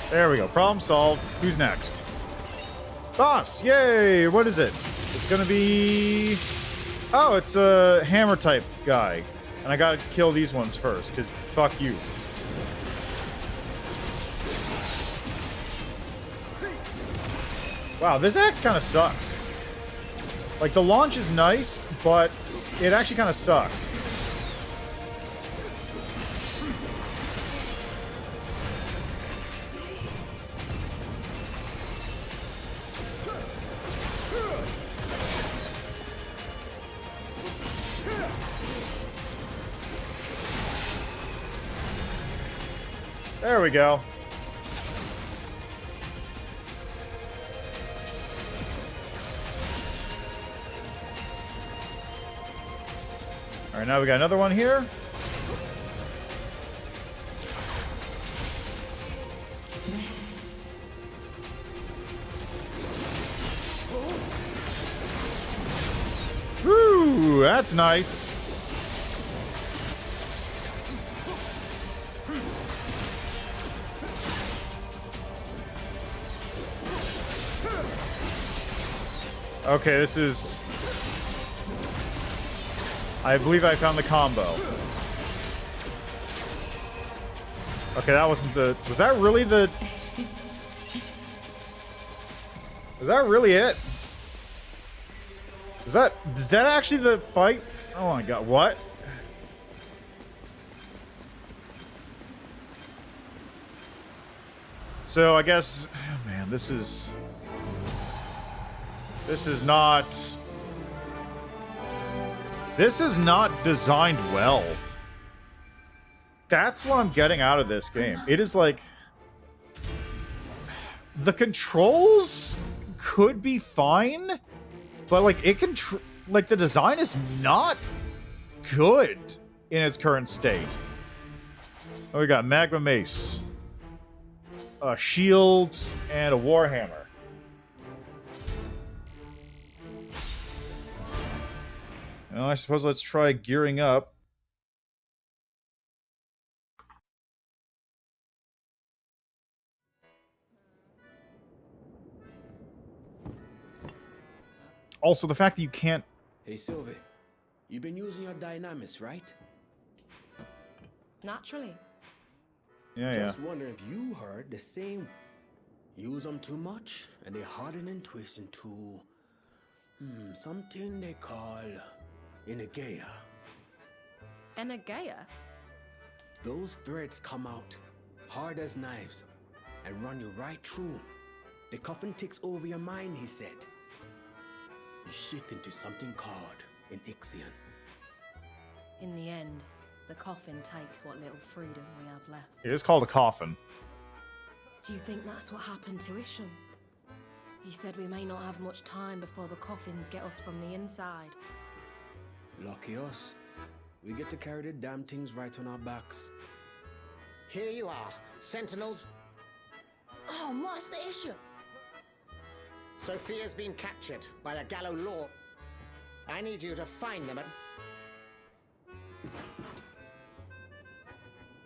There we go. Problem solved. Who's next? Boss! Yay! What is it? It's gonna be... Oh, it's a hammer type guy. And I gotta kill these ones first, because fuck you. Wow, this axe kind of sucks. Like, the launch is nice, but it actually kind of sucks. There we go. All right, now we got another one here. Woo, that's nice. Okay, this is... I believe I found the combo. Okay, that wasn't the... Was that really the... Was that really it? Is that actually the fight? Oh my god, what? So I guess, oh man, this is not designed well. That's what I'm getting out of this game. It is like, the controls could be fine, but like like the design is not good in its current state. Oh, we got Magma Mace, a shield, and a Warhammer. Well, I suppose let's try gearing up. Also, the fact that you can't... Hey, Sylvie. You've been using your dynamics, right? Naturally. Yeah, Just wondering if you heard the same. Use them too much, and they harden and twist into... something they call... Energeia. Energeia? Those threads come out, hard as knives, and run you right through. The coffin takes over your mind, he said. You shift into something called an Ixion. In the end, the coffin takes what little freedom we have left. It is called a coffin. Do you think that's what happened to Isham? He said we may not have much time before the coffins get us from the inside. Lucky us. We get to carry the damn things right on our backs. Here you are, Sentinels. Oh, Master Isham. Sophia's been captured by a Gallo Law. I need you to find them and...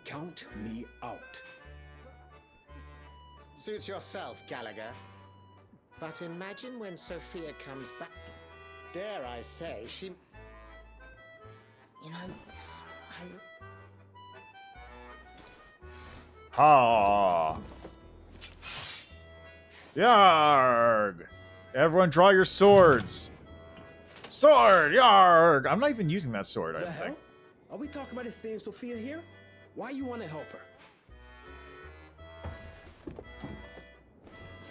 Count me out. Suit yourself, Gallagher. But imagine when Sophia comes back. Dare I say, she... You know, Ha! Yarg! Everyone draw your swords! Sword! Yarg! I'm not even using that sword, I The think. hell? Are we talking about the same Sophia here? Why you want to help her?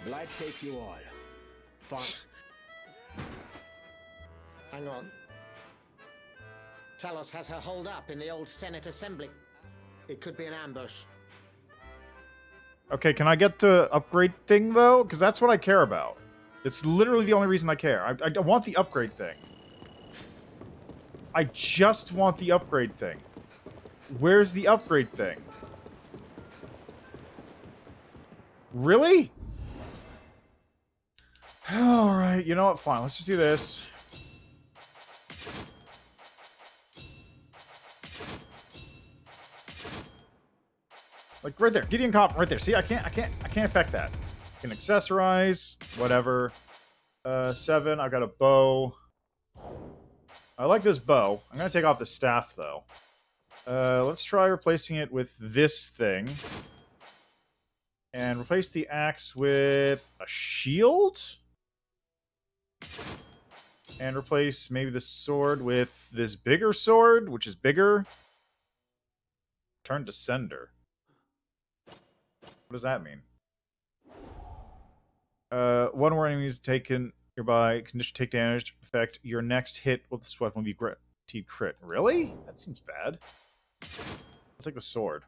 Blight take you all. Fine. Hang on. Talos has her holed up in the old Senate Assembly. It could be an ambush. Okay, can I get the upgrade thing, though? Because that's what I care about. It's literally the only reason I care. I want the upgrade thing. I just want the upgrade thing. Where's the upgrade thing? Really? Alright, you know what? Fine, let's just do this. Like right there, Gideon Coffin, right there. See, I can't affect that. I can accessorize, whatever. 7. I've got a bow. I like this bow. I'm gonna take off the staff though. Let's try replacing it with this thing, and replace the axe with a shield, and replace maybe the sword with this bigger sword, which is bigger. Turn to sender. What does that mean? One more enemy is taken nearby. Condition take damage. Effect. Your next hit with this weapon will be guaranteed crit. Really? That seems bad. I'll take the sword.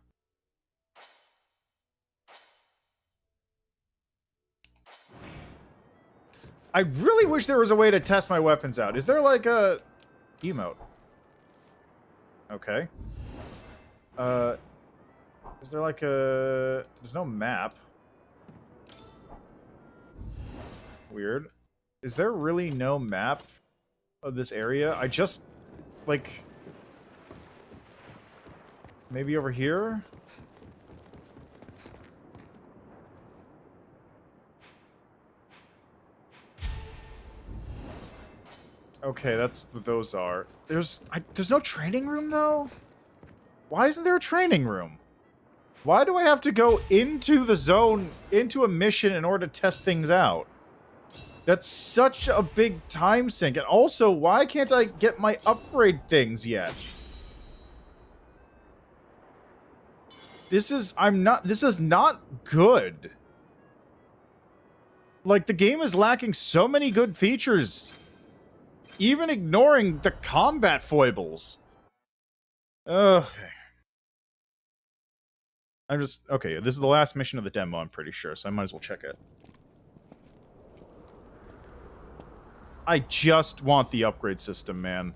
I really wish there was a way to test my weapons out. Is there like a emote? Okay. Is there like a... There's no map. Weird. Is there really no map of this area? I just... Like... Maybe over here? Okay, that's what those are. There's no training room, though? Why isn't there a training room? Why do I have to go into the zone, into a mission in order to test things out? That's such a big time sink. And also, why can't I get my upgrade things yet? This is not good. Like, the game is lacking so many good features. Even ignoring the combat foibles. Okay. Okay, this is the last mission of the demo, I'm pretty sure, so I might as well check it. I just want the upgrade system, man.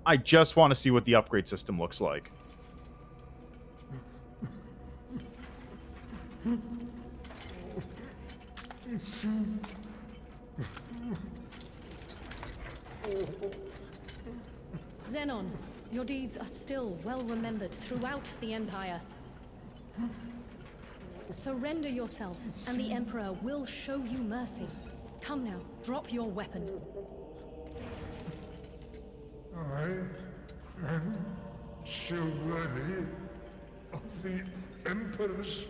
I just want to see what the upgrade system looks like. Xenon, your deeds are still well remembered throughout the Empire. Surrender yourself, and the Emperor will show you mercy. Come now, drop your weapon. I am still worthy of the Emperor's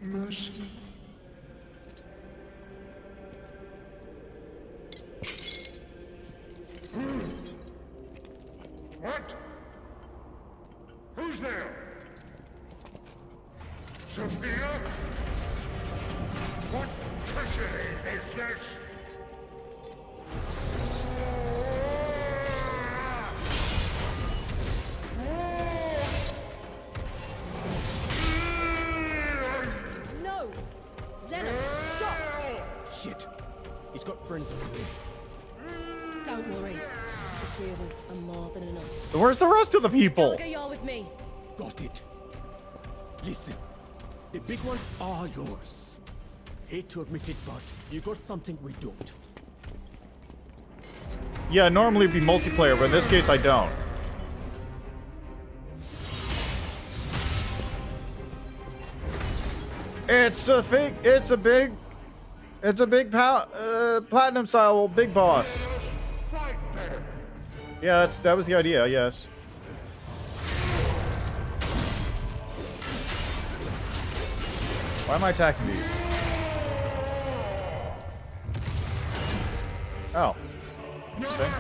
mercy. What? Who's there? Sophia? What treachery is this? No! Xenon, stop! Shit. He's got friends over here. Don't worry. The three of us are more than enough. Where's the rest of the people? Gallagher, you're with me. Got it. Listen, the big ones are yours. Hate to admit it, but you got something we don't. Yeah, normally it'd be multiplayer, but in this case I don't. It's a big platinum style big boss. Yeah, that was the idea, yes. Why am I attacking these? Oh. Interesting.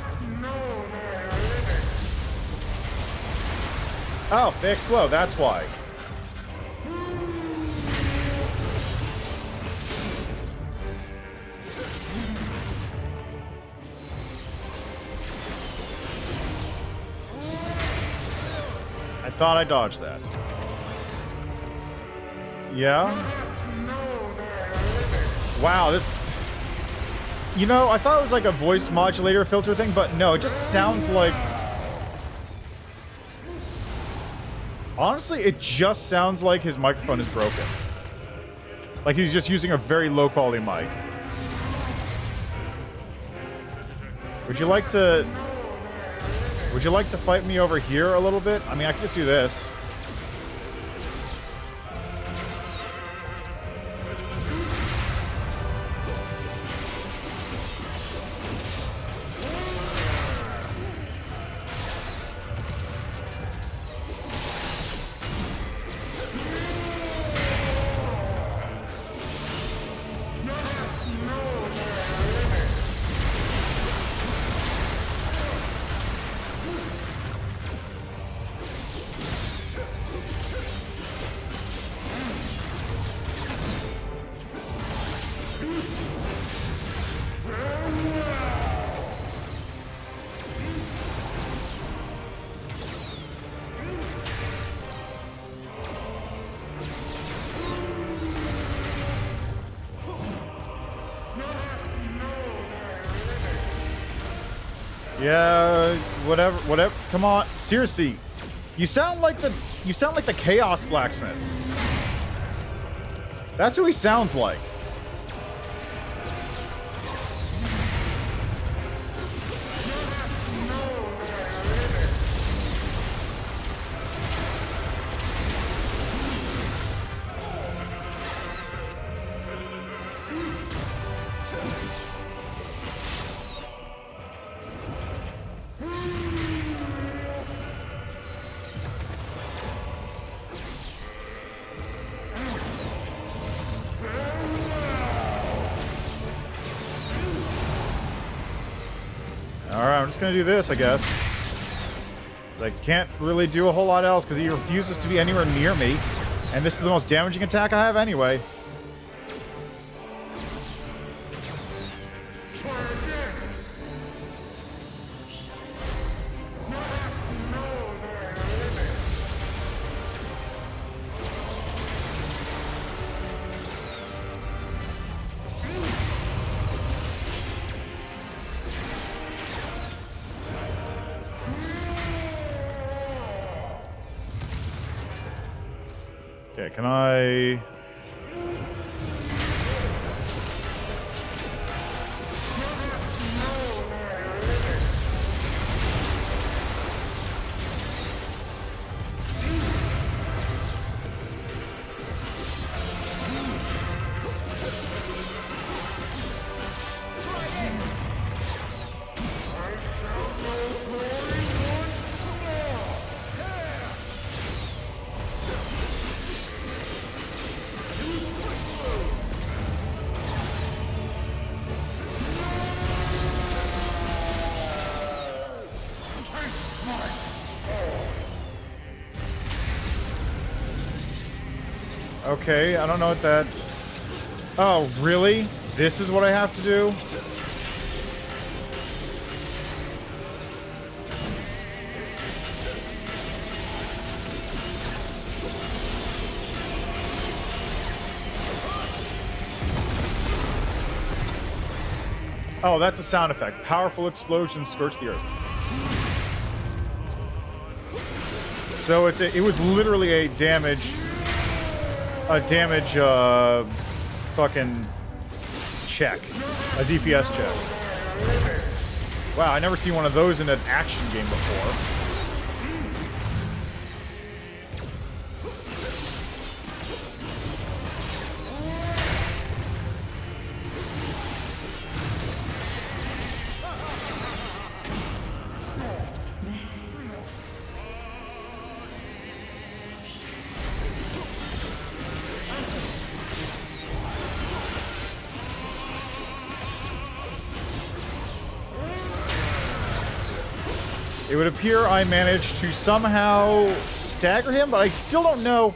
Oh, they explode, that's why. I thought I dodged that. Yeah? Wow, this... You know, I thought it was like a voice modulator filter thing, but no, it just sounds like... Honestly, it just sounds like his microphone is broken. Like he's just using a very low quality mic. Would you like to fight me over here a little bit? I mean, I can just do this. Yeah, whatever. Come on, seriously. You sound like the Chaos Blacksmith. That's who he sounds like. Alright, I'm just gonna do this, I guess. 'Cause I can't really do a whole lot else because he refuses to be anywhere near me. And this is the most damaging attack I have anyway. Okay, can I... Okay, I don't know what that... Oh, really? This is what I have to do? Oh, that's a sound effect. Powerful explosions scorch the earth. So it was literally a damage fucking check. A DPS check. Wow, I never seen one of those in an action game before. It would appear I managed to somehow stagger him, but I still don't know,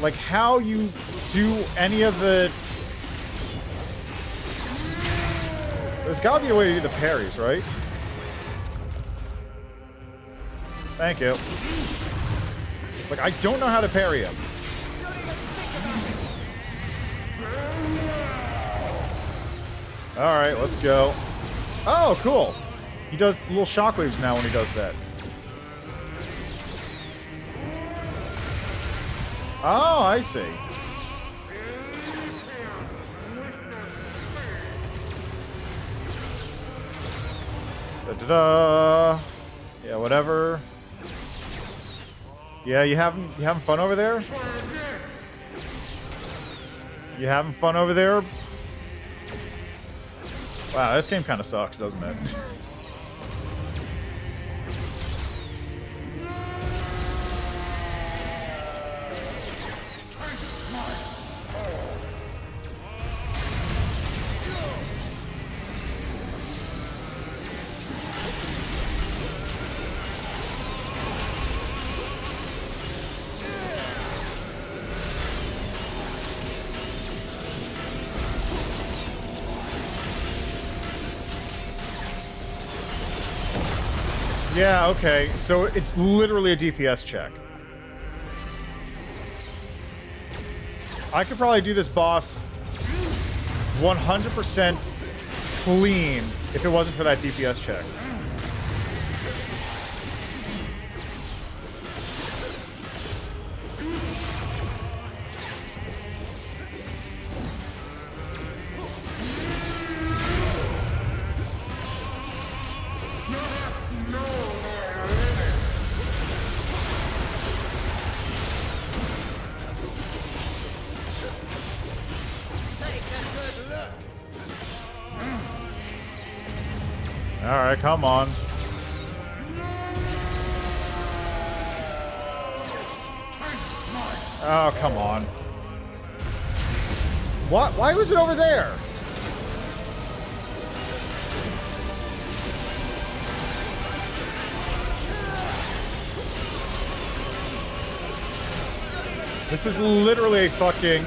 like, how you do any of the... There's gotta be a way to do the parries, right? Thank you. Like, I don't know how to parry him. Alright, let's go. Oh, cool. He does little shockwaves now when he does that. Oh, I see. Da-da-da. Yeah, whatever. Yeah, you having fun over there? You having fun over there? Wow, this game kind of sucks, doesn't it? Yeah, okay. So it's literally a DPS check. I could probably do this boss 100% clean if it wasn't for that DPS check. Alright, come on. Oh, come on. What? Why was it over there? This is literally a fucking...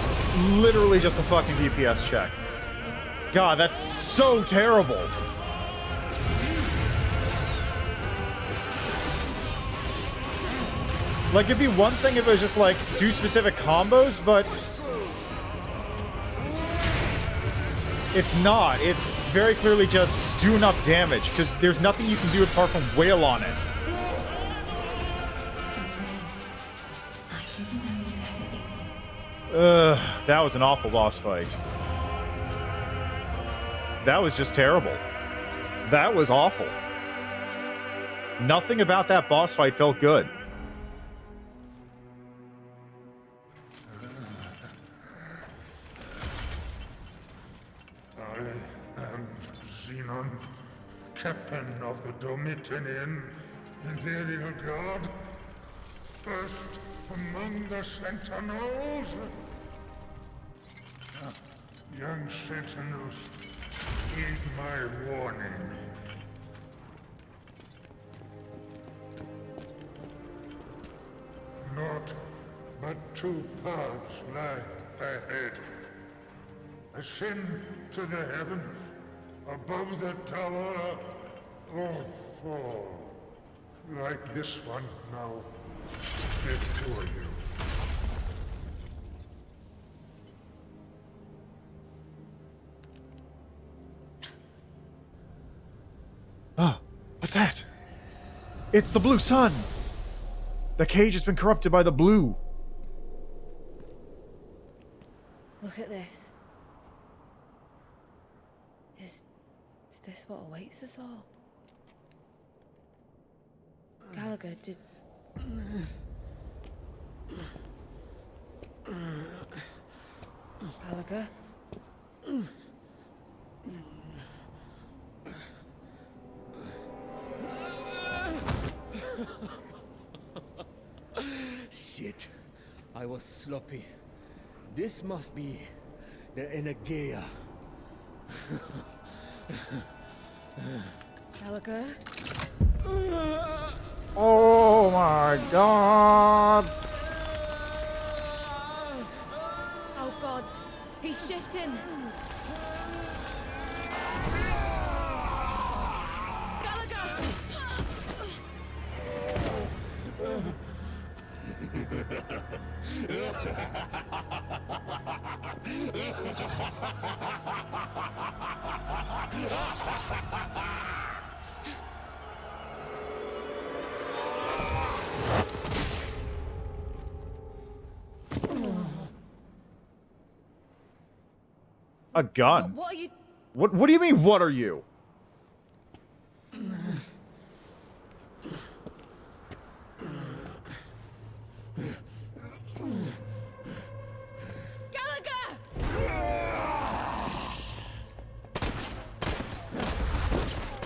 It's literally just a fucking DPS check. God, that's so terrible. Like, it'd be one thing if it was just, like, do specific combos, but... It's not. It's very clearly just do enough damage, because there's nothing you can do apart from wail on it. That was an awful boss fight. That was just terrible. That was awful. Nothing about that boss fight felt good. Captain of the Domitian Imperial Guard, first among the Sentinels. Young Sentinels, heed my warning. Naught but two paths lie ahead. Ascend to the heavens, above the tower, or fall, like this one now before you. Ah, what's that? It's the blue sun! The cage has been corrupted by the blue. Look at this. Is this what awaits us all? Gallagher, did... Gallagher? Shit. I was sloppy. This must be the Energeia. Gallagher? Oh my god! Oh god, he's shifting! Gallagher! A gun? What are you... What do you mean, what are you?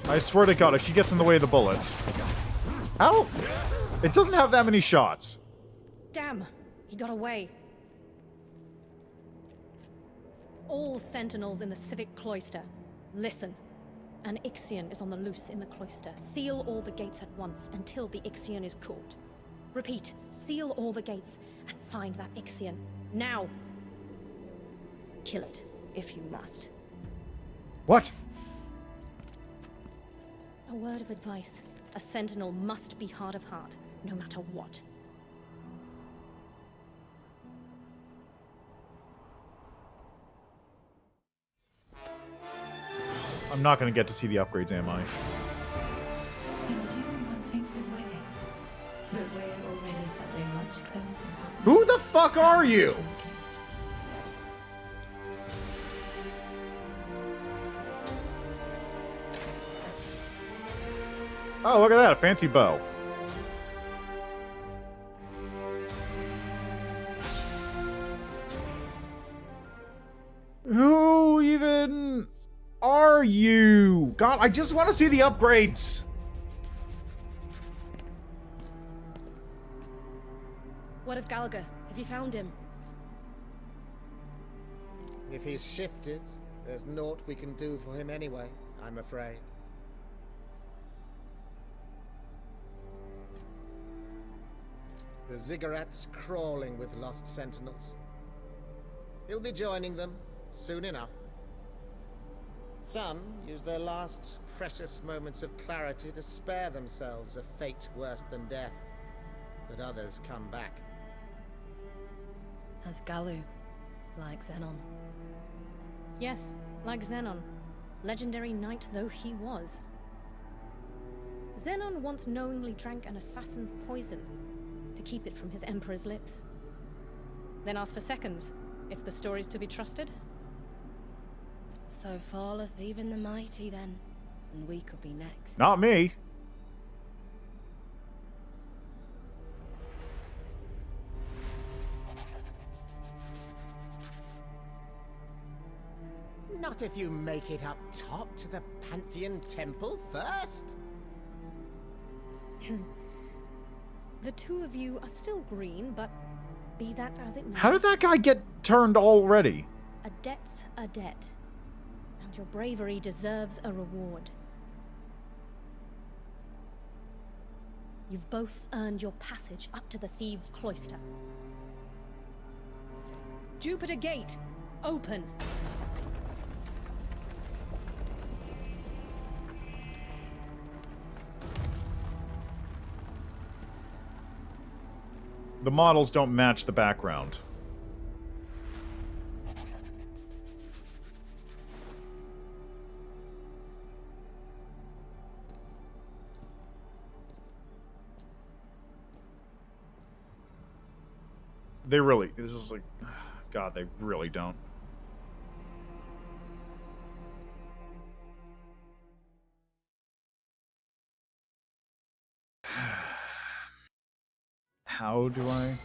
I swear to God, if she gets in the way of the bullets. How? It doesn't have that many shots. Damn, he got away. All sentinels in the civic cloister, listen. An Ixion is on the loose in the cloister. Seal all the gates at once until the Ixion is caught. Repeat, seal all the gates and find that Ixion. Now! Kill it, if you must. What? A word of advice. A sentinel must be hard of heart, no matter what. I'm not gonna get to see the upgrades, am I? In June, one thinks of weddings, but we're already something much closer. Who the fuck are you? Oh, look at that, a fancy bow. Who even are you? God, I just want to see the upgrades. What of Gallagher? Have you found him? If he's shifted, there's naught we can do for him anyway, I'm afraid. The ziggurats crawling with lost sentinels. He'll be joining them soon enough. Some use their last precious moments of clarity to spare themselves a fate worse than death. But others come back. As Galu, like Xenon. Yes, like Xenon. Legendary knight though he was. Xenon once knowingly drank an assassin's poison to keep it from his emperor's lips. Then asked for seconds, if the story's to be trusted. So falleth even the mighty then, and we could be next. Not me. Not if you make it up top to the Pantheon Temple first. The two of you are still green, but be that as it may. How did that guy get turned already? A debt's a debt, and your bravery deserves a reward. You've both earned your passage up to the Thieves' Cloister. Jupiter Gate, open! The models don't match the background. They really, this is like, God, they really don't. How do I?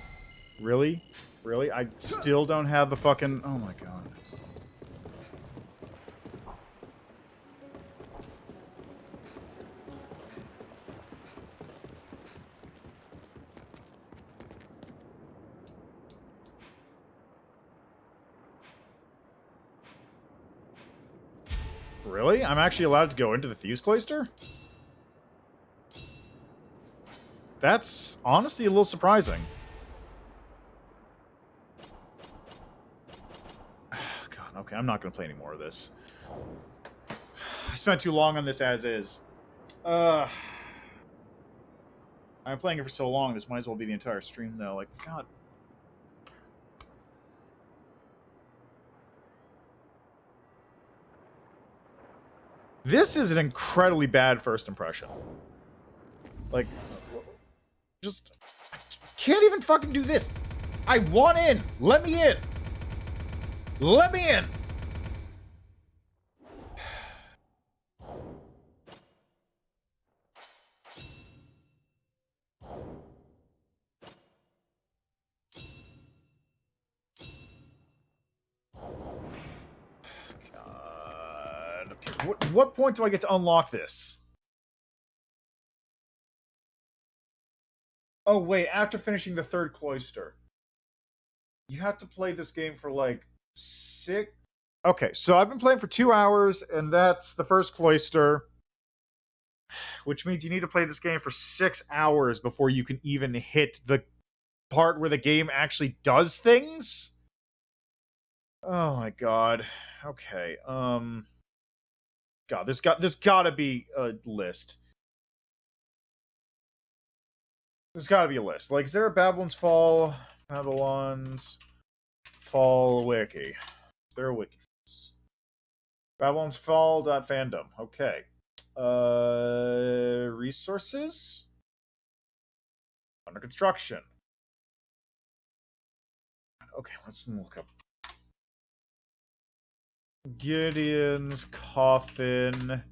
Really? Really? I still don't have the fucking... Oh my god. Really? I'm actually allowed to go into the Thieves' Cloister? That's honestly a little surprising. God, okay, I'm not going to play any more of this. I spent too long on this as is. I'm playing it for so long, this might as well be the entire stream, though. Like, God. This is an incredibly bad first impression. Like... Just can't even fucking do this. I want in. Let me in. Let me in. God. Okay. What point do I get to unlock this? Oh, wait, after finishing the third cloister. You have to play this game for, like, 6... Okay, so I've been playing for 2 hours, and that's the first cloister. Which means you need to play this game for 6 hours before you can even hit the part where the game actually does things? Oh my god. Okay, God, there's gotta be a list. There's gotta be a list. Like, is there a Babylon's Fall wiki? Is there a wiki? Babylon's Fall.fandom. Okay. Resources? Under construction. Okay, let's look up. Gideon's Coffin.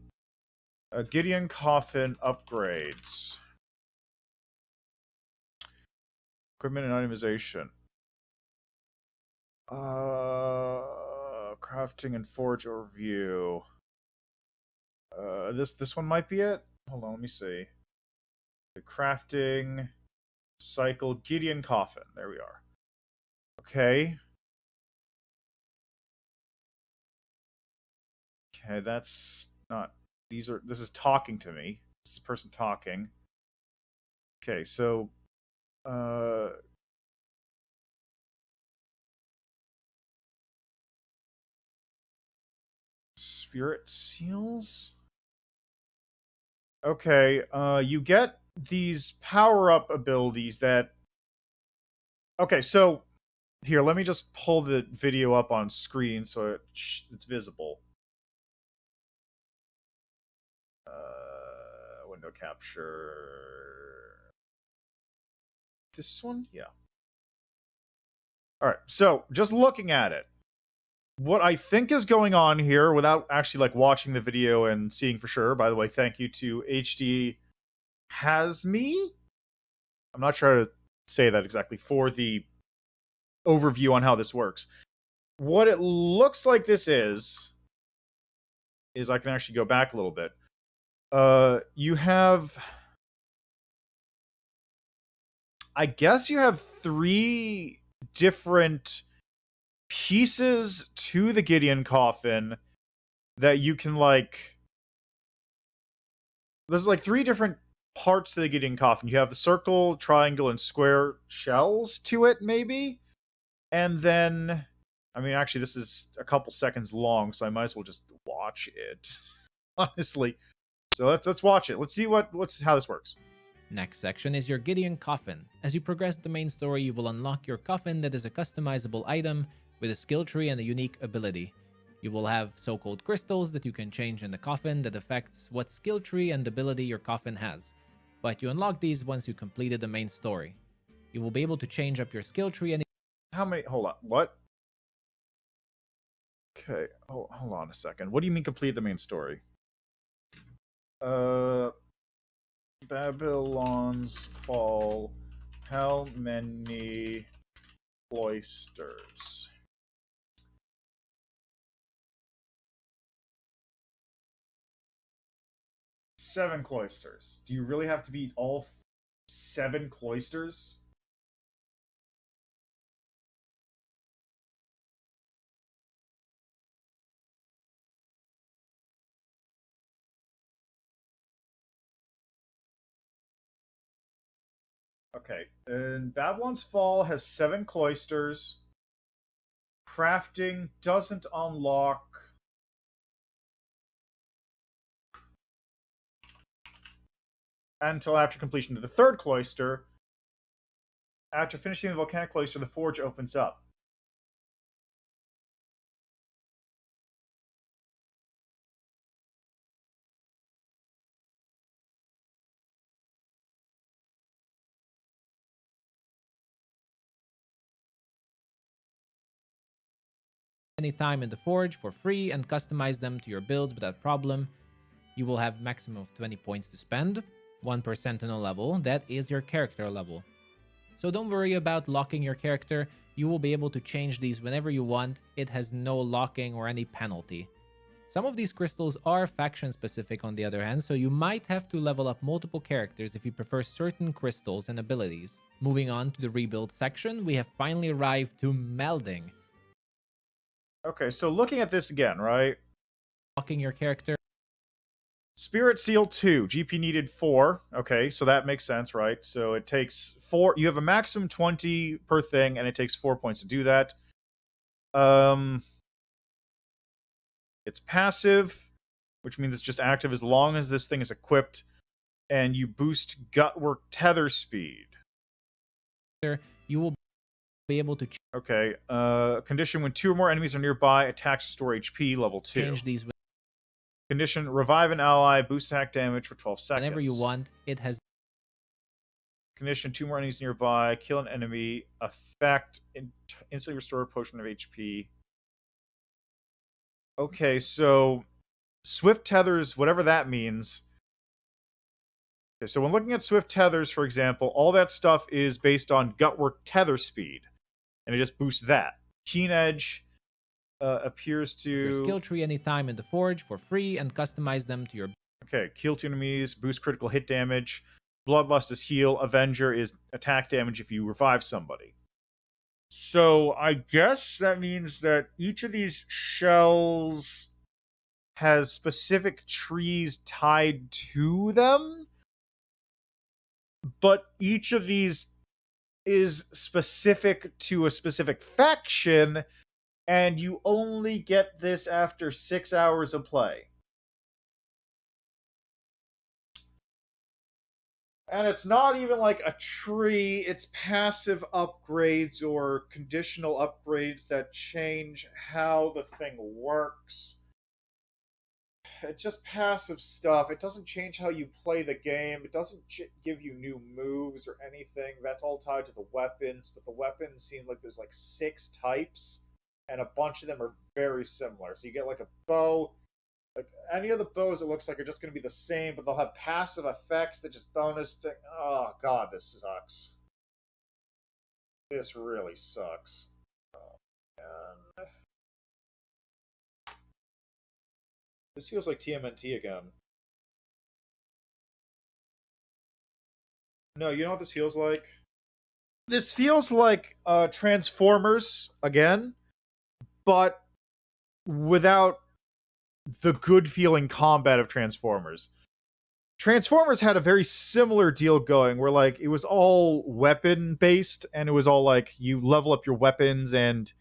Gideon Coffin upgrades. Equipment and itemization. Crafting and forge overview. This one might be it. Hold on, let me see. The crafting cycle Gideon Coffin. There we are. Okay. Okay, that's not. This is talking to me. This is the person talking. Okay, so Spirit seals? Okay, you get these power-up abilities that... Okay, so... Here, let me just pull the video up on screen so it's visible. Window capture... This one? Yeah. Alright, so, just looking at it. What I think is going on here, without actually, like, watching the video and seeing for sure, by the way, thank you to HD Hasme? I'm not sure how to say that exactly, for the overview on how this works. What it looks like this is I can actually go back a little bit. You have... I guess you have 3 different pieces to the Gideon Coffin that you can, like... There's, like, 3 different parts to the Gideon Coffin. You have the circle, triangle, and square shells to it, maybe? And then... I mean, actually, this is a couple seconds long, so I might as well just watch it. Honestly. So let's watch it. Let's see how this works. Next section is your Gideon Coffin. As you progress the main story, you will unlock your coffin that is a customizable item with a skill tree and a unique ability. You will have so-called crystals that you can change in the coffin that affects what skill tree and ability your coffin has. But you unlock these once you completed the main story. You will be able to change up your skill tree and... How many... Hold on. What? Okay. Oh, hold on a second. What do you mean complete the main story? Babylon's Fall. How many cloisters? Seven cloisters. Do you really have to beat all 7 cloisters? Okay, and Babylon's Fall has 7 cloisters. Crafting doesn't unlock... until after completion of the 3rd cloister. After finishing the volcanic cloister, the forge opens up. Anytime in the forge for free and customize them to your builds without problem. You will have maximum of 20 points to spend, 1 per sentinel level, that is your character level. So don't worry about locking your character, you will be able to change these whenever you want, it has no locking or any penalty. Some of these crystals are faction specific on the other hand, so you might have to level up multiple characters if you prefer certain crystals and abilities. Moving on to the rebuild section, we have finally arrived to Melding. Okay, so looking at this again, right? Locking your character. Spirit Seal 2, GP needed 4. Okay, so that makes sense, right? So it takes 4... You have a maximum 20 per thing, and it takes 4 points to do that. It's passive, which means it's just active as long as this thing is equipped, and you boost Gutwork tether speed. You will be able to... Okay, condition when 2 or more enemies are nearby, attacks restore HP, level 2. Change these... Condition, revive an ally, boost attack damage for 12 seconds. Whenever you want, it has... Condition, 2 more enemies nearby, kill an enemy, effect, instantly restore a potion of HP. Okay, so Swift Tethers, whatever that means. Okay, so when looking at Swift Tethers, for example, all that stuff is based on Gutwork tether speed. And it just boosts that. Keen Edge appears to... Your skill tree anytime in the Forge for free and customize them to your... Okay, kill 2 enemies, boost critical hit damage. Bloodlust is heal. Avenger is attack damage if you revive somebody. So I guess that means that each of these shells has specific trees tied to them. But each of these is specific to a specific faction, and you only get this after 6 hours of play. And it's not even like a tree, it's passive upgrades or conditional upgrades that change how the thing works. It's just passive stuff. It doesn't change how you play the game. It doesn't give you new moves or anything. That's all tied to the weapons, but the weapons seem like there's like 6 types, and a bunch of them are very similar. So you get like a bow. Like any of the bows, it looks like are just going to be the same, but they'll have passive effects that just bonus thing. Oh god, this sucks. This really sucks. Oh man. This feels like TMNT again. No, you know what this feels like? This feels like Transformers again, but without the good feeling combat of Transformers. Transformers had a very similar deal going where like it was all weapon based, and it was all like you level up your weapons and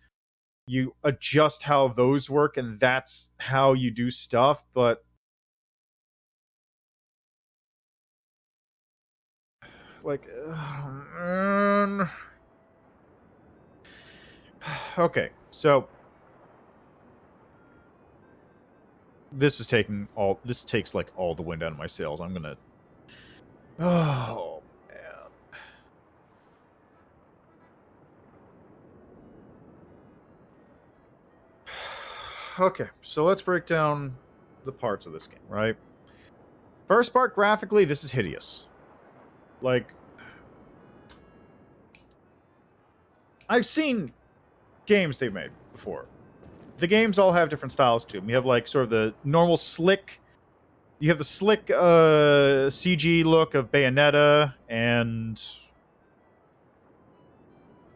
you adjust how those work, and that's how you do stuff. But like okay, so this takes like all the wind out of my sails. I'm gonna... Oh, man. Okay, so let's break down the parts of this game, right? First part, graphically, this is hideous. Like, I've seen games they've made before. The games all have different styles to them. You have like sort of the normal slick, you have the slick CG look of Bayonetta and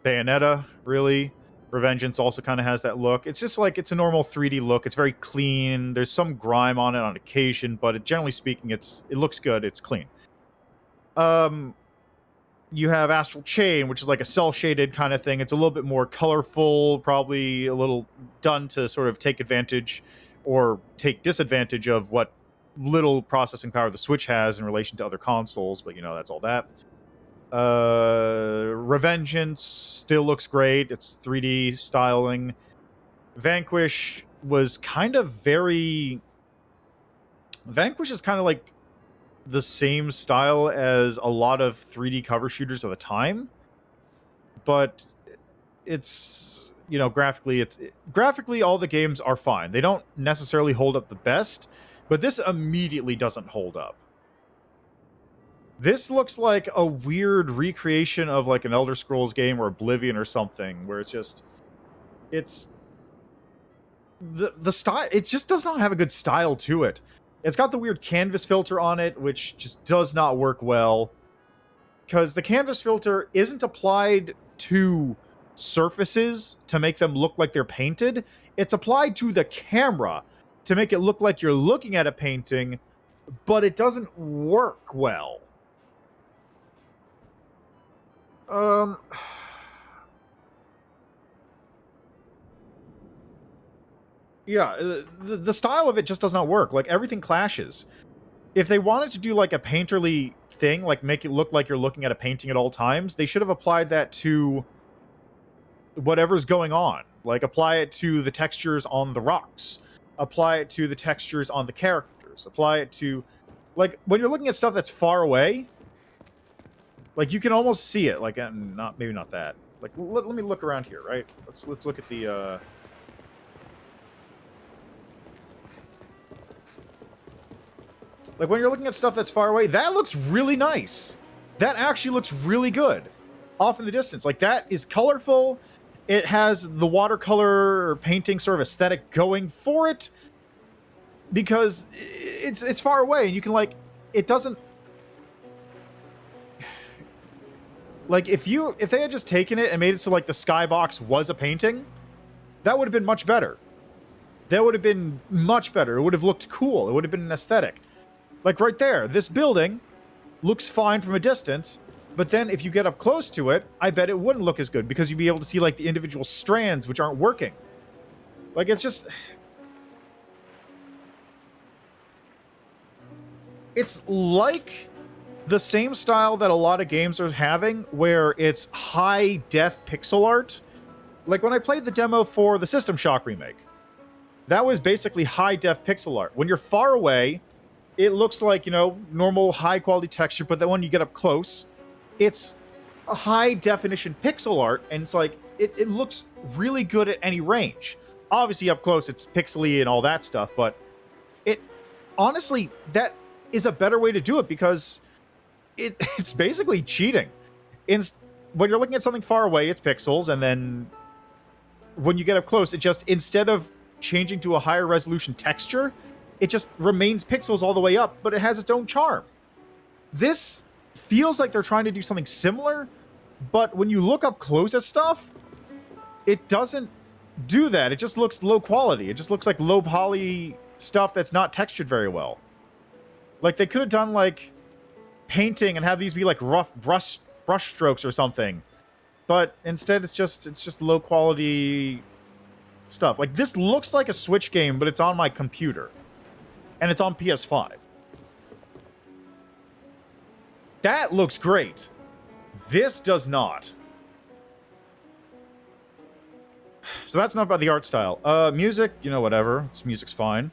Bayonetta, really. Revengeance also kind of has that look. It's just like, it's a normal 3D look. It's very clean. There's some grime on it on occasion, but generally speaking, it looks good. It's clean. You have Astral Chain, which is like a cel-shaded kind of thing. It's a little bit more colorful, probably a little done to sort of take advantage or take disadvantage of what little processing power the Switch has in relation to other consoles, but you know, that's all that. Revengeance still looks great. It's 3D styling. Vanquish was kind of very... Vanquish is kind of like the same style as a lot of 3D cover shooters of the time, but it's, you know, graphically all the games are fine. They don't necessarily hold up the best, but this immediately doesn't hold up. This looks like a weird recreation of like an Elder Scrolls game or Oblivion or something, where it's just, it's the style, it just does not have a good style to it. It's got the weird canvas filter on it, which just does not work well. Because the canvas filter isn't applied to surfaces to make them look like they're painted. It's applied to the camera to make it look like you're looking at a painting, but it doesn't work well. Yeah, the style of it just does not work. Like, everything clashes. If they wanted to do, like, a painterly thing, like, make it look like you're looking at a painting at all times, they should have applied that to whatever's going on. Like, apply it to the textures on the rocks. Apply it to the textures on the characters. Apply it to... Like, when you're looking at stuff that's far away, like, you can almost see it. Like, maybe not that. Like, let me look around here, right? Let's look at the, Like, when you're looking at stuff that's far away, that looks really nice. That actually looks really good. Off in the distance. Like, that is colorful. It has the watercolor painting sort of aesthetic going for it. Because it's far away, and you can, like... It doesn't... Like, if they had just taken it and made it so, like, the skybox was a painting, that would have been much better. That would have been much better. It would have looked cool. It would have been an aesthetic. Like, right there, this building looks fine from a distance, But then if you get up close to it, I bet it wouldn't look as good because you'd be able to see like the individual strands which aren't working. Like, it's just... It's like the same style that a lot of games are having, where it's high-def pixel art. Like, when I played the demo for the System Shock remake, that was basically high-def pixel art. When you're far away, it looks like, you know, normal high-quality texture, but then when you get up close, it's a high-definition pixel art, and it's like, it looks really good at any range. Obviously, up close, it's pixely and all that stuff, but it... Honestly, that is a better way to do it, because it's basically cheating. When you're looking at something far away, it's pixels, and then when you get up close, it just, instead of changing to a higher resolution texture, it just remains pixels all the way up, but it has its own charm. This feels like they're trying to do something similar, but when you look up close at stuff, it doesn't do that. It just looks low quality. It just looks like low poly stuff that's not textured very well. Like, they could have done, like, painting and have these be, like, rough brush strokes or something. But instead, it's just low quality stuff. Like, this looks like a Switch game, but it's on my computer. And it's on PS5. That looks great. This does not. So that's enough about the art style. Music, you know, whatever. Music's fine.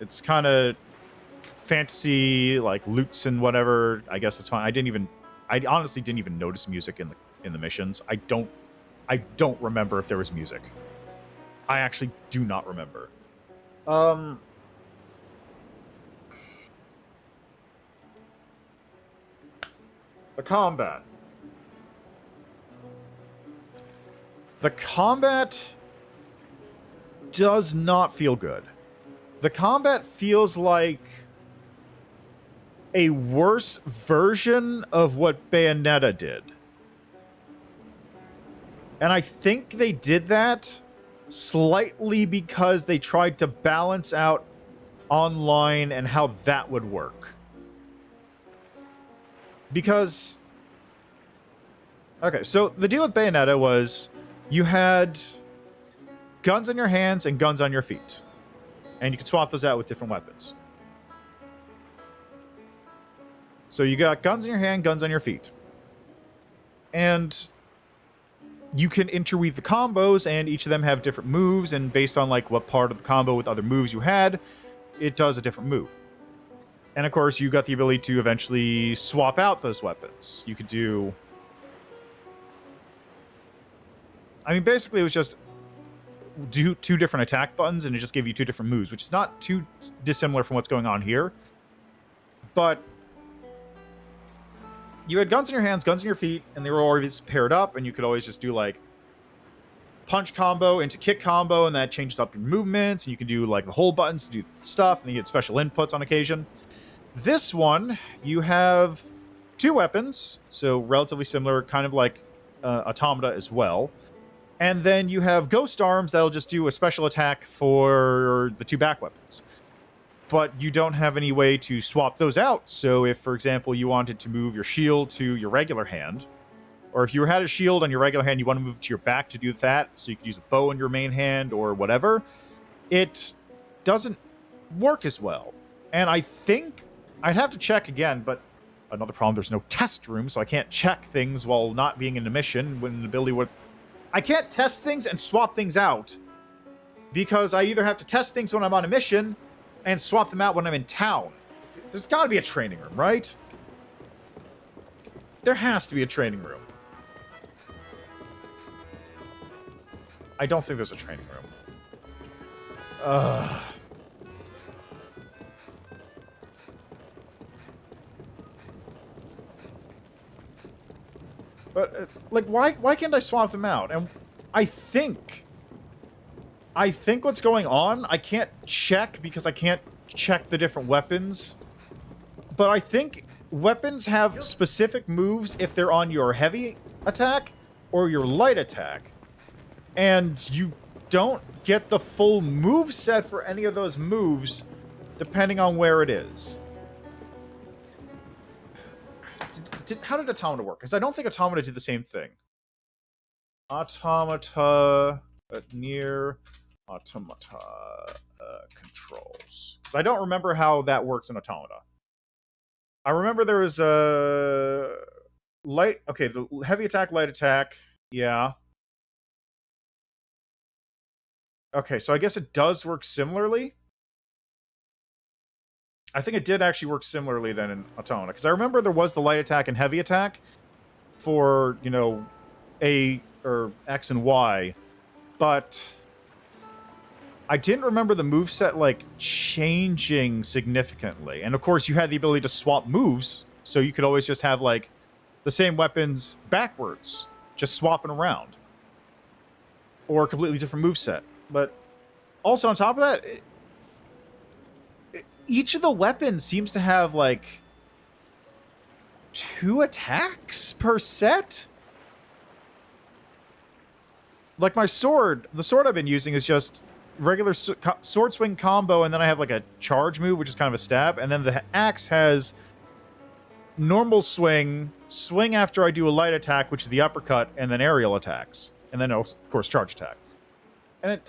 It's kind of fantasy, like loots and whatever. I guess it's fine. I honestly didn't even notice music in the missions. I don't remember if there was music. I actually do not remember. The combat. The combat does not feel good. The combat feels like a worse version of what Bayonetta did. And I think they did that slightly because they tried to balance out online and how that would work. Because... Okay, so the deal with Bayonetta was you had guns on your hands and guns on your feet. And you could swap those out with different weapons. So you got guns in your hand, guns on your feet. And you can interweave the combos, and each of them have different moves, and based on like what part of the combo with other moves you had, it does a different move. And of course, you got the ability to eventually swap out those weapons. You could do... I mean, basically it was just do two different attack buttons, and it just gave you two different moves, which is not too dissimilar from what's going on here. But you had guns in your hands, guns in your feet, and they were always paired up, and you could always just do, like, punch combo into kick combo, and that changes up your movements, and you can do, like, the hold buttons to do stuff, and you get special inputs on occasion. This one, you have two weapons, so relatively similar, kind of like Automata as well. And then you have ghost arms that'll just do a special attack for the two back weapons. But you don't have any way to swap those out. So if, for example, you wanted to move your shield to your regular hand, or if you had a shield on your regular hand, you want to move it to your back to do that, so you could use a bow in your main hand or whatever, it doesn't work as well. And I think, I'd have to check again, but another problem, there's no test room, so I can't check things while not being in a mission when an ability would... I can't test things and swap things out, because I either have to test things when I'm on a mission and swap them out when I'm in town. There's got to be a training room, right? There has to be a training room. I don't think there's a training room. But, like, why can't I swap them out? And I think what's going on, I can't check because I can't check the different weapons. But I think weapons have specific moves if they're on your heavy attack or your light attack. And you don't get the full move set for any of those moves depending on where it is. how did Automata work? Because I don't think Automata did the same thing. Automata near Automata controls. Because I don't remember how that works in Automata. I remember there was a light. Okay, the heavy attack, light attack. Yeah. Okay, so I guess it does work similarly. I think it did actually work similarly then in Automata. Because I remember there was the light attack and heavy attack for, you know, A or X and Y. But I didn't remember the moveset, like, changing significantly. And of course, you had the ability to swap moves, so you could always just have, like, the same weapons backwards, just swapping around. Or a completely different moveset. But also on top of that, each of the weapons seems to have, like, 2 attacks per set? Like my sword, the sword I've been using is just regular sword swing combo, and then I have like a charge move, which is kind of a stab, and then the axe has normal swing, swing after I do a light attack, which is the uppercut, and then aerial attacks, and then of course charge attack. And it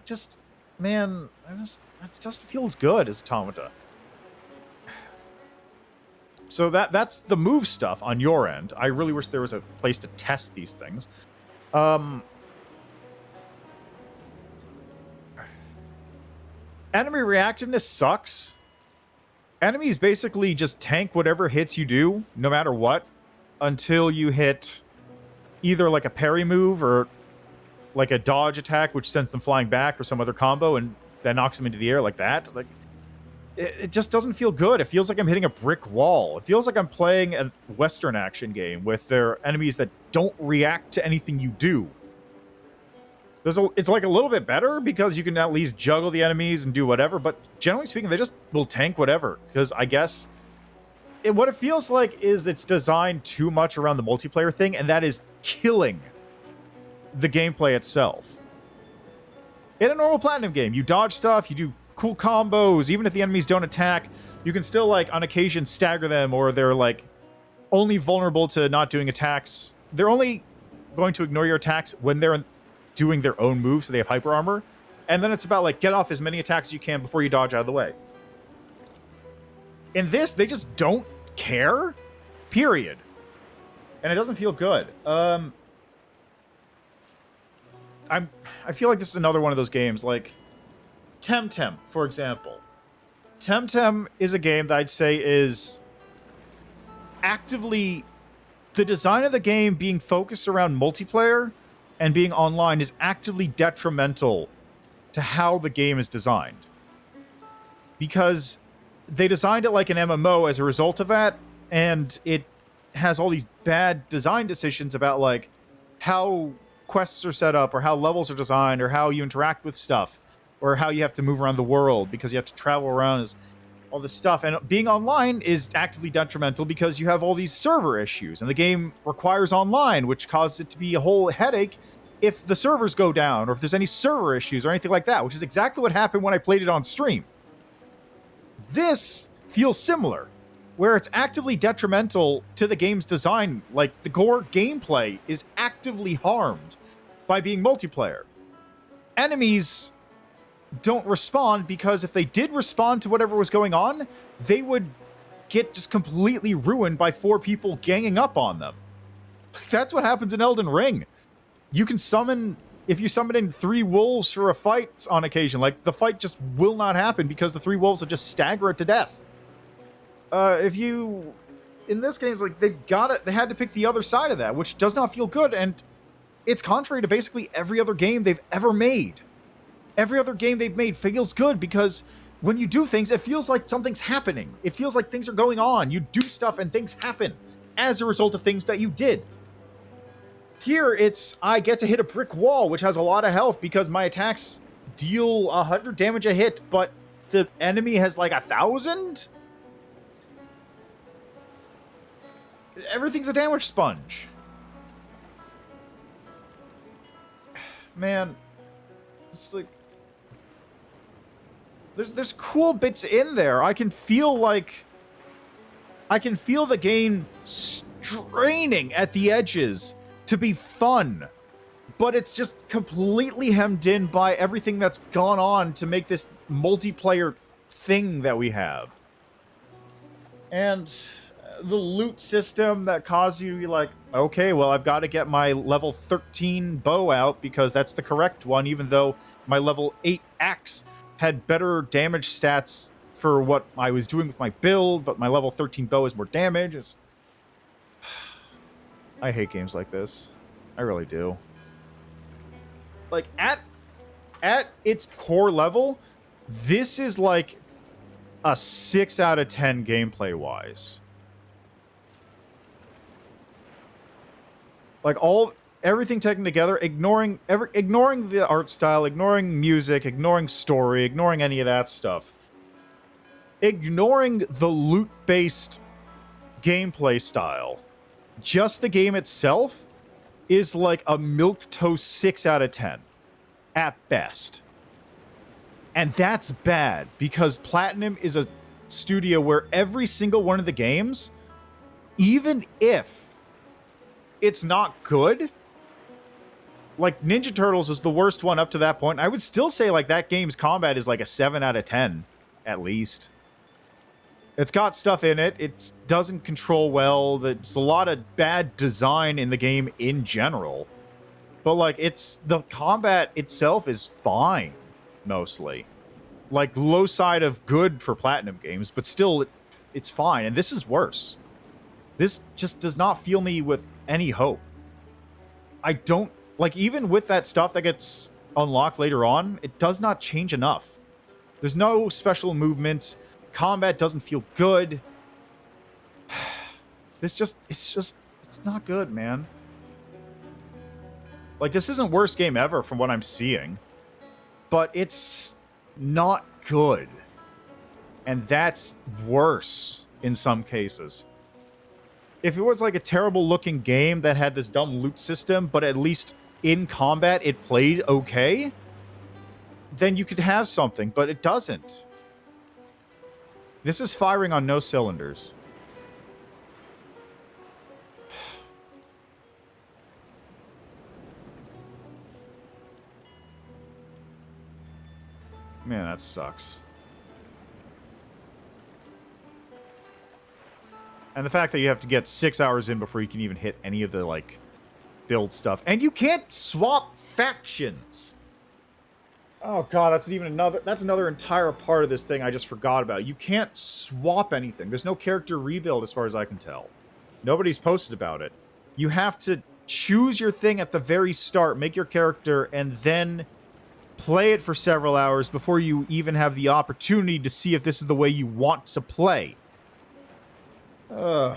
just, man, it just feels good as Automata. So that's the move stuff on your end. I really wish there was a place to test these things. Enemy reactiveness sucks. Enemies basically just tank whatever hits you do, no matter what, until you hit either like a parry move or like a dodge attack, which sends them flying back, or some other combo, and that knocks them into the air like that. Like, it just doesn't feel good. It feels like I'm hitting a brick wall. It feels like I'm playing a Western action game with their enemies that don't react to anything you do. It's like a little bit better because you can at least juggle the enemies and do whatever, but generally speaking, they just will tank whatever. Because I guess what it feels like is it's designed too much around the multiplayer thing, and that is killing the gameplay itself. In a normal Platinum game, you dodge stuff, you do cool combos, even if the enemies don't attack, you can still, like, on occasion stagger them, or they're, like, only vulnerable to not doing attacks. They're only going to ignore your attacks when they're doing their own moves, so they have hyper armor. And then it's about, like, get off as many attacks as you can before you dodge out of the way. In this, they just don't care, period. And it doesn't feel good. I feel like this is another one of those games, like Temtem, for example. Temtem is a game that I'd say is actively... The design of the game being focused around multiplayer and being online is actively detrimental to how the game is designed. Because they designed it like an MMO as a result of that, and it has all these bad design decisions about, like, how quests are set up, or how levels are designed, or how you interact with stuff, or how you have to move around the world because you have to travel around, all this stuff. And being online is actively detrimental because you have all these server issues, and the game requires online, which causes it to be a whole headache if the servers go down, or if there's any server issues or anything like that, which is exactly what happened when I played it on stream. This feels similar, where it's actively detrimental to the game's design. Like, the core gameplay is actively harmed by being multiplayer. Enemies don't respond because if they did respond to whatever was going on, they would get just completely ruined by 4 people ganging up on them. That's what happens in Elden Ring. You can summon... If you summon in 3 wolves for a fight on occasion, like, the fight just will not happen because the 3 wolves will just stagger it to death. If you... In this game, it's like, they had to pick the other side of that, which does not feel good, and it's contrary to basically every other game they've ever made. Every other game they've made feels good because when you do things, it feels like something's happening. It feels like things are going on. You do stuff and things happen as a result of things that you did. Here, it's, I get to hit a brick wall, which has a lot of health because my attacks deal 100 damage a hit, but the enemy has like 1,000? Everything's a damage sponge. Man, it's like... There's cool bits in there. I can feel the game draining at the edges to be fun. But it's just completely hemmed in by everything that's gone on to make this multiplayer thing that we have. And the loot system that causes you to be like, okay, well, I've got to get my level 13 bow out because that's the correct one, even though my level 8 axe had better damage stats for what I was doing with my build, but my level 13 bow is more damage. I hate games like this. I really do. Like, at its core level, this is like a 6 out of 10 gameplay-wise. Like, everything taken together, ignoring the art style, ignoring music, ignoring story, ignoring any of that stuff. Ignoring the loot-based gameplay style. Just the game itself is like a milquetoast 6 out of 10. At best. And that's bad, because Platinum is a studio where every single one of the games, even if it's not good, like Ninja Turtles was the worst one up to that point, I would still say like that game's combat is like a 7 out of 10, at least. It's got stuff in it. It doesn't control well. There's a lot of bad design in the game in general. But, like, the combat itself is fine, mostly. Like, low side of good for Platinum Games, but still, it's fine. And this is worse. This just does not fill me with any hope. I don't... Like, even with that stuff that gets unlocked later on, it does not change enough. There's no special movements. Combat doesn't feel good. It's not good, man. Like, this isn't worst game ever from what I'm seeing. But it's not good. And that's worse in some cases. If it was like a terrible looking game that had this dumb loot system, but at least in combat it played okay, then you could have something, but it doesn't. This is firing on no cylinders. Man, that sucks. And the fact that you have to get 6 hours in before you can even hit any of the, like, build stuff. And you can't swap factions! Oh god, that's another entire part of this thing I just forgot about. You can't swap anything. There's no character rebuild as far as I can tell. Nobody's posted about it. You have to choose your thing at the very start, make your character, and then play it for several hours before you even have the opportunity to see if this is the way you want to play. Ugh.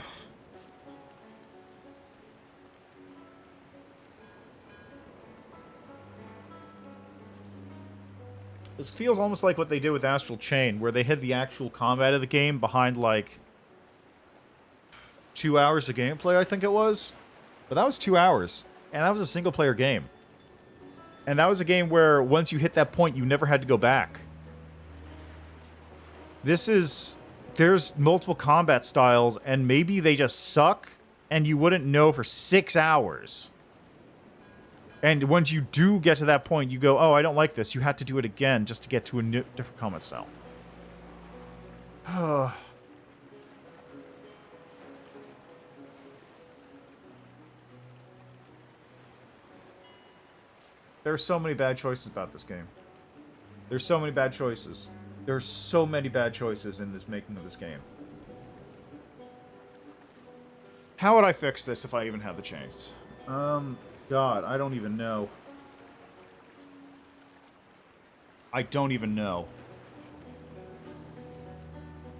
This feels almost like what they did with Astral Chain, where they hid the actual combat of the game behind, like, 2 hours of gameplay, I think it was. But that was 2 hours, and that was a single-player game. And that was a game where, once you hit that point, you never had to go back. There's multiple combat styles, and maybe they just suck, and you wouldn't know for 6 hours. And once you do get to that point, you go, oh, I don't like this. You had to do it again just to get to a different combat style. There's so many bad choices about this game. There's so many bad choices. There's so many bad choices in this making of this game. How would I fix this if I even had the chance? God, I don't even know. I don't even know.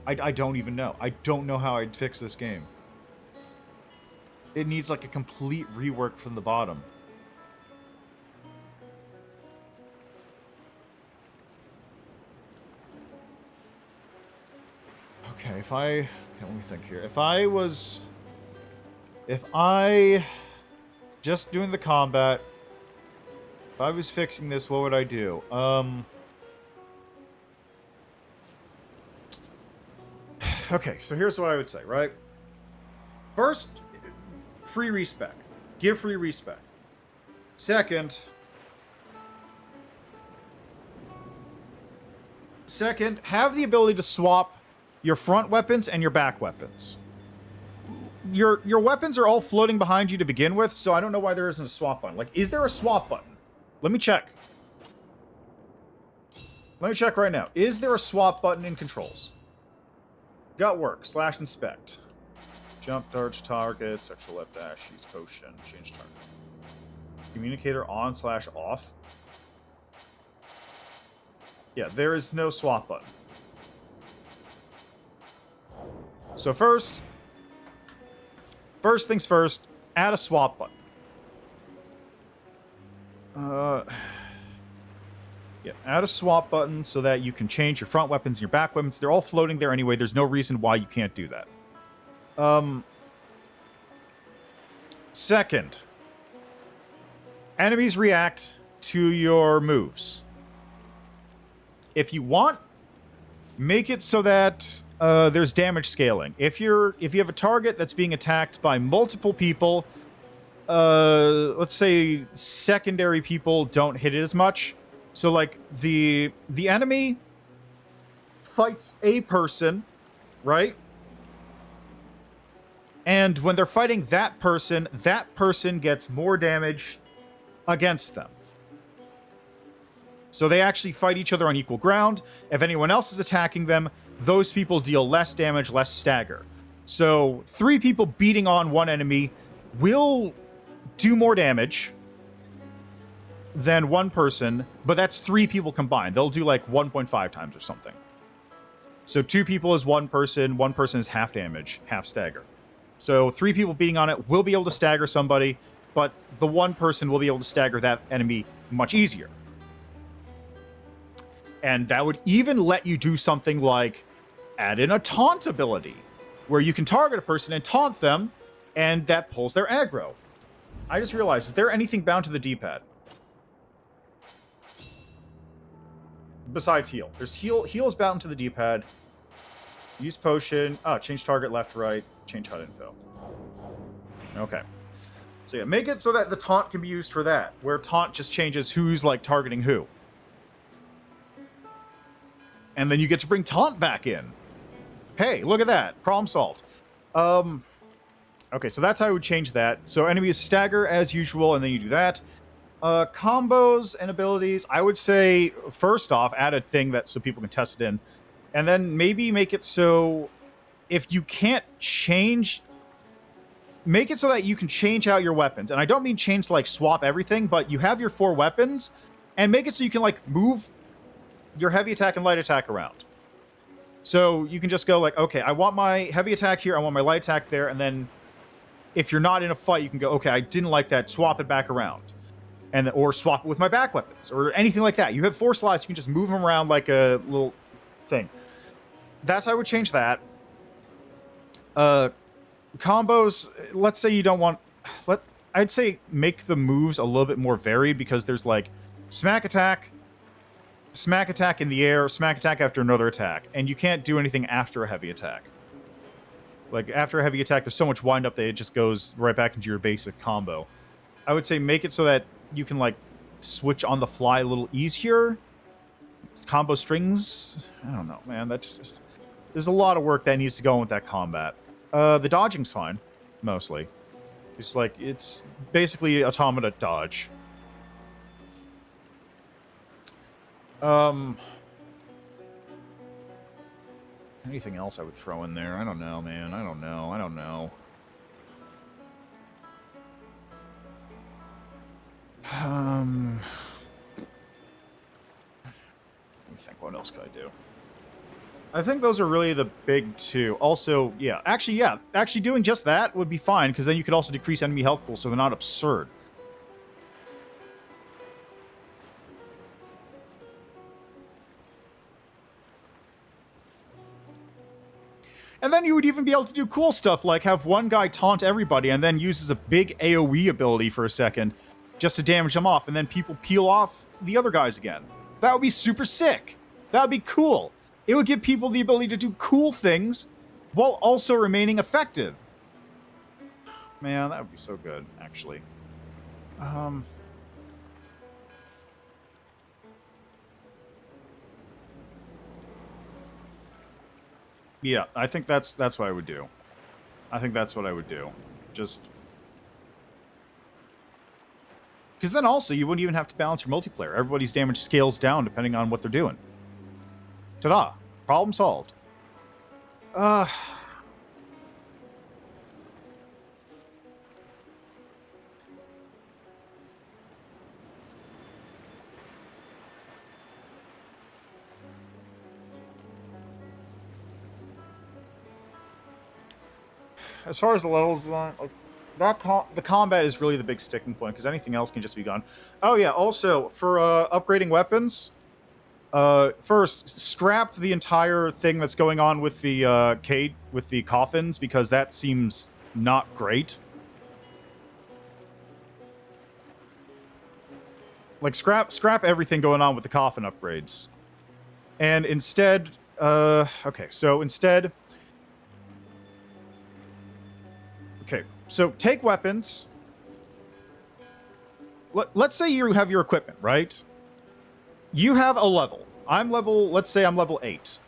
I don't even know. I don't know how I'd fix this game. It needs like a complete rework from the bottom. Okay, let me think here. If I just doing the combat, if I was fixing this, what would I do? Okay, so here's what I would say, right? First, free respec. Give free respec. Second, have the ability to swap your front weapons and your back weapons. Your weapons are all floating behind you to begin with, so I don't know why there isn't a swap button. Like, is there a swap button? Let me check. Let me check right now. Is there a swap button in controls? Gut work, / inspect. Jump, dodge, target, sexual left dash, use potion, change target. Communicator on / off. Yeah, there is no swap button. So first things first, add a swap button. Yeah, add a swap button so that you can change your front weapons and your back weapons. They're all floating there anyway. There's no reason why you can't do that. Second, enemies react to your moves. If you want, make it so that there's damage scaling. If you have a target that's being attacked by multiple people, let's say secondary people don't hit it as much. So like the enemy fights a person, right? And when they're fighting that person gets more damage against them. So they actually fight each other on equal ground. If anyone else is attacking them, those people deal less damage, less stagger. So 3 people beating on one enemy will do more damage than one person, but that's 3 people combined. They'll do like 1.5 times or something. So 2 people is one person is half damage, half stagger. So 3 people beating on it will be able to stagger somebody, but the one person will be able to stagger that enemy much easier. And that would even let you do something like add in a taunt ability, where you can target a person and taunt them, and that pulls their aggro. I just realized, is there anything bound to the D-pad? Besides heal. There's heal. Heal is bound to the D-pad. Use potion. Change target left, right. Change HUD info. Okay. So yeah, make it so that the taunt can be used for that, where taunt just changes who's like targeting who. And then you get to bring taunt back in. Hey, look at that. Problem solved. Okay, so that's how I would change that. So enemies stagger as usual, and then you do that. Combos and abilities, I would say, first off, add a thing that so people can test it in. And then maybe make it so if you can't change... Make it so that you can change out your weapons. And I don't mean change to, like, swap everything, but you have your 4 weapons, and make it so you can, like, move your heavy attack and light attack around. So you can just go like, okay, I want my heavy attack here, I want my light attack there, and then if you're not in a fight, you can go, okay, I didn't like that, swap it back around. And or swap it with my back weapons, or anything like that. You have 4 slots, you can just move them around like a little thing. That's how I would change that. Combos, let's say you don't want... I'd say make the moves a little bit more varied, because there's like smack attack in the air, smack attack after another attack, and you can't do anything after a heavy attack. Like, after a heavy attack, there's so much wind up that it just goes right back into your basic combo. I would say make it so that you can, like, switch on the fly a little easier. Combo strings, I don't know, man, that just... There's a lot of work that needs to go in with that combat. The dodging's fine, mostly. It's like, it's basically automata dodge. Anything else I would throw in there? I don't know, man. I don't know. Let me think, what else could I do? I think those are really the big 2. Also, yeah. Actually doing just that would be fine, because then you could also decrease enemy health pool, so they're not absurd. And then you would even be able to do cool stuff, like have one guy taunt everybody and then uses a big AoE ability for a second just to damage them off, and then people peel off the other guys again. That would be super sick. That would be cool. It would give people the ability to do cool things while also remaining effective. man, that would be so good, actually. Yeah, I think that's what I would do. I think that's what I would do. Just because then also you wouldn't even have to balance your multiplayer. Everybody's damage scales down depending on what they're doing. Ta-da! Problem solved. As far as the levels design, like the combat is really the big sticking point because anything else can just be gone. Oh yeah, also for upgrading weapons, first scrap the entire thing that's going on with the with the coffins because that seems not great. Like scrap everything going on with the coffin upgrades, and instead, okay, so instead. Okay, so take weapons. Let's say you have your equipment, right? You have a level. Let's say I'm level 8.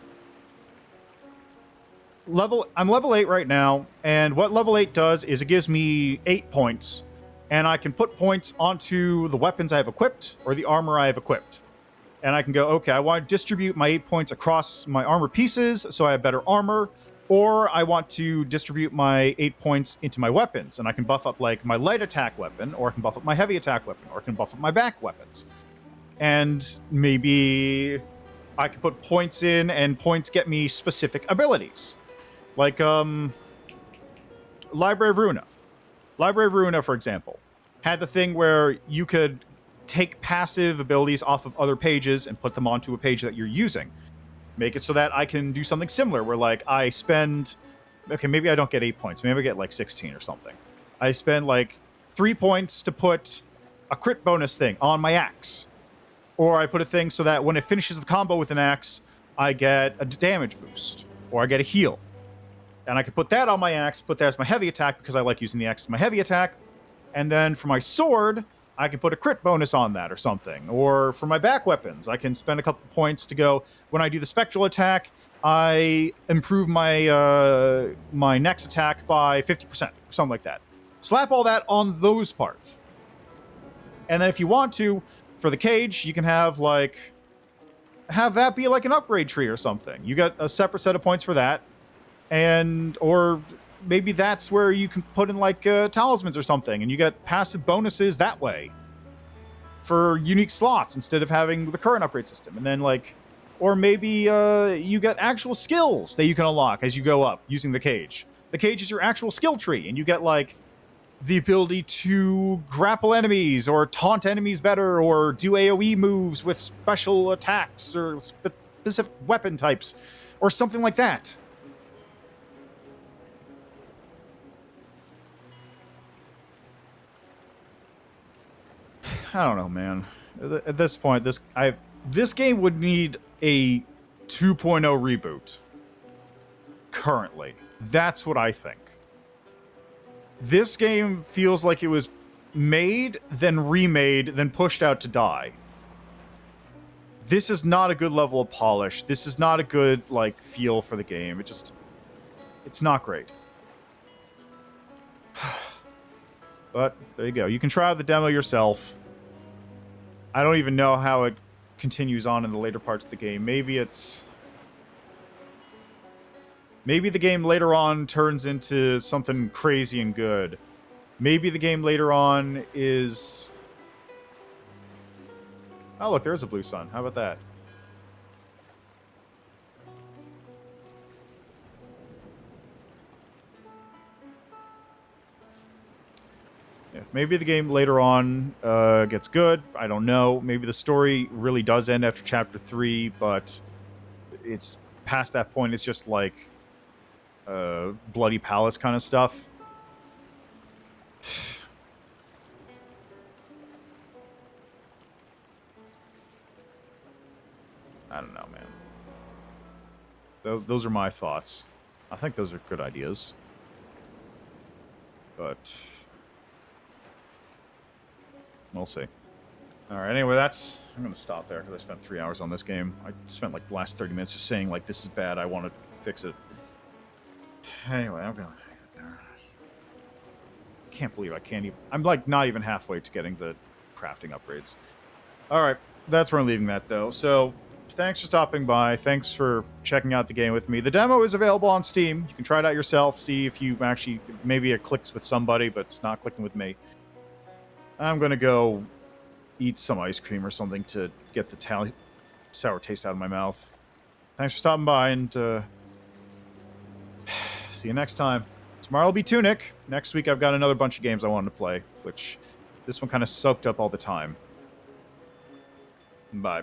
I'm level 8 right now, and what level 8 does is it gives me 8 points, and I can put points onto the weapons I have equipped or the armor I have equipped. And I can go, okay, I want to distribute my 8 points across my armor pieces so I have better armor. Or I want to distribute my 8 points into my weapons, and I can buff up, like, my light attack weapon, or I can buff up my heavy attack weapon, or I can buff up my back weapons. And maybe I can put points in, and points get me specific abilities. Like, Library of Ruina. Library of Ruina, for example, had the thing where you could take passive abilities off of other pages and put them onto a page that you're using. Make it so that I can do something similar where, like, I spend... Okay, maybe I don't get 8 points. Maybe I get, like, 16 or something. I spend, like, 3 points to put a crit bonus thing on my axe. Or I put a thing so that when it finishes the combo with an axe, I get a damage boost. Or I get a heal. And I can put that on my axe, put that as my heavy attack because I like using the axe as my heavy attack. And then for my sword... I can put a crit bonus on that or something. Or for my back weapons, I can spend a couple points to go, when I do the Spectral Attack, I improve my my next attack by 50%, or something like that. Slap all that on those parts. And then if you want to, for the cage, you can have, like, have that be like an upgrade tree or something. You get a separate set of points for that. Or maybe that's where you can put in, like, talismans or something, and you get passive bonuses that way for unique slots instead of having the current upgrade system. And then, like, or maybe you get actual skills that you can unlock as you go up using the cage. The cage is your actual skill tree, and you get, like, the ability to grapple enemies or taunt enemies better or do AoE moves with special attacks or specific weapon types or something like that. I don't know, man. At this point, this game would need a 2.0 reboot. Currently. That's what I think. This game feels like it was made, then remade, then pushed out to die. This is not a good level of polish. This is not a good, like, feel for the game. It's not great. But there you go. You can try out the demo yourself. I don't even know how it continues on in the later parts of the game. Maybe the game later on turns into something crazy and good. Maybe the game later on is... Oh, look, there is a blue sun. How about that? Yeah, maybe the game later on gets good. I don't know. Maybe the story really does end after Chapter 3, but it's past that point. It's just like Bloody Palace kind of stuff. I don't know, man. Those are my thoughts. I think those are good ideas. But we'll see. All right, anyway, I'm going to stop there because I spent 3 hours on this game. I spent like the last 30 minutes just saying, like, this is bad, I want to fix it. Anyway, I'm going to leave it there. Can't believe I can't even... I'm, like, not even halfway to getting the crafting upgrades. All right, that's where I'm leaving that, though. So, thanks for stopping by. Thanks for checking out the game with me. The demo is available on Steam. You can try it out yourself, see if you actually... Maybe it clicks with somebody, but it's not clicking with me. I'm going to go eat some ice cream or something to get the sour taste out of my mouth. Thanks for stopping by, and see you next time. Tomorrow will be Tunic. Next week I've got another bunch of games I wanted to play, which this one kind of soaked up all the time. Bye.